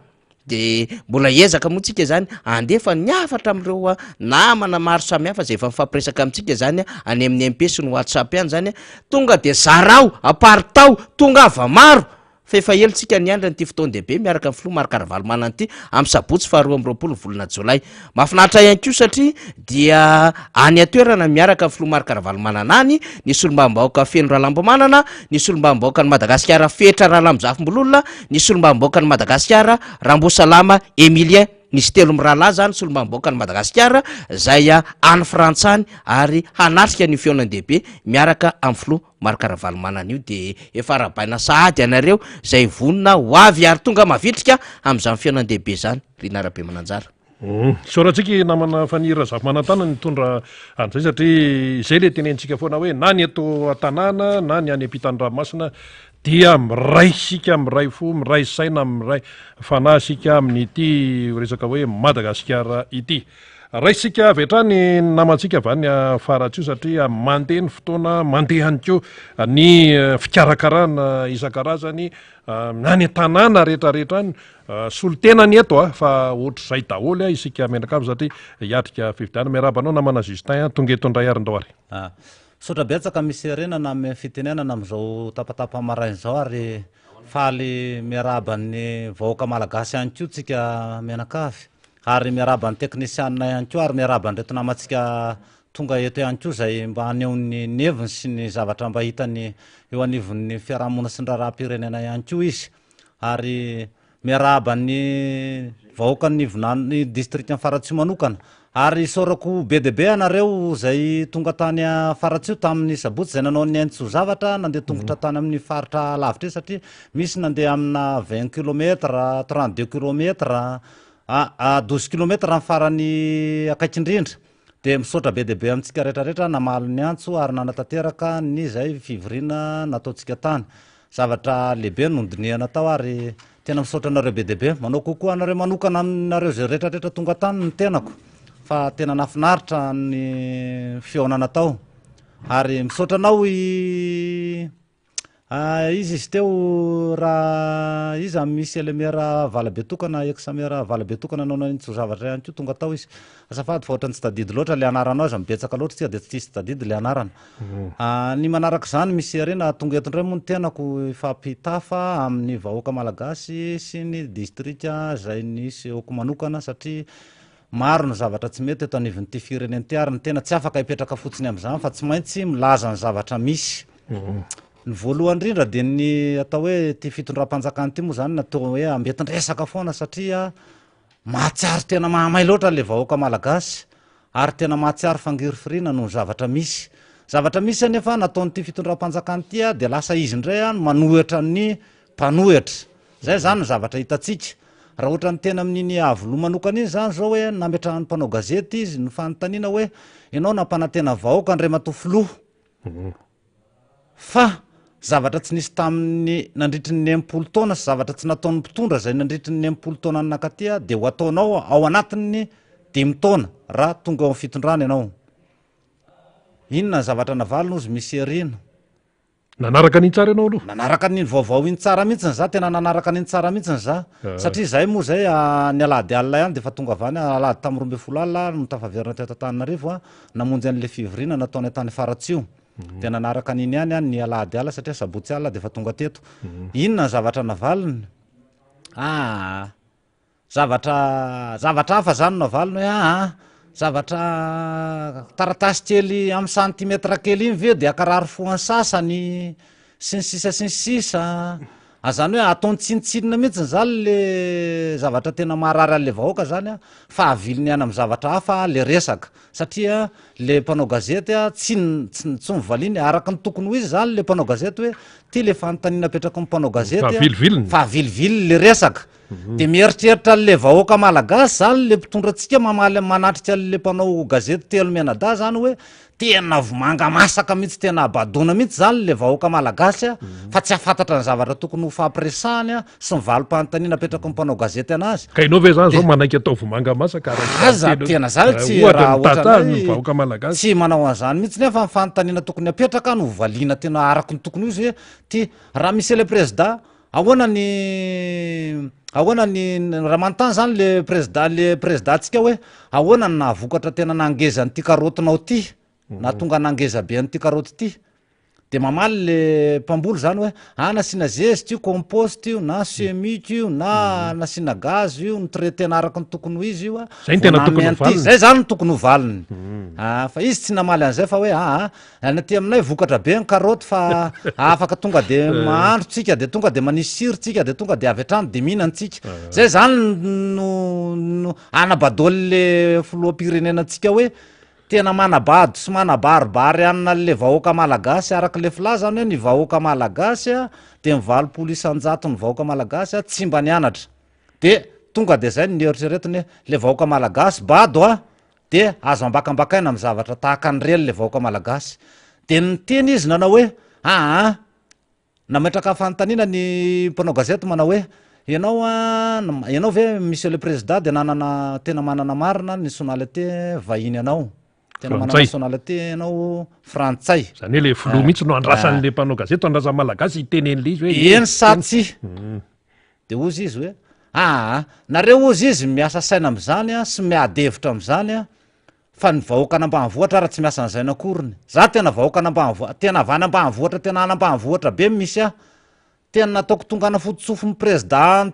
de mbola ezaka moa tsika zany andefa niafatra am'ireo namana maro samihafa zay efa mifampiresaka amintsika zany any amin'ny MP sy ny WhatsApp any zany tonga de zarao apartao tonga ava maro fa efa elontsika niandra nyty fotoan-dehibe miaraka amin'ny filoha Marc Ravalomanana ity amin'ny sabotsy faharoa amby roapolo volana Jolay mahafinaritra ihany koa satria dia any atoerana miaraka amin'ny filoha Marc Ravalomanana any nisy olombam-bahoaka Feno Rahalambomanana nisy olombam-bahoaka ny Madagasikara Fetra Rahalamozafimbololona nisy olombam-bahoaka ny Madagasikara Rambosalama Emilien nisy telo mirahalahy zany sy olombam-bahoaka ny Madagasikara zay any Frantsany ary hanatrika ny fiaonan-dehibe miaraka amin'ny filoha Marc Ravalomanana io de efa arabaina sahady anareo zay vonina ho avy ary tonga mavitrika amin'izany fiaonan-dehibe zany Rina Rabe Mananjara. Soratsika namana fanira zava-manantana nitondra an'izay satria izay le tenentsika foana hoe na ny eto an-tanàna na ny any ampitan-dranomasina dia miray sika miray fo miray saina miray fanahy sika amin'ity resaka hoe Madagasikara ity. Raisika avy hatrany namantsika avy any faratsio satria mandeha ny fotoana mandeha ihany koa ny fikarakarana isan-karazany na ny tanàna rehetrarehetra any solontenany eto fa ohatr'izay daholo isika menakavy satria hiatrika fividana miarabanao namana Justin tonga eto indray arindao ary. Sotra betsaka misy renana amin'ny fitenenana amin'izao tapatapa maraina zao ary faly miaraban'ny vahoaka malagasy ihany koa tsika menakavy ary miaraban'ny teknisianina ihany koa ary miaraban'ny reto namatsika tonga eto ihany koa zay mba aneho ny neviny sy ny zavatra mba hitany eo anivon'ny fiarahamonina sy ny raharaham-pirenena ihany koa izy ary miaraban'ny vahoaka ny district ny Faratsio manokana ary sorako be de be anareo zay tonga tany Faratsio tamin'ny sabotsy zay nanao ny entso zavatra nandeha tongotra tany amin'ny faritra lavitra satria misy nandeha amina 20 km 32 km 12 km ny farany akaikindrindra de misaotra be de be amintsika rehetrarehetra namaly ny antso ary nanatanteraka ny zay fivorina nataotsika tany zavatra lehibe nondiniana tao ary tena misaotra anareo be de be manao kokoa anareo manokana aminareo zay rehetrarehetra tonga tany ny tenako fa tena nafinaritra ny fiaonana tao ary misaotra anao izy teo raha izy misy elemera valabe tokana examera valabe tokana nanao nitso zavatra ihany koa tonga tao izy azafady fa ohatrany tsy tadidy loatra le anaranao izy mibetsaka loatra tsika de tsy tsisy tadidy le anarana ny manaraka zany misy arena tonga eto indray moa ny tenako ifampitafa amin'ny vahoaka malagasy sy ny district zay nisy oko manokana satria maro ny zavatra tsy mety eto anivon'ity firenena ty ary ny tena tsy afaka hipetraka fotsiny amin'izany fa tsy maintsy milaza ny zavatra misy ny voalohany indrindra de ny atao hoe ty fitondram-panjakana ty moa zany natao hoe ambetindresaka foana satria mahatsiary tena mahamay loatra le vahoaka malagasy ary tena mahatsiary fangirifirina no zavatra misy anefa nataon'ity fitondram-panjakana ty de lasa izy indray manohitra ny mpanohitra zay zany ny zavatra hitatsika raha ohatra ny tena amin'iny avoloa manokana iny zany zao hoe nametrahan'ny mpanao gazety izy ny fanontaniana hoe ianao nampanantena vahoaka andray matofoloha fa zavatra tsy nisy tamin'ny nandritry ny 90 taona sy zavatra tsy nataon'ny mpitondra zay nandritry ny 90 taona ny nakatia de ho ataonao ao anatin'ny 5 taona raha tonga ao amin'ny fitondrana ianao inona zavatra navalona ozy misy arina nanaraka ny tsara ianao aloha nanaraka ny vaovao iny tsara mihitsiny za tena nanaraka ny tsara mihitsiny za satria zay moa zay ny alady alina ihany de fa tonga avany alady tamin'ny 12 alina no tafaverina teto Antananarivo namonjy an'le fivorina nataony tany Faratsio de nanaraka an'iny ihany ny alady ala satria sabotsy ala de fa tonga teto inona zavatra navaliny zavatra hafa zany navaliny hoe zavatra taratasy kely amin'ny santimetra kely iny ve de akarary foany sasany sy ny sisa zany hoe ataony tsinitsinina mihitsy zany le zavatra tena maharary an'le vahoaka zany fa aviliny ihany amin'ny zavatra hafa le resaka satria le mpanao gazety tsy mivaliny araka ny tokony ho izy zany le mpanao gazety hoe ty le fanontaniana apetraka ny mpanao gazety fa avilivily le resaka de mieritreritra le vahoaka malagasy zany le mpitondra antsika mamaly manatrika le mpanao gazety telo menada zany hoe tena vomanga masaka mihitsy tena abadona mihitsy zany le vahoaka malagasy a fa tsy afantatra ny zavatra tokony ho fampiresany a sy mivalim-panontaniana apetraka mpanao gazety anazy ka ianao ve zany zao manaiky atao vomanga masaka aza tena zany tsy raha vahoaka malagasy tsy manao an'izany mihitsy nefa ny fanontaniana tokony apetraka no valiana tena araky ny tokony izy hoe ty raha misy le président ahoana ny raha manontany zany le président antsika hoe ahoana ny nahavokatra tena nangeza an'ity karotinao ty na tonga nangeza be an'ity karoty ty de mamaly le mpamboly zany hoe nasina zezitra io compost io na chimique io na nasina gaz io ny traitena araky ny tokony ho izy io zay zany ny tokony ho valiny fa izy tsy namaly an'izay fa hoe anaty aminay vokatra be ny karoty fa afaka tonga de mahandro tsika de tonga de manisy siro tsika de tonga de avy atrano de mihinantsika zay zany no anabadoly le filoham-pirenenantsika hoe tena manabado sy manabaribary anina le vahoaka malagasy araky le filaza zany hoe ny vahoaka malagasy a de mivalopolo isanjato ny vahoaka malagasy a tsy mba nianatra de tonga de zay ny eritreretiny hoe le vahoaka malagasy bado a de azo ambakambakaina amin'ny zavatra tahaka ny rely le vahoaka malagasy de ny teny izy nanao hoe nametraka fanontaniana ny mpanao gazety manao hoe ianao ve monsieur le président de nanana tena manana marina ny sonalité vahiny anao tena manana sonalité anao frantsay zany le filoha mihitsy no andrasan'le mpanao gazety andrasan'ny malagasy itenen'le izy hoe eny satsy de ozy izy hoe nareo ozy izy miasa saina am'izany a sy miadevitra am'izany a fa ny vahoaka anambanivohatra raha tsy miasa an'izay nakoriny za tena vahoaka anambanivohatra tena avany ambanivohatra tena anambanivohatra be misy a tena nataoko tonga na fototsofo ny président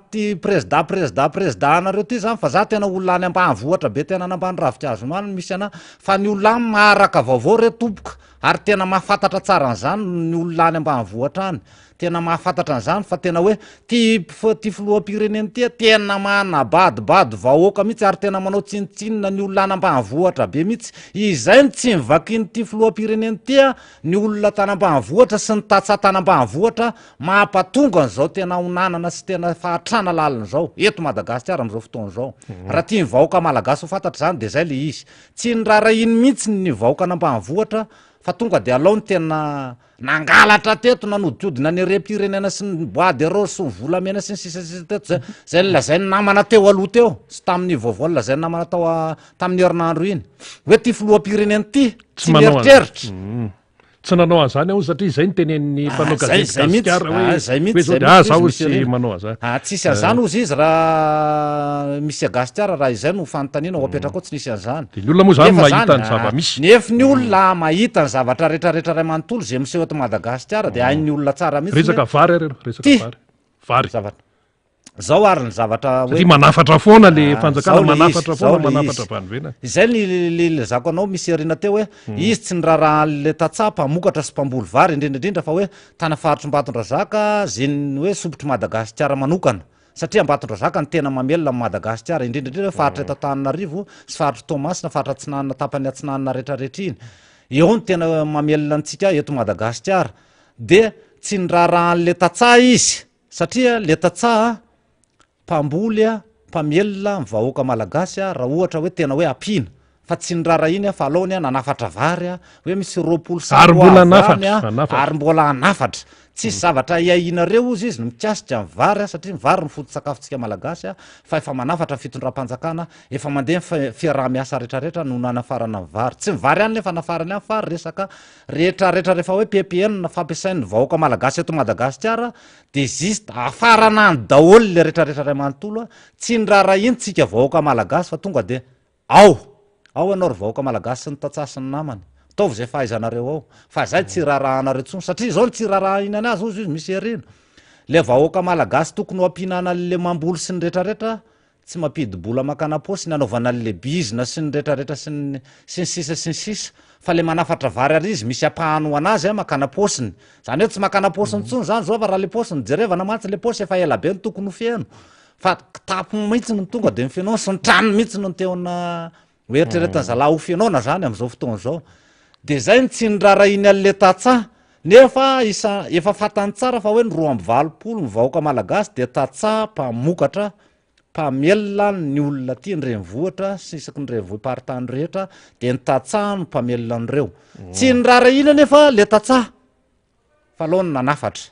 nareo ty zany fa za tena olona any ambanivohatra be tena anambany ravikazo many misy ana fa ny olona any maharaka vaovao re tompoka ary tena mahafantatra tsara an'izany ny olona any ambanivohatra any tena mahafantatra an'izany fa tena hoe ty filoham-pireneny ty tena manabadibady vahoaka mihitsy ary tena manao tsinitsinina ny olona any ambanivohatra be mihitsy izay ny tsy mivakiny ty filoham-pireneny tya ny olona tany ambanivohatra sy ny tatsa tany ambanivohatra mahampatonga n'izao tena honanana sy tena fahatrana lalina zao eto Madagasikara am'izao fotoana zao raha tia ny vahoaka malagasy ho fantatra zany de zay le izy tsy ny rara iny mihitsy ny vahoaka anambanivohatra fa tonga de alao ny tena nangalatra teto nanodikodina ny rem-pirenena sy ny bois de rose sy ny volamena sy ny sisasisa teto zay lazay ny namana teo aloha teo sy tamin'ny vaovao lazay ny namana tao tamin'ny herinandro iny hoe ty filoham-pireneny ty tsy mieritreritra tsy nanao an'izany aho satria zay ny tenen'ny mpanao gazety tsisy an'izany ozy izy raha misy Gasikara raha izay no fanontaniana ho apetraka ao tsy nisy an'izany de ny olona moa zany mahita ny zava-misy nefa ny olona mahita ny zavatra rehetrarehetra ray manontolo zay miseho eto Madagasikara de hain'ny olona tsara mihitsy resaka vary areo resaka vary zavatra zao ary ny zavatra hoe manafatra foana le fanjakana manafatra foana manafatra vanovena izay le zako anao misy arina teo hoe izy tsy ny rarahan'le tatsapa mpamokatra sy mpamboly vary indrindraindrindra fa hoe tana faritry Mbatondrazaka zeny hoe sopotry Madagasikara manokana satria Mbatondrazaka ny tena mamelona Madagasikara indrindraindrindra faritra eto Antananarivo sy faritra Tomasina faritra Atsinanana tapany Atsinanana rehetrarehetra iny eo ny tena mamelona antsika eto Madagasikara de tsy ny rarahan'le tatsa izy satria le tatsa mpamboly a mpamelona ny vahoaka malagasy a raha ohatra hoe tena hoe ampina fa tsy ny rara iny a fa alaony a nanafatra vary a hoe misy roapolo ary mbola ary mbola anafatra tsisy zavatra iainareo izy izy no mikasika ny vary a satria ny vary ny foto-tsakafontsika malagasy a fa efa manafatra fitondram-panjakana efa mandeha fiaraha-miasa rehetrarehetra no nanafarana ny vary tsy ny vary any nefa nafarany any fa resaka rehetrarehetra rehefa hoe PPN na fampiasain'ny vahoaka malagasy eto Madagasikara de zista afarana ny daholy le rehetrarehetra ray manontolo a tsy ny rara iny tsika vahoaka malagasy fa tonga de ao ianao ry vahoaka malagasy sy ny tatsasy ny namany taovy zay fahaizanareo ao fa zay tsy rarahanareo tsony satria zao ny tsy rarahinany azy ozy izy misy arina le vahoaka malagasy tokony ho ampinana le mamboly sy ny rehetrarehetra tsy mampidibola makana posy ny anaovana le bizina sy ny rehetrarehetra sy ny sisa sy ny sisa fa le manafatra vary ary izy misy apahano anazy a makana posiny zany hoe tsy makana posiny tsony zany zao fa raha le posiny jerevana mantsy le posy efa ela be ny tokony ho fieno fa tapo mihitsy ny tonga de mifianao sy ny trano mihitsy no teona hoeritreretany zalahy ho fianaona zany am'izao fotoana zao de zay ny tsy ny rara iny an'le tatsa nefa efa fatany tsara fa hoe ny 220 ny vahoaka malagasy de tatsa mpamokatra mpamelona ny olona ty ny renivohitra sy isaky ny renivohitra paritany rehetra de ny tatsa ny mpamelona an'ireo tsy ny rara ina nefa le tatsa fa aloha nanafatra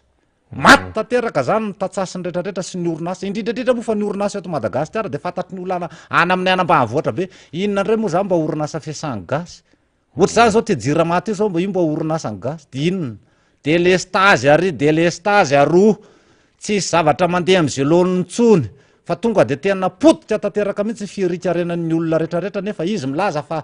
maty tanteraka zany ny tatsasyny rehetrarehetra sy ny orinasa indrindrandrindra moa fa ny orinasa eto Madagasikara de fantatry ny olana any amin'ny anam-bahavoatra be inona ndray moa zany mba orinasa fiasany gasy ohatra zany zao tejira maty io zao mba io mba orinasa ny gasy de inona de lestage ary de lestage aroa tsisy zavatra mandeha am'izay lohan'ny tsony fa tonga de tena potika tanteraka mihitsy fierikarenan'ny olona rehetrarehetra nefa izy milaza fa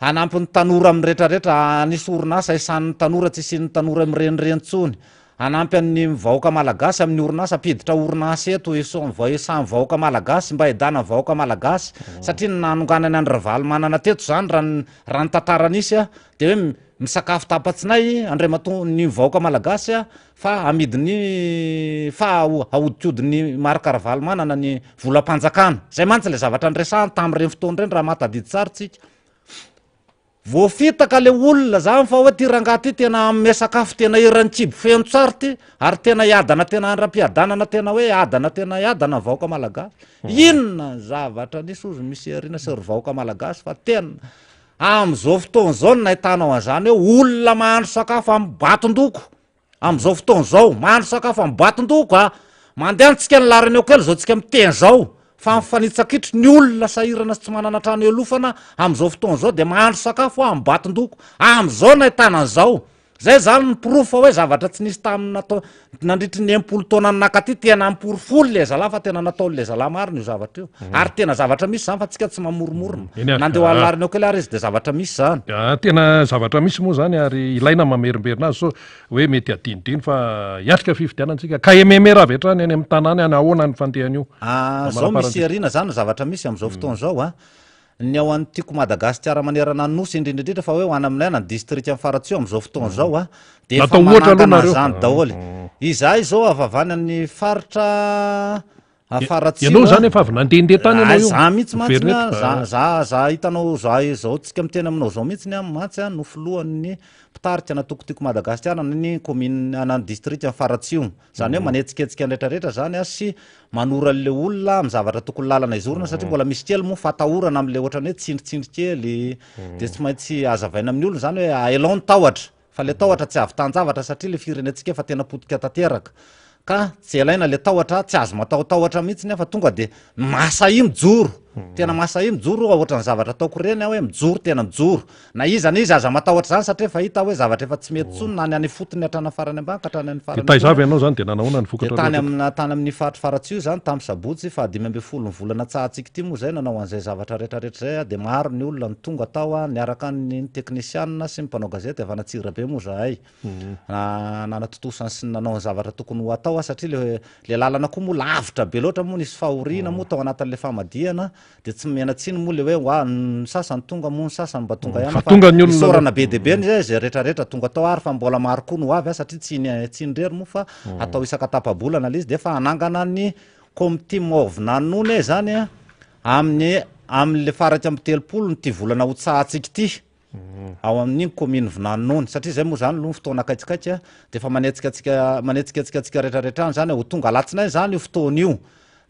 anampy ny tanora amin'ny rehetrarehetra anisy orinasa isan'ny tanora tsy isin'ny tanora mirenireny-tsony anampy an'ny vahoaka malagasy amin'ny orinasa piditra orinasa eto isany vahoaka malagasy mba edana vahoaka malagasy satria nanonganany any ravaly manana teto zany raha ny tantara nisy de hoe misakafo tapatsinay andray mato ny vahoaka malagasy fa amidiny fa ahodikodiny marika ravaly manana ny volam-panjakana zay mantsy le zavatra andresahany tamin'ireny fotoana ireny raha matadidy tsara tsika voafitaka le olona zany fa hoe ty rangaha ty tena ame sakafo tena irany kibo feno tsara ty ary tena iadana tena andram-piadanana tena hoe adana tena iadana vahoaka malagasy inona zavatra nisy ozy misy arina sy ry vahoaka malagasy fa tena am'izao fotoana zao no nahitanao an'izany hoe olona mahandro sakafo amin'ny batondoko am'izao fotoana zao mahandro sakafo amin'ny batondoko mandeha ntsika ny larany eo kely zao tsika miteny zao fa mifanitsakitry ny olona sahirana sy tsy manana trano elofana am'izao fotoana zao de mahandro sakafo amin'ny batondoko am'izao nahitana an'izao zay zany ny profa hoe zavatra tsy nisy tamina nandritry ny 10 taona nakaty tena amporifoly le zala fa tena nataole zala marina io zavatra io ary tena zavatra misy zany fa tsika tsy mamoromorona nandeha alariny eo kely ary izy de zavatra misy zany tena zavatra misy moa zany ary ilaina mamerimberina azy so hoe mety adinidiny fa hiatrika fifidianantsika ka ememera avy hatrany any amin'ny tanàny any ahoana ny fandehany io zao misy arina zany zavatra misy am'izao fotoana zao ny ao an'ny tiako Madagasikara manerana nosy indrindrandrindra fa hoe ho any aminay ny district amin'ny faratsio am'izao fotoana zao de efa manangana zany daholy izahay zao avavany amin'ny faritra afaratsio ianao zany efa avy nandehandeha tany ianao io za mihitsy mantsy za hitanao zao tsika miteny aminao zao mihitsy ny amin'ny mantsy no filohan'ny mpitarika na tokotiko Madagasikara ny commune anany district amin'ny faratsio zany hoe manetsiketsika rehetrarehetra zany sy manora le olona amin'ny zavatra tokony lalana izorina satria mbola misy kely moa fatahorana amin'le ohatrany hoe tsindritsindry kely de tsy maintsy azavaina amin'ny olona zany hoe aelao ny tahotra fa le tahotra tsy avy tanjavatra satria le firenetsika efa tena potika tanteraka ka tsy elaina le tahotra tsy azo matahotahotra mihitsy nefa tonga de masahia mijoro tena masahia mijoro ohatrany zavatra ataoko reny hoe mijoro tena mijoro na iza aza matahotra zany satria efa hita hoe zavatra efa tsy mety tsony na ny any fotony hatrana farany ambany ka hatrany any farany taizavy ianao zany de nanahoana ny vokatra tany amin'ny faritra faratsio zany tamin'ny sabotsy fa 5 ny volana tsahatsika ty moa zay nanao an'izay zavatra rehetrarehetra zay de maro ny olona ny tonga tao niaraka ny teknisianina sy mpanao gazety avy anatsira be moa zahay nanatotosany sy nanao zavatra tokony ho atao satria le lalana koa moa lavitra be loatra moa nisy fahoriana moa tao anatin'le famadihana de tsy menatsiny moa le hoe ny sasany tonga moa ny sasany mba tonga ihany fa isorana be deabe zay zay rehetrarehetra tonga tao ary fa mbola maro koa no avy satria tsy indrery moa fa atao isaka tapabolana le izy de fa anangana ny comité movinanony zany amin'le faraka amby 30 ny ty volana ho tsahatsika ty ao amin'iny commune vinanony satria zay moa zany lo fotoana akaikikaika de fa manetsiketsika rehetrarehetra any zany ho tonga alatsinay zany io fotoana io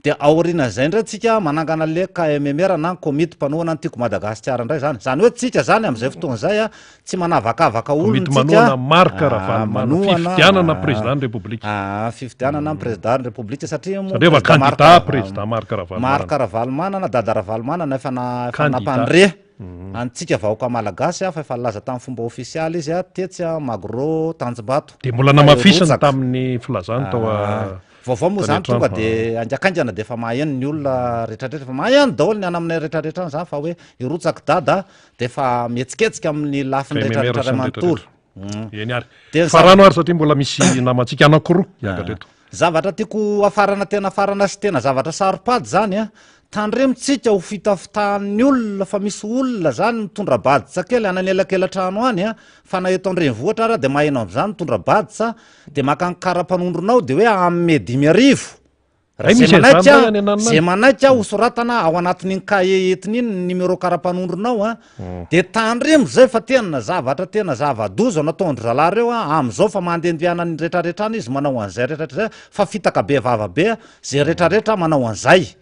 de aorina zay ndray tsika manangana le KMMR na komity mpanoana ny tiako Madagasikara ndray zany hoe tsika zany am'izay fotoana zay tsy manavakavaka olona tsika marika fifidianana président république fifidianana président république satria candidat président marika Ravalomanana dada Ravalomanana efa napandre antsika vahoaka malagasy fa efa laza tamin'ny fomba ofisialy izy tetsy Magro Tanjombato de mbola namafisana tamin'ny filazany tao vaovao moa zany tonga de angakaingana de efa maheno ny olona rehetrarehetra fa maheno daholo ny any aminay rehetrarehetra any zany fa hoe irotsaka dada de efa mietsiketsika amin'ny lafiny rehetrarehetra ray manontolo fa rano ary satria mbola misy namatsika anankiroa iangareto zavatra tiako afarana tena afarana sy tena zavatra saropady zany tandremitsika ho fitafitahan'ny olona fa misy olona zany mitondra baditsa kely ananelakelatrano any fa na eto andrenivohitra ary de maheno am'izany mitondra baditsa de maka ny karapanondronao de hoe amme 10,000 zay manaika hosoratana ao anatin'iny kae etin'iny numéro karapanondronao a de tandremo zay fa tena zavatra tena zava-doza nataondry zalahy reo a am'izao fa mandendeana ny retraretrany izy manao an'izay retraretra fa fitaka be vavabe zay retraretra manao an'izay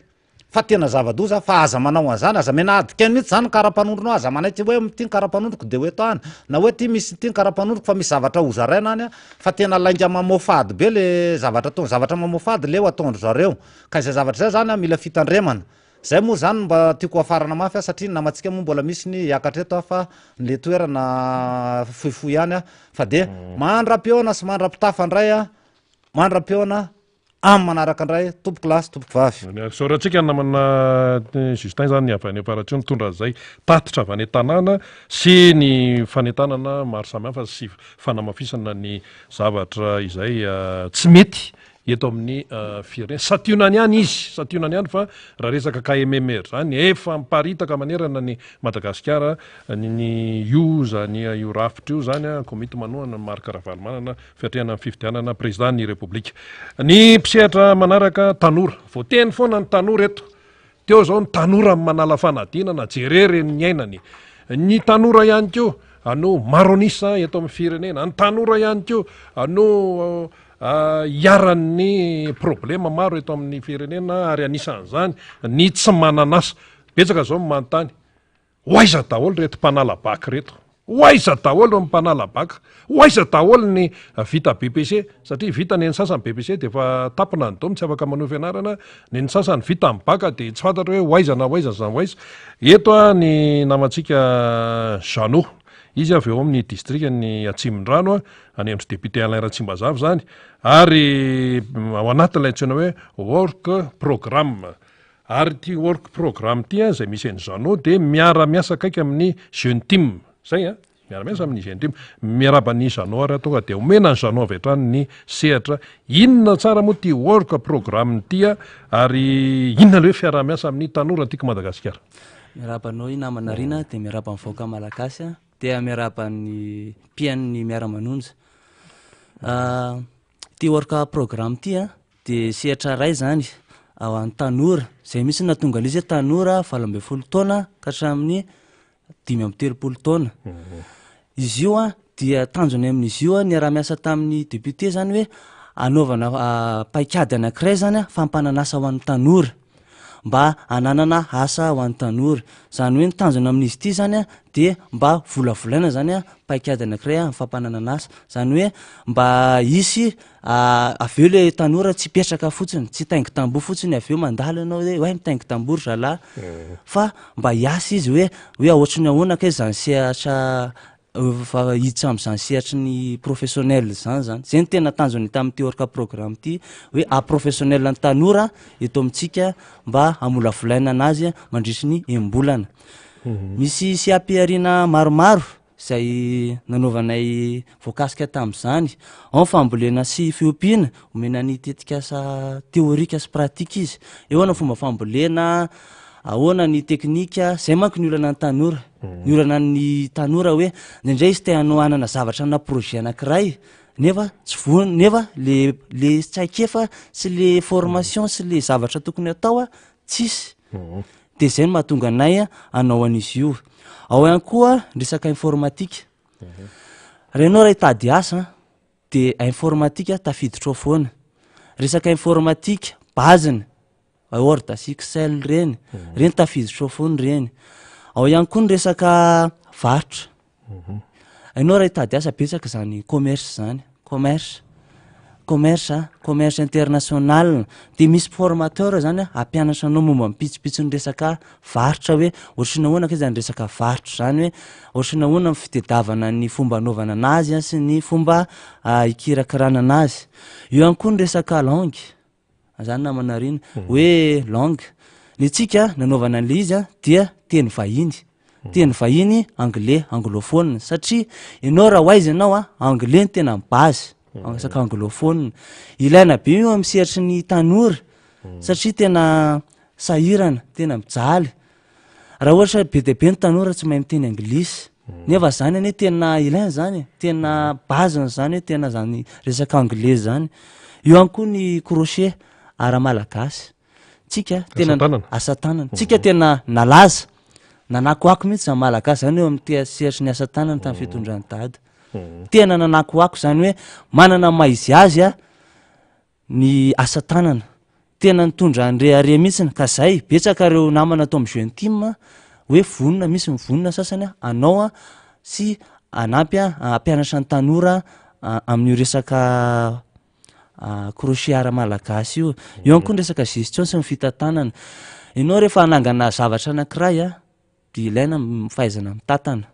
fa tena zava-doza fa aza manao an'izany aza menadika mihitsy zany karapanondronao aza manaity hoe mitiny karapanondroko de hoe tany na hoe ty misy tiny karapanondroko fa misy zavatra hozaraina any a fa tena lainga mamofady be le zavatra to zavatra mamofady le ho ataondro zareo ka izay zavatra zay zany a mila fitandremana zay moa zany mba tiako afarana mafy a satria namatsika moa mbola misy ny iakatreto a fa le toerana fohifohy ihany a fa de mandram-peona sy mandram-pitafa ndray a mandram-peona am manaraka andray tompoko lasy tompoko vavy soratsika namana Justin zany avy any Ambaratsio nitondra zay tatitra avy any tanàna sy ny fanetanana maro samihafa sy fanamafisana ny zavatra izay tsy mety eto amin'ny firenena sationany ihany izy sationany ihany fa raha resaka KMMR zany efa miparitaka manerana ny Madagasikara ny ioza ny io rafitra io zany a komity manoana Marc Ravalomanana fiatrehana amin'ny fifidianana président ny Republika ny mpisehatra manaraka tanora voateny foana ny tanora eto teo zao ny tanora amin'ny manala fanadinana jerery ny ainany ny tanora ihany keo ano maronisa eto amin'ny firenena ny tanora ihany keo ano iaran'ny problema maro eto amin'ny firenena ary anisan'izany ny tsy mananasa betsaka zao manontany hoaiza daholo reto mpanala baky reto hoaiza daholo mpanala baka hoaiza daholo ny vita BPC satria vita ny sasany BPC de efa tapina ny dom tsy afaka manao fianarana ny sasany vita amin'ny baka de tsy fantatra hoe hoaiza na hoaiza zany hoaiza eto a ny namantsika Jeannot izy avy eo amin'ny district ny Atsimondrano any amin'ny député Alain Ratsimbazava zany ary ao anatin'ilay antsoina hoe work programme ary ty work programme ty zay misy any Jeannot de miara-miasa kaiky amin'ny jeune team zay a miara-miasa amin'ny jeune team miarabany Jeannot ary tonga de omena ny Jeannot avy hatrany ny sehatra inona tsara moa ty work programme ty ary inona le hoe fiara-miasa amin'ny tanora tiako Madagasikara miarabanao namana rina de miaraba mivoaka malagasy de miaraban'ny pian'ny miara-manonja ty work programme ty de sehatra ray zany ao an'ny tanora zay misy natonga izy tanora 12 taona ka hatramin'ny 13 taona izy io dia tanjony amin'izy io ny ara-miasa tamin'ny député zany hoe anaovana paikady anankiray zany fampananasa ho an'ny tanora mba ananana asa ho an'ny tanora zany hoe ny tanjony amin'izy ity zany de mba volavolaina zany paikady anankiray fampanananasa zany hoe mba isy aveo le tanora tsy petraka fotsiny tsy taingo tamboho fotsiny aveo mandalo ianao hoe mitaingo tamboho zalahy fa mba hiasa izy hoe ohatrany ahoana ka zany sehatra fa hiditra am'izany sehatry ny professionnel zany zay ny tena tanjony tamin'ity work programme ty hoe professionnel ny tanora eto amintsika mba amolavolaina anazy mandrisy ny embolana misy sy ampiarina maromaro zay nanaovanay voakasika tamin'izany ao fambolena sy fiompiana omena ny tetikasa teorika sy pratika izy eo ana fomba fambolena ahoana ny teknika zay manko ny olana ny tanora ny olana ny tanora hoe ndraindray izy te hanoanana zavatra na projet anankiray nefa tsy voany nefa le tsaikefa sy le formation sy le zavatra tokony atao tsisy de zay no mahatonga anay anao an'izy io ao ihany koa resaka informatika renao raha hitady asa de informatika tafiditra ao foana resaka informatika bazina Word sy Excel reny tafiditra ao foana reny ao ihany koa ny resaka varotra ianao raha hitady asa betsaka zany commerce zany commerce international de misy formateur zany ampianatra anao momba mipitsipitsy ny resaka varotra hoe ohatrany ahoana ka zany resaka varotra zany hoe ohatrany ahoana fitadiavana ny fomba anaovana anazy sy ny fomba ikirakirana anazy eo ihany koa ny resaka langue zany namana rina hoe langue ny tsika nanaovana an'le izy dia teny vahiny anglais anglophone satria ianao raha hoaizy ianao anglais ny tena base saka anglophone ilaina be io amsehatry ny tanora satria tena sahirana tena mijaly raha ohatra be de be ny tanora tsy mahay miteny anglisy nefa zany ane tena ilaina zany tena base zany hoe tena zany resaka anglais zany io ihany koa ny crochet ara-malagasy tsika tena asa tanana tsika tena nalaza nanakoako mihitsy zany malagasy zany eo amin'ny teseritry ny asa tanana tamin'ny fitondrany tady tena nanakoako zany hoe manana maizy azy a ny asa tanana tena nitondra andreare mihitsiny ka zay betsaka reo namana atao amin'ny jeuntim hoe vonona misy mivonona sasany anao a sy anampy ampianatra ny tanora amin'io resaka crochet ara-malagasy io eo koa ny resaka gestion sy mifitatanana ianao rehefa anangana zavatra anankiray a de ilaina mifahaizana mitatana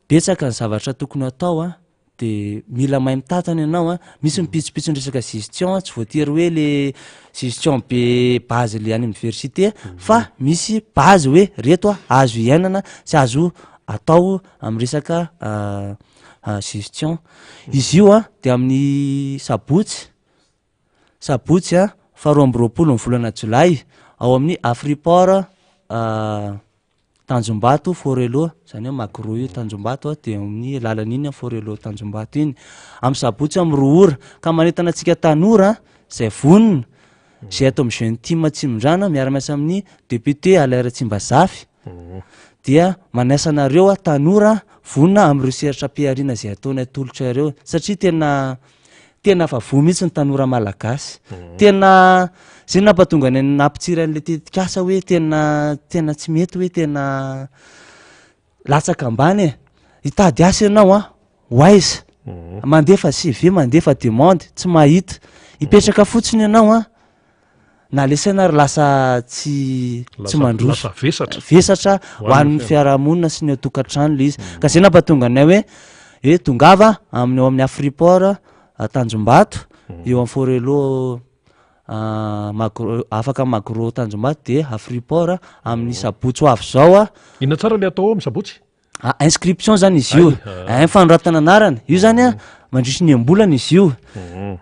betsaka ny zavatra tokony atao a de mila mahay mitatana ianao a misy mipitsopitso ny resaka gestion tsy voatery hoe le gestion be base le any université fa misy base hoe reto a azo iainana sy azo atao amin'ny resaka gestion izy io a de amin'ny sabotsy a 2 ny volana jolay ao amin'ny Afriport Tanjombato Forelo zany hoe Macro io Tanjombato de amin'ny lalan'iny Forelo Tanjombato iny amin'ny sabotsy amin'ny 2 ora ka manentana antsika tanora zay vonona zay atao amin'ny jeune team Tsimondràna miara-miasa amin'ny député Alaire Tsimbazafy dia manaisanareo tanora vonona amin'ny recherche piarina zay ataonay tolotra reo satria tena fa vo mihitsy ny tanora malagasy tena zay nampatonga ny nampitsiry an'le tetikasa hoe tena tsy mety hoe tena latsaka ambany hitady asa ianao a waiza mandefa CV mandefa demande tsy mahita hipetraka fotsiny ianao a na lesaina ary lasa tsy mandroso vesatra ho an'ny fiarahamonina sy ny tokantrano le izy ka zay nampatonga anay hoe tongava amin'ny Afriport Tanjombato eo amin'ny Forelo afaka Macro Tanjombato de Afriport amin'ny sabotsy ho avy zao a ina tsara le atao amin'ny sabotsy inscription zany izy io fanoratana anarana io zany a mandrisy ny ambolana izy io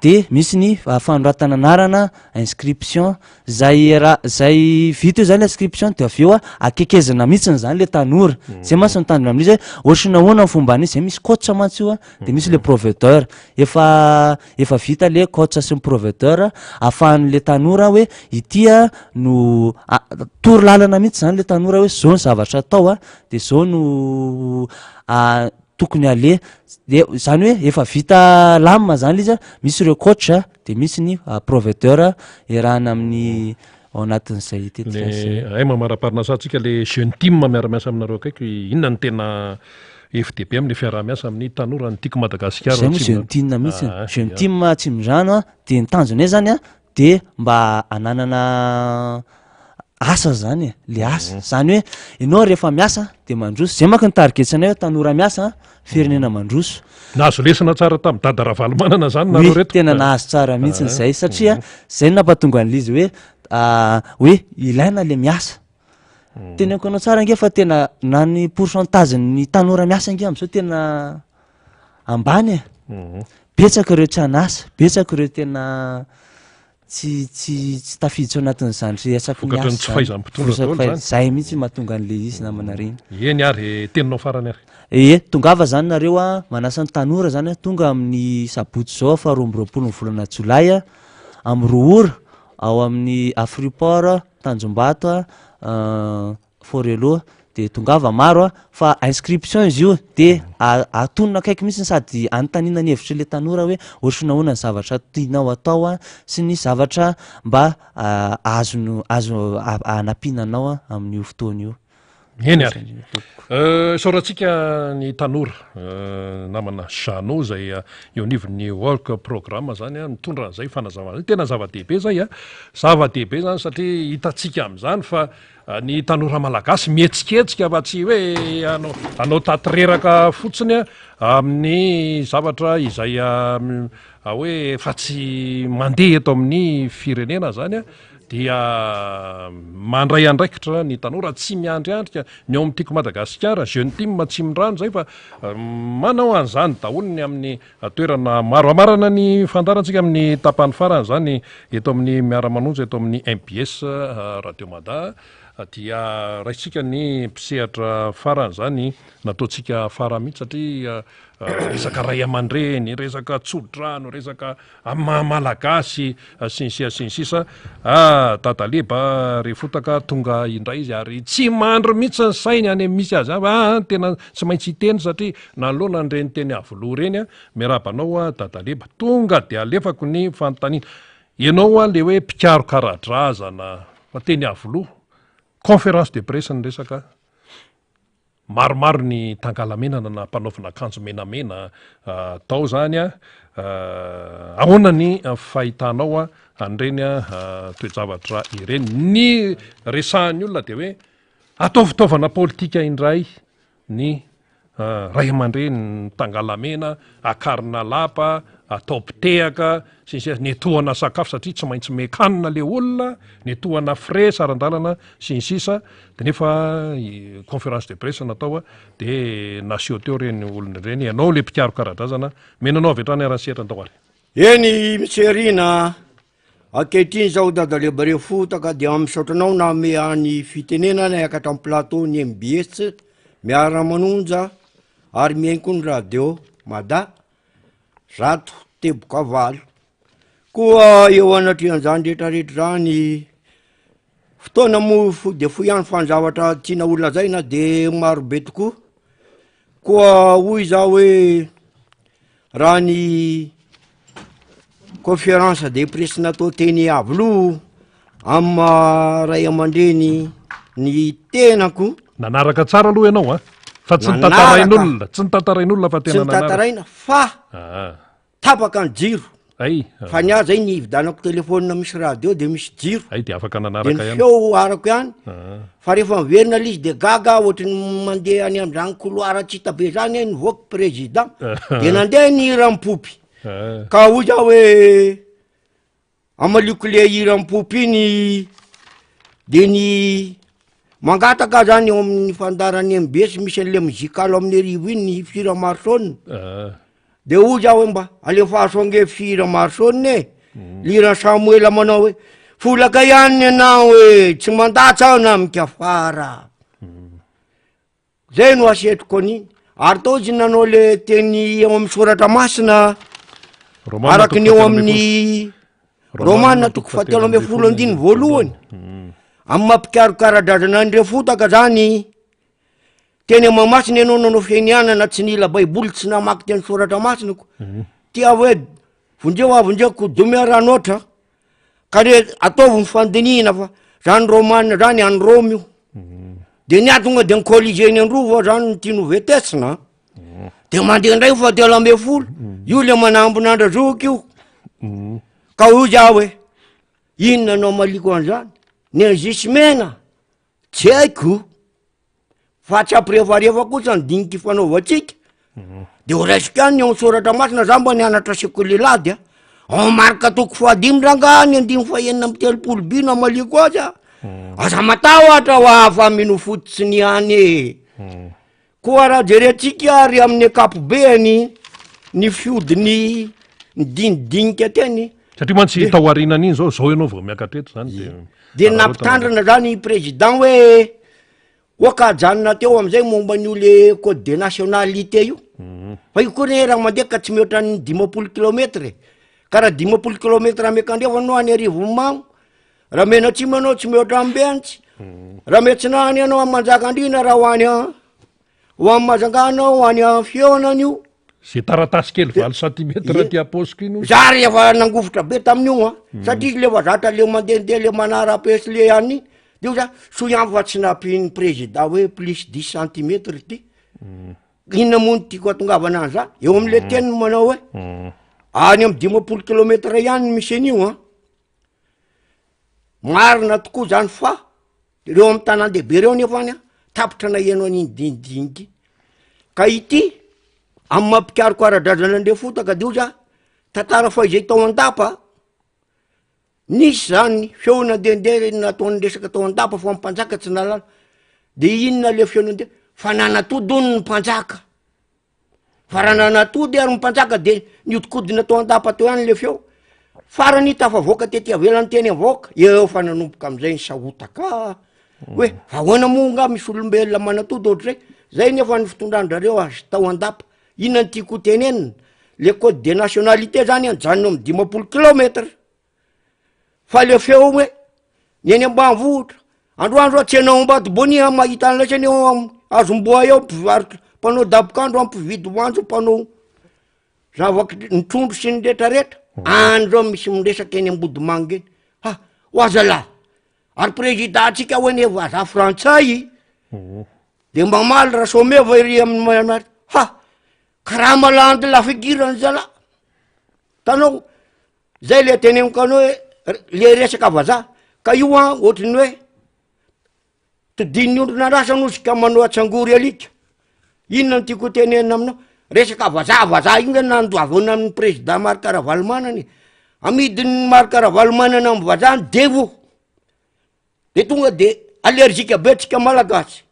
de misy ny fanoratana anarana inscription zay vita io zany le inscription de avy eo a akekezana mihitsiny zany le tanora zay masy nitandrina amin'izy hoe ohatrina ahoana ny fomba an'izy zay misy coach mantsy io a de misy le provedeur efa vita le coach sy ny provedeur ahafahan'le tanora hoe itya no tory lalana mihitsy zany le tanora hoe zao ny zavatra atao a de zao no tokony ale de zany hoe efa vita lamina zany izy misy ireo coach de misy ny provedeur erahana amin'ny ao anatin'izay tetikay mamara-parinasantsika le jeune team miara-miasa aminareo akaiky inona ny tena FDP amin'ny fiaraha-miasa amin'ny tanora ny tiako Madagasikara zay moa jeune team mihitsy jeune team Tsimondràna de ny tanjony zany de mba ananana asa zany le asa zany hoe ianao rehefa miasa de mandroso zay maka ny targetsanay hoe tanora miasa firenena mandroso nahazo lesana tsara tamin'ny dada Ravalomanana zany nareo reto tena nahazo tsara mihitsy zay satria zay nampatonga an'izy hoe ilaina le miasa teneko anao tsara nge fa tena na ny pourcentage ny tanora miasa nge am'izao tena ambany betsaka ireo tsy anasa betsaka ireo tena tsy tafiditra anatin'izany resaky miasa zay mihitsy mahatonga an'le izy namana reny eny ary teninao farany ary tongava zany nareo a manasa ny tanora zany tonga amin'ny sabotsy zao 2 ny volana jolay amin'ny 2 ora ao amin'ny Afriport Tanjombato Forelo de tongava maro fa inscription izy io de atonona akaiky mihitsy sady antanina ny hevitra le tanora hoe ohatrina ahoana ny zavatra tianao atao sy ny zavatra mba azo anampinanao amin'io fotoana io eny ary saorantsika ny tanora namana Jano zay eo nivon'ny work programme zany mitondra an'izay fanazavana tena zava-dehibe zay zava-dehibe zany satria hitatsika amin'izany fa ny tanora malagasy mihetsiketsika fa tsy hoe anao tatoreraka fotsiny amin'ny zavatra izay hoe fa tsy mandeha eto amin'ny firenena zany dia mandray andraikitra ny tanora tsy miandriandrika ny ao amin'ny tiako Madagasikara jeune team Tsimondràna zay fa manao an'izany daholo ny amin'ny toerana maro amarana ny fandarantsika amin'ny tapany farany zany eto amin'ny miara-manonja eto amin'ny MBS Radio Mada dia raitsika ny mpisehatra farany zany nataotsika fara mihitsy satria resaka ray aman-dreny, resaka tsodrano, resaka malagasy sinsisa dadaleba refotaka tonga indray izy ary tsy mandro mihitsy ny sainy any misy azy tena tsy maintsy hiteny satria nanolona nyreny teny avoloha reny miarabanao dadaleba tonga de alefako ny fanontaniana ianao le hoe mpikaro karadrazana fa teny avoloha conférence de presse ny resaka maromaro ny tangalamenana na mpanaovina akanjo menamena tao zany ahoana ny fahitanao an'ireny toejavatra ireny ny resahan'ny olona de hoe atao fitaovana politika indray ny ray aman-dreny tangalamena akarina lapa atao pitehaka netohana sakafo satria tsy maintsy mekanina le olona netohana frais sarandalana sinsisa de nefa conférence de presse natao de nasio teo reny olona reny ianao le mpikaro karadrazana menanao avy hatrany aransehatra andao ary eny miserina ankehitriny zao dadaleba refotaka de amisaotranao na meany fitenenana akatra am plateau ny MBS miara-manonja ary miainy koa ny radio mada zato teboka valo koa eo anatrian'izany rehetrarehetra zany fotoana mo de fo ihany fanzavatra tiana olona zay na de marobe tokoa koa hoy zao hoe raha ny conférence de presse natao teny avoloha ray aman-dreny ny tenako nanaraka tsara aloha ianao fa tsy nitantarain'olona tsy nitantarain'olona fa tena tsy nitantaraina fa tapaka ny jiro fa ny azy zay ny ividanako telefonina misy radio de misy jiro de afaka de nanaraka ny feo arako ihany fa rehefa miverina lizy de gaga ohatry ny mandeha any am'zany couloir tsita be zany nivoaka président de nandeha ny hira-mipopy ka hoy zao hoe amaliko le hira-mipopy iny de ny mangataka zany eo amin'ny fandarany MBS misy an'le muzikalo amin'ny arivo iny ny fira marsone de hoy zao hoe mba alefasonge fira marsone lira Samuel manao hoe folaka ihany anao hoe tsy mandatsa aho na mikafara zay no asetiko an'iny ary tao izy nanao le teny eo amin'ny soratra masina araky ny eo amin'ny romana toko fahatelo amby folo andiny voalohany amy mampikarokaradrazana ny refotaka zany teny mamasina ianao nanao fianianana tsy nila baiboly tsy namaky teny soratra masinako tia hoe vonjeo avonjeko domiaranoatra ka re ataovy ny fandinihina fa zany romana zany any Rome io de niatonga de nicoligeny androvo zany ny tino vetesina de mandeha ndray fahatelo amby folo io le manambonandra zoky io ka io za hoe inona anao maliko an'izany ny zismena tsy haiko fa tsy ampirefarefa kosa nydiniky fanaovatsika de ho raisiko any eo soratra masina za mba nianatra sekolelady ao marika toko fahadimy rangany andimy fahenina amy telopolo bina maliko azy aza matao atra ho afa mino fototsy ny any koa raha jerentsika ary amin'ny akapobeany ny fiodiny ny dinidinika teny satria mantsy taoarinan'iny zao ianao vao miakatreto zany de nampitandrana zany président hoe oakajanona teo amizay momba n'io le code de nationalité io fa io koa ne raha mandeha ka tsy mihoatra ny 10 kilometre ka raha 10 kilometre amekandrefa anao any arivo mamo raha mena tsy manao tsy mihoatra ambentsy raha metsinany anao amy manjakandrina raha ho any amy mazanganao ho any fionan'io ze taratasy kely valo centimetre ty aposiko ino za rehefa nangofotra be tamin'io satria izy lefa zatra le mandehandeha le manara-pesy le any de io za soiamy fa tsy nampiny président hoe plus 10 centimetre ty inona moa ny tiako atongavana any za eo am'le teniny manao hoe any amy 10 kilometre ihany misy an'io marina tokoa zany fa reo amy tanan-dehibe reo nefa any tapitra na ianao an'iny dinidiniky ka ity amy mampikaroka aradrazana andre fotaka de io za tantara fa izay tao andapa nisy zany feona ndehandeha nataony resaka tao andapa fa mpanjaka tsy nalala de inona le feona ndeha fa nanatody ony ny mpanjaka fa raha nanatody ary mpanjaka de niodikodina tao andapa teo ihany le feo farany tafavoaka tety avelany teny avoaka eo fa nanomboka amizay ny sahotaka hoe ahoana monga misy olombelona manatody ohatry zay nefa ny fitondrandrareo azy tao andapa inona ny tiako tenenina le code de nationalité zany anjanony amy 10 kilometre fa le feo hoe ny eny ambanivohitra androandro tsy anao ambadibonia mahita an'lasa aneo azomboa eo mpivarotra mpanao dabokandro ampividy hoanjo mpanao zavaky ny trondro sy ny retraretra andro misy miresaky eny ambodimangy eny ha oazalahy ary président atsika hoe ne vaza frantsay de mamaly raha someva iry amin'ny ha karaha malandy lafigirany zala tanao zay le teneniko anao hoe le resaka vaza ka io a ohatriny hoe todiny ondro narasa nosika manao atsangory alika inona ny tiako tenenina aminao resaka vaza iny nandoavana amin'ny président Marc Ravalomanana amidiny Marc Ravalomanana amin'ny vazany devo de tonga de allergique be tsika malagasy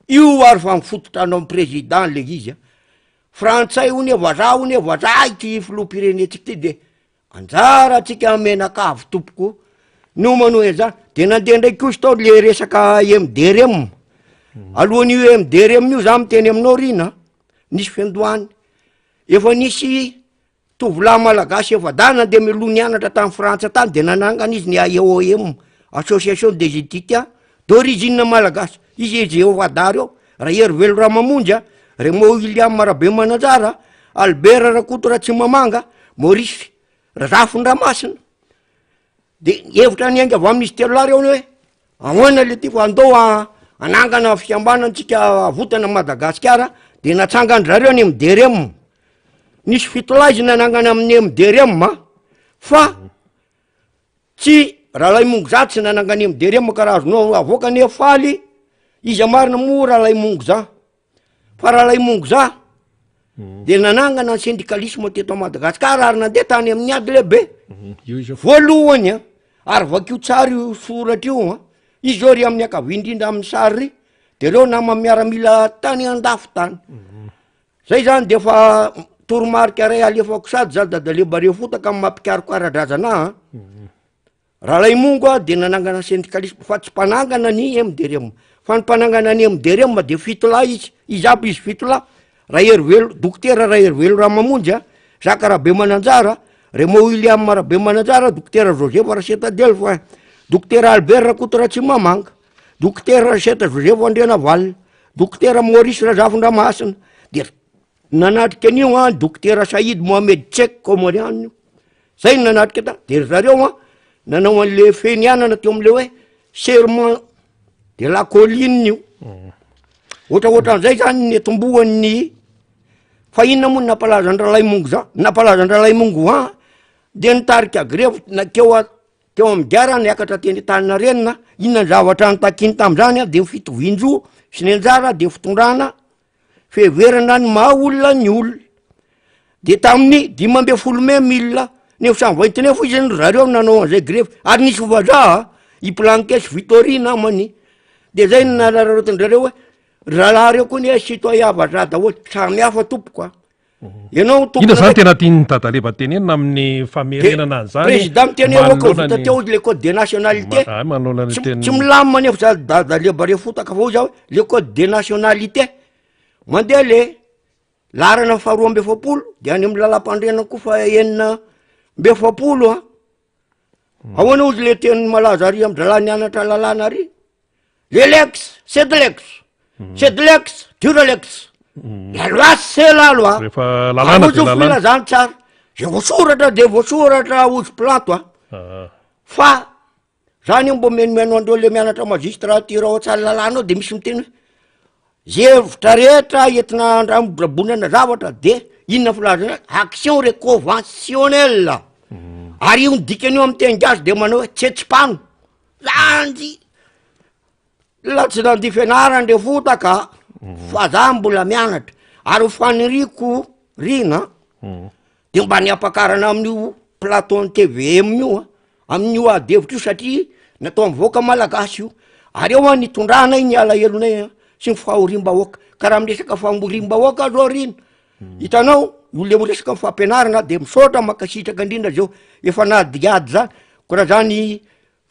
io ary fa mifototra anao amin'ny président le izy frantsay hony vaza ity filoham-pirenetsika ty de anjara atsika menakavy tompoko no manao zany de nandeha ndraiky kosa tao le resaka MDRM alohan'io MDRM io za miteny aminao rina nisy fiandohany efa nisy tovolahy malagasy efa da nandeha miloha nianatra tamin'ny frantsa tany de nanangana izy ny AOM association des étudiants d'origine malagasy izy Jehovah reo raha Hervelo Ramamonja Remo William Marabe Mananjara Albert Rakoto Ratsimamanga Maurice Rafondramasina de hevitra ny ainga avy amin'izy telo lahy reo hoe ahoana le ty fa andao anangana fiambanantsika avotana Madagasikara de natsangandrareo ny MDRM nisy fitolahy izy nanangana amin'ny MDRM fa tsy Rahalay Mongo za tsy nanangany MDRM karaha azonao avoaka ne faly izy marina mo Rahalay Mongo za fa Rahalay Mongo za de nanangana ny syndicalisme teto Madagasikara ary nandeha tany amin'ny ady lehibe voalohany ary vakio tsary io soratra io izy zao ry amin'ny akavy indrindra amin'ny sary de reo nama miaramila tany andafo tany zay zany de fa toromarika ray alefako sady za dadalebare fotaka amin'ny mampikaroka ara-drazana Rahalay Mongo de nanangana syndicalisme fa tsy mpanangana ny MDRM fa ny mpanangana ny MDRM de fitolahy izy aby izy fitolahy dokotera Raha Hervelo Ramamonja Jacques Rabe Mananjara Remo William Rabe Mananjara dokotera Joseph Rasetadelfo dokotera Albert Rakoto Ratsimamanga dokotera Raseta Joseph Andrenaval dokotera Maurice Rafondramasina de nanatrika an'io dokotera Saïd Mohamed Tsek Komorianio zay nanatrika ta de zareo nanao an'le fenianana teo am'le hoe serment de la colline io ohatraohatran'izay zany ny tombohan'ny fa inona moa napalaza ny Rahalay Mongo za napalaza ny Rahalay Mongo de nitarika grève teo amin'ny diara niakatra teny tanina renina inona ny zavatra nitakiny tam'zany de fitovinjo sy ny anjara de fitondrana feverana ny maha olona ny olona de tamin'ny 15,000 929 izy ny zareo nanao an'izay grève ary nisy vaza i Blanquesy Victory namany de zay nanarotindrareo hoe rahalahy reo koa ny citoyen vaza daholo samy hafa tompoko ianao ina zany tena tiany dadaleba tenenina amin'ny famerenana zany président miteny avao vita teo le code de nationalité tsy milamina nefa za dadaleba re fotaka avao za hoe le code de nationalité mandeha le larana faharoa amby efapolo de any amin'ny lalam-pandrenana koa fa enina amby efapolo ahoana ozy le teny malaza ary amin'ny drala nianatra lalàna ary lelex sedlex duralex la loi c'est la loi ozy filazany tsara ze voasoratra de voasoratra ozy plato fa zany mbo menomeno andreo le mianatra magistrature ao tsara lalàna ao de misy miteny zevitra rehetra entina andrabonana zavatra de inona filazana action reconventionnelle ary io dikany io amin'ny teny gasy de manao hoe tsetsipano zanjy la tsy nandy fianarany le fotaka fa za mbola mianatra ary faniriko rina de mba niapakarana amin'io platon TVM io amin'io adevitra io satria natao mivoaka malagasy io ary eo nitondrana iny alahelonay sy ny fahorim-bahoaka karaha miresaka famorim-bahoaka zao rina hitanao le miresaka mifampianarana de misaotra makasitraka indrindra zao efa nadiady zany ko raha zany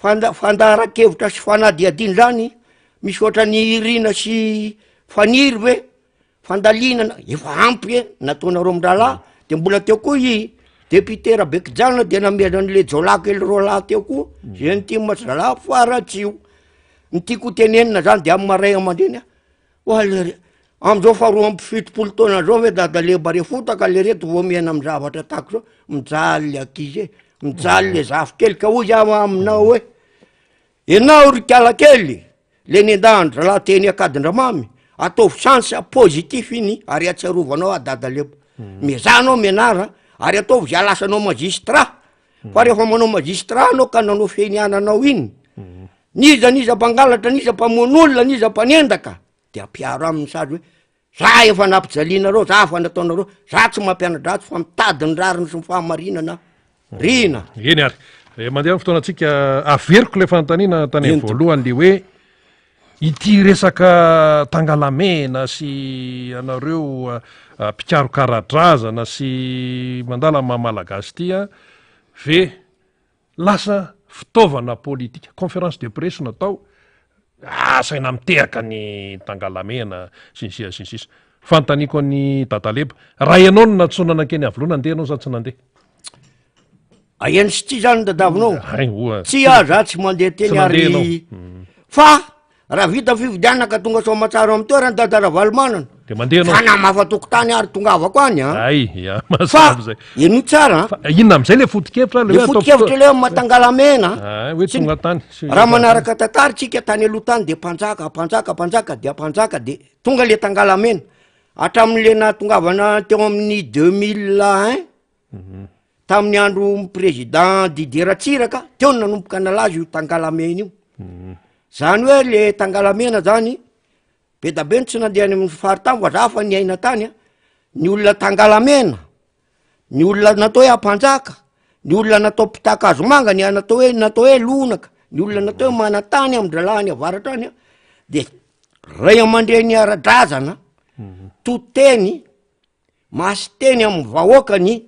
fandaran-kevitra sy fanadiadiny zany misy ohatra ny irina sy faniry hoe fandalinana efa ampy e nataonareo amindralahy de mbola teo koa i député Rabekijana de namena an'le jolako elrola teo koa zay ny timadralahy faratsio ny tiako tenenina zany de amin'ny maray aman-dreny oale am'izao faharoa ampy fitopolo taona zao hoe dadaleba re fotaka le reto vo miaina amy zavatra tako zao mijaly le akizy e mijaly le zafy kely ka hoy zaho aminao hoe enao ry kialakely le nendandra laha teny akadindramamy ataovy chance positif iny ary atsiarovanao dadaleba mezanao menara ary ataovy zay alasanao magistrat fa rehefa manao magistrat anao ka nanao feniananao iny niza mpangalatra niza mpamoan'olona niza mpanendaka de ampiaro aminy sady hoe za efa nampijalianareo za fa nataonareo za tsy mampianadratsy fa mitadiny rariny sy mifahamarinana rina eny ary mandeha ny fotoanatsika averiko le fanontaniana tany voalohany le hoe ity resaka tangalamena sy anareo mpikaro karadrazana sy mandala mamalagasy tya ve lasa fitaovana politika conférence de presse natao saina mitehaka ny tangalamena sinsisa fantaniko ny dataleba raha ianao no natsonanakeny avloana andeha anao za tsy nandeha aeny sy ty zany dadavinao tsy za tsy mandeha teny ary fa raha vita fividianana ka tonga sao matsaro amy toerany dadara valomanana de mandeha anao fa namafatokotany ary tongavako any fa eno tsara inona am'izay le fotikevitra le fotikevitra le matangalamena hoe tonga tany raha manaraka tantary tsika tany aloha tany de mpanjaka de tonga le tangalamena hatramin'le natongavana teo amin'ny 2001 tamin'ny andro président Didier Ratsiraka teo nanomboka nalazy io tangalamena io zany hoe le tangalamena zany be da be ny tsy nandeha any amin'ny faritany fa za fa ny aina tany ny olona tangalamena ny olona natao hoe ampanjaka ny olona natao mpitaka azo manga ny natao hoe lonaka ny olona natao hoe manatany amin-dralahany avaratra any de ray aman-dreny ny ara-drazana toteny masy teny amin'ny vahoakany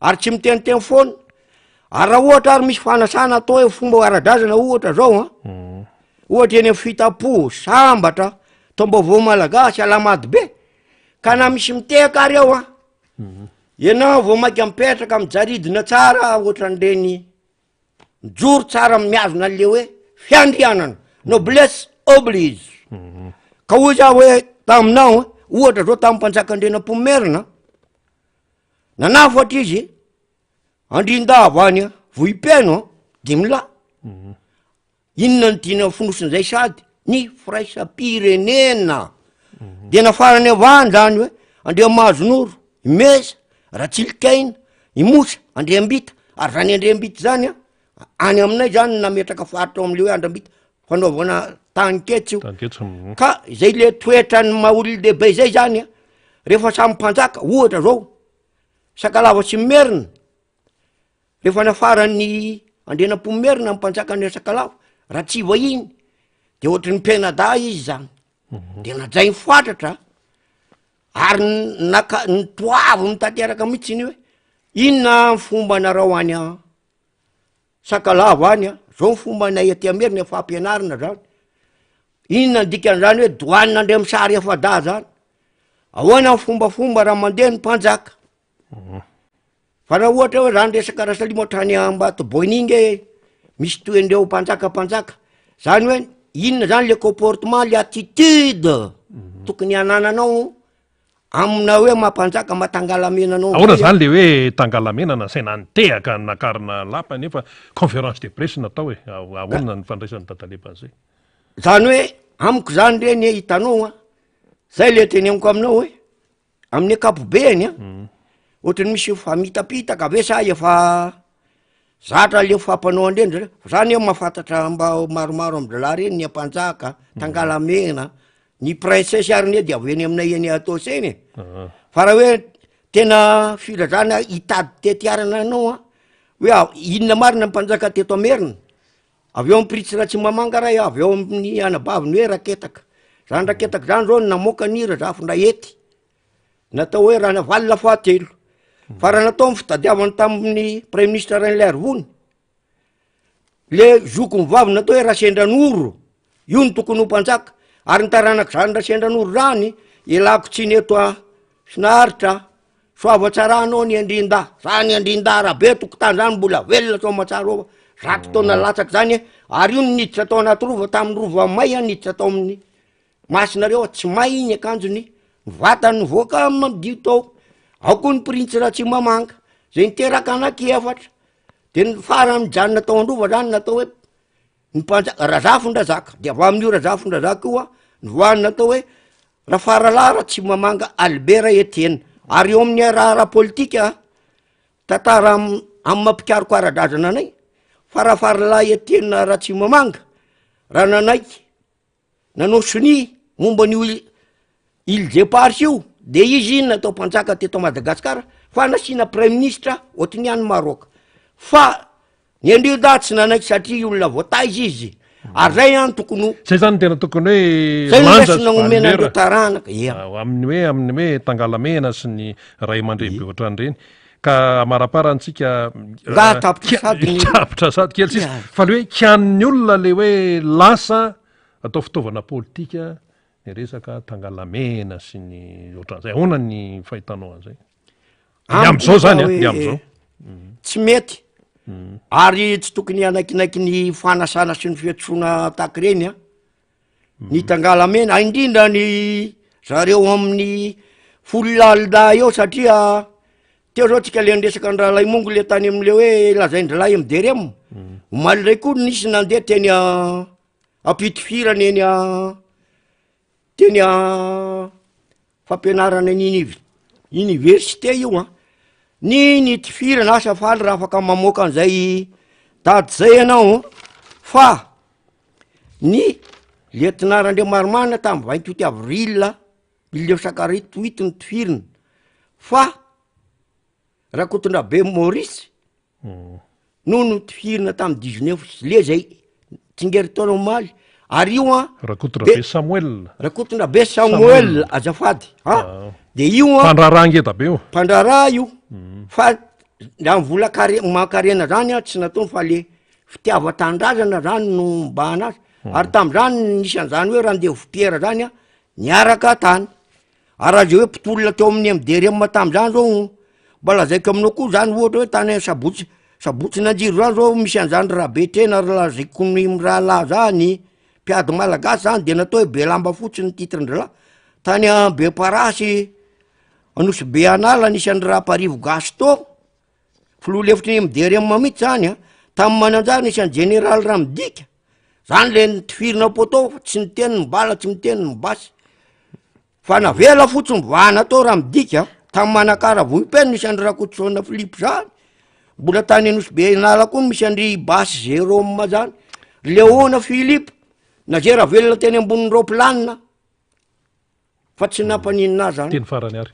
ary tsy miteniteny foana ary raha ohatra ary misy fanasana atao hoe fomba ara-drazana ohatra zao ohatra eny fitapo sambatra tombaovao malagasy alamady be ka na misy miteka ary ao ianao vao mainka mipetraka mijaridina tsara ohatran'ireny mijoro tsara miazona an'le hoe fiandrianana noblesse oblige ka hoy za hoe taminao ohatra zao tamin'ny mpanjakandrenam-pomerina nanafatra izy andrindavo any vohipeno dimila inona ny dina fonosin'izay sady ny firaisam-pirenena de nafarany avany zany hoe andrea mahazonoro imesa ratsilikaina imosa andriambita ary zany andriambita zany any aminay zany nametraka faritra am'le hoe andriambita fanaovana tany ketsy io ka zay le toetrany maha-ololehibe zay zany rehefa samy mpanjaka ohatra zao sakalava sy merina rehefa nafarany andrenam-pomerina mpanjaka ny sakalava raha tsy vahiny de ohatry ny penada izy zany de najay foatratra ary ny toavo mitateraka mihitsy iny hoe inona fomba narao any sakalava any zao ny fomba nay aty amerina efa ampianarina zany inona ny dikan'zany hoe doanina andre amy sary efada zany ahoana ny fombafomba raha mandeha ny mpanjaka fa raha ohatra hoe zany resaka rasalimo hatrany ambato boiningy misy toendreo mpanjaka zany hoe inona zany le comportement le attitude tokony anananao amina hoe mampanjaka matangalaменanao ahoana zany le hoe tangalamena nasaina nitehaka nakarina lapa nefa conférence de presse natao hoe ahoana ny fandraisan'ny dataleba an'izay zany hoe amiko zany reny hitanao zay le teny amiko aminao hoe amin'ny akapobeany ohatrany misy famitapitaka ave sa efa zatra le fampanao andreny zare zany hoe mahafantatra mba maromaro am'dralahy reny ny ampanjaka tangalamena ny princesse ary ny de aveny aminay eny atao seny fa raha hoe tena filazana hitady tetiarana anao hoe inona marina mpanjaka teto amerina avy eo am'pritsy raha tsy mamanga raha avy eo amin'ny anabaviny hoe raketaka zany raketaka zany zao namoaka nira zafindra ety natao hoe raha navalina fahatelo fa raha natao my fitadiavany tamin'ny premier ministre ran'ilay arivony le zoko mivavy natao hoe rasendran'oro io ny tokony ho mpanjaka ary ny taranako zany rasendran'oro rany ilako tsy ny eto a sinaritra soavatsarahanao ny andrinda zany andrinda rabe tokotany zany mbola velona sao matsara ova rato taona latsaky zany ary io niditra atao anaty rova tamin'ny rova may a niditra atao amin'ny masinareo tsy may iny akanjony vatany voaka mamidio tao ao koa ny printsy raha tsy mamanga zay niteraka anaky efatra de ny fara mijanona tao androva zany natao hoe ny mpanjaka razafondrazaka de avy amin'io razafondrazaka io a ny voany natao hoe raha faralara tsy mamanga Albert Etienne ary eo amin'ny raha politika tantara amin'ny mampikaroka ara-drazana anay farafaralahy Etienne raha tsy mamanga raha nanaiky nanao soni momba ny Île Départ io de izy iny natao mpanjaka teto Madagasikara fa nasina premier ministre ohatriny any Maroc fa ny andrida tsy nanaiky satria olona voataizy izy ary zay any tokony zay zany tena tokony hoe zay nasonaomenandreo taranaka amin'ny hoe tangalamena sy ny ray aman-dreny be ohatran'ireny ka amaraparantsika tapitra sady kely sisy fa le hoe kian'ny olona le hoe lasa atao fitaovana politika ny resaka tangalamena sy ny ohatran'izay ahoana ny fahitanao an'izay am'izao zany de am'izao tsy mety ary tsy tokony anaikinaiky ny fanasana sy ny fiatrona taky reny a ny tangalamena indrindra ny zareo amin'ny fololalida eo satria teo zao tsika le andresaka ndralay mongo le tany am'le hoe lazaindralay amderem omaly ray koa nisy nandeha teny apitifirana eny teny fampianarana ny université io a ny tifirana asa faly raha afaka mamoaka an'izay tady zay ianao fa ny lieutenant-Andriamaromana tamy 28 avril 1948 ny tifirina fa Rakotondrabe Maurice no no tifirina tamy 19 juillet zay tsingery taona omaly ary io a Rakotondrabe Samuel azafady de io a mpandraraha ngeda be io mpandraraha io fa raha mivola makarena zany a tsy natony fa le fitiava-tandrazana zany no mba anazy ary tam'zany nisy an'zany hoe raha ndeha vopiera zany a niaraka tany ary raha zay hoe mpitolona teo amin'ny amderema tam'zany zao mba lazaiko aminao koa zany ohatra hoe tany sabotsy nanjiro zany zao misy an'zany raha be trena lazaiko ny raha zany mpiady malagasy zany de natao hoe be lamba fotsiny titrandrila tany a be parasy anosy be anala nisy an'ny raha parivo Gaston filoha lefitry miderema mihitsy zany a tamy mananjary nisy an'ny général raha midika zany le nitifirina poto tsy niteny nibala tsy miteny nibasy fa navela fotsiny vana tao raha midika tamy manakara vohipeny misy andry Rakotosaona Philippe zany mbola tany anosy be anala koa misy andry basy Jérôme zany Léona Philippe na zay raha velona teny amboniny roplanina fa tsy nampaninina zany teny farany ary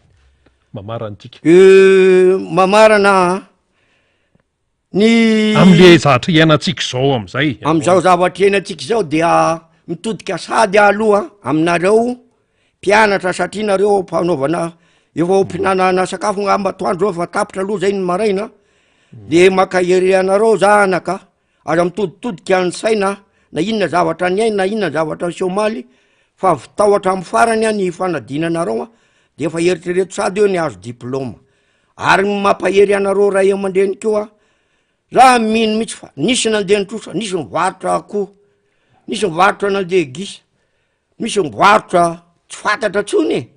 mamaranytsika mamarana ny am'le zavatra iainantsika zao am'izay am'izao zavatra iainantsika zao dia mitodika sady aloha aminareo mpianatra satria nareo mpanaovana efa ompinanana sakafo ngamba toandro eo fa tapitra aloha zay ny maraina de makahery anareo zanaka ary mitoditodika ny saina na inona zavatra ny aina na inona zavatra ny somaly fa vitahoatra amy farany a ny fanadinanareo a de efa eritrereto sady eo ny azo diplôma ary mampahery anareo ray aman-dreny keo a raha mino mihitsy fa nisy nandeha nitrosa nisy mivarotra akoho nisy mivarotra nandeha gisa misy mivarotra tsy fantatra tsony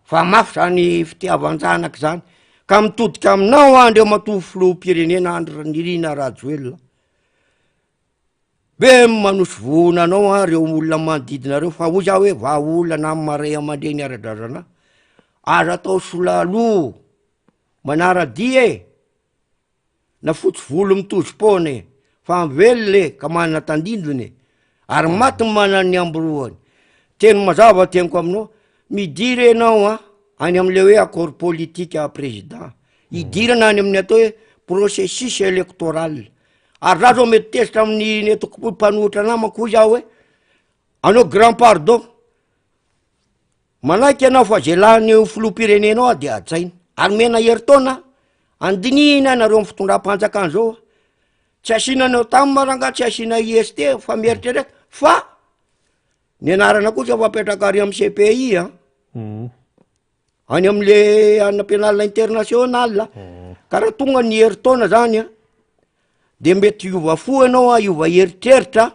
fa mafy zany fitiavan-janaky zany ka mitodika aminao andreo matovy filoham-pirenena andro nirina Rajoelina be manosy vonanao a reo olona manodidinareo fa hoy za hoe vaolana amy maray aman-dreny ara-drazana aza atao solalo manara-die na fotsy volo mitozim-pony fa mivelole ka manana tandindony ary maty manany amboroany teny mazava teniko aminao midiry enao a any am'le hoe accord politique président idirana any amin'ny atao hoe processus électoral ary raha zao mety tesitra amin'ny netoko mpanohitra namako hoy zaho hoe anao grand pardon manaiky anao fa zay lany filoham-pirenenao a de atsaina ary mena hery taona andinina nareo amy fitondram-panjakana zao tsy asinanao tamy maranga tsy asina IST fa mieritrereka fa ny anarana kosa fapetraka ary amy CPI any amle anampianalina international ka raha tonga ny herintaona zany a de mety iova fo anao a iova eritreritra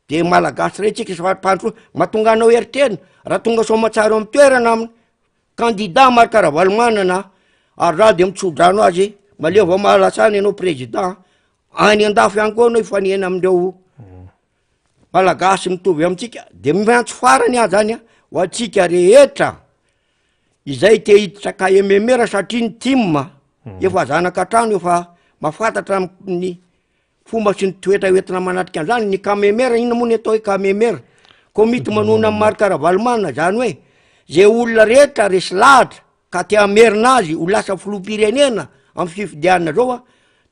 de malagasy re tsika safatipandro mahatonga anao eritrerina raha tonga somatsara amy toerana aminy candidat maro karavalmanana ary raha de mitsodrano azy maleo vao mahalasany ianao président any andafo ihany koa anao ifanena amindreo malagasy mitovy amitsika de miantso farany a zany a ho atsika rehetra izay te hiditra KMMR satria ny team efa zanaka trano efa mafantatra ny fomba sy ny toetra hoentina manatrika an'izany ny KMMR ina moa ny atao hoe KMMR komity manona amy maro karavalomana zany hoe zay olona rehetra resy lahatra ka te amerina azy ho lasa filoham-pirenena amy fifidianana zao a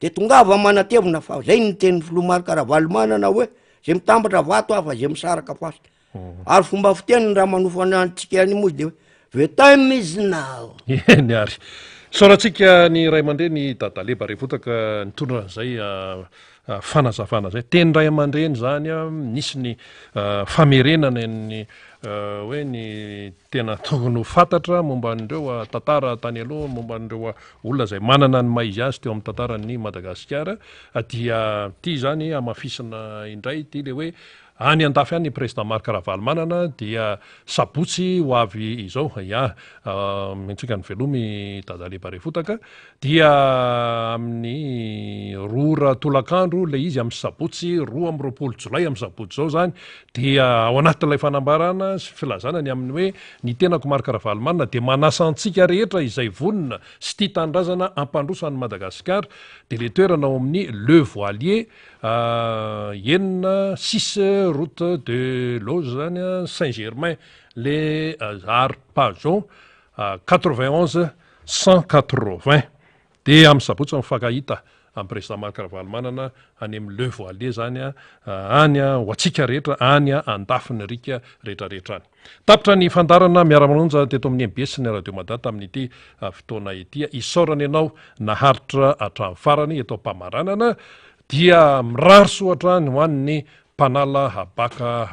de tongava manatevina fa zay ny teny filoha maro karavalomana hoe zay mitambatra vato afa zay misaraka fasika ary fomba fiteniny raha manofanantsika any mozy de hoe the time is now eny ary soratsika ny ray aman-dreny dadaleba revotaka nitondra zay fanazavana zay teny ray aman-dreny zany a nisy ny famerenana ny hoe ny tena tokony ho fantatra momba an'ireo tantara tany aloha momba an'ireo olona zay manana ny maizy azy teo amin'ny tantarany Madagasikara dia ty zany amafisina indray ty le hoe any andafy any président Marc Ravalomanana dia sabotsy ho avy izao mentsika ny velomy dadaleba revotaka dia amin'ny rora tolakandro le izy amin'ny sabotsy 2 jolay amin'ny sabotsy zao zany dia ao anatin'ilay fanambarana sy filazana ny amin'ny hoe ny tenako Marc Ravalomanana dia manasa antsika rehetra izay vonina sy tia tandrazana ampandroso any Madagasikara de le toerana ao amin'ny Le Voilier enina 6 route de Lausanne Saint-Germain les Arpajon 91 180 de amin'ny sabotsy mifankahita amin'ny président Marc Ravalomanana any amin'ny Le Voilier zany any ho atsika rehetra any andafiny rika rehetrarehetra any tapitra ny fandarana miara-manonja teto amin'ny MBS ny radio Madata amin'ity fotoana ity isaorany ianao naharitra hatramin'ny farany eto am-pamaranana dia mirary soatra ny ho an'ny mpanala habaka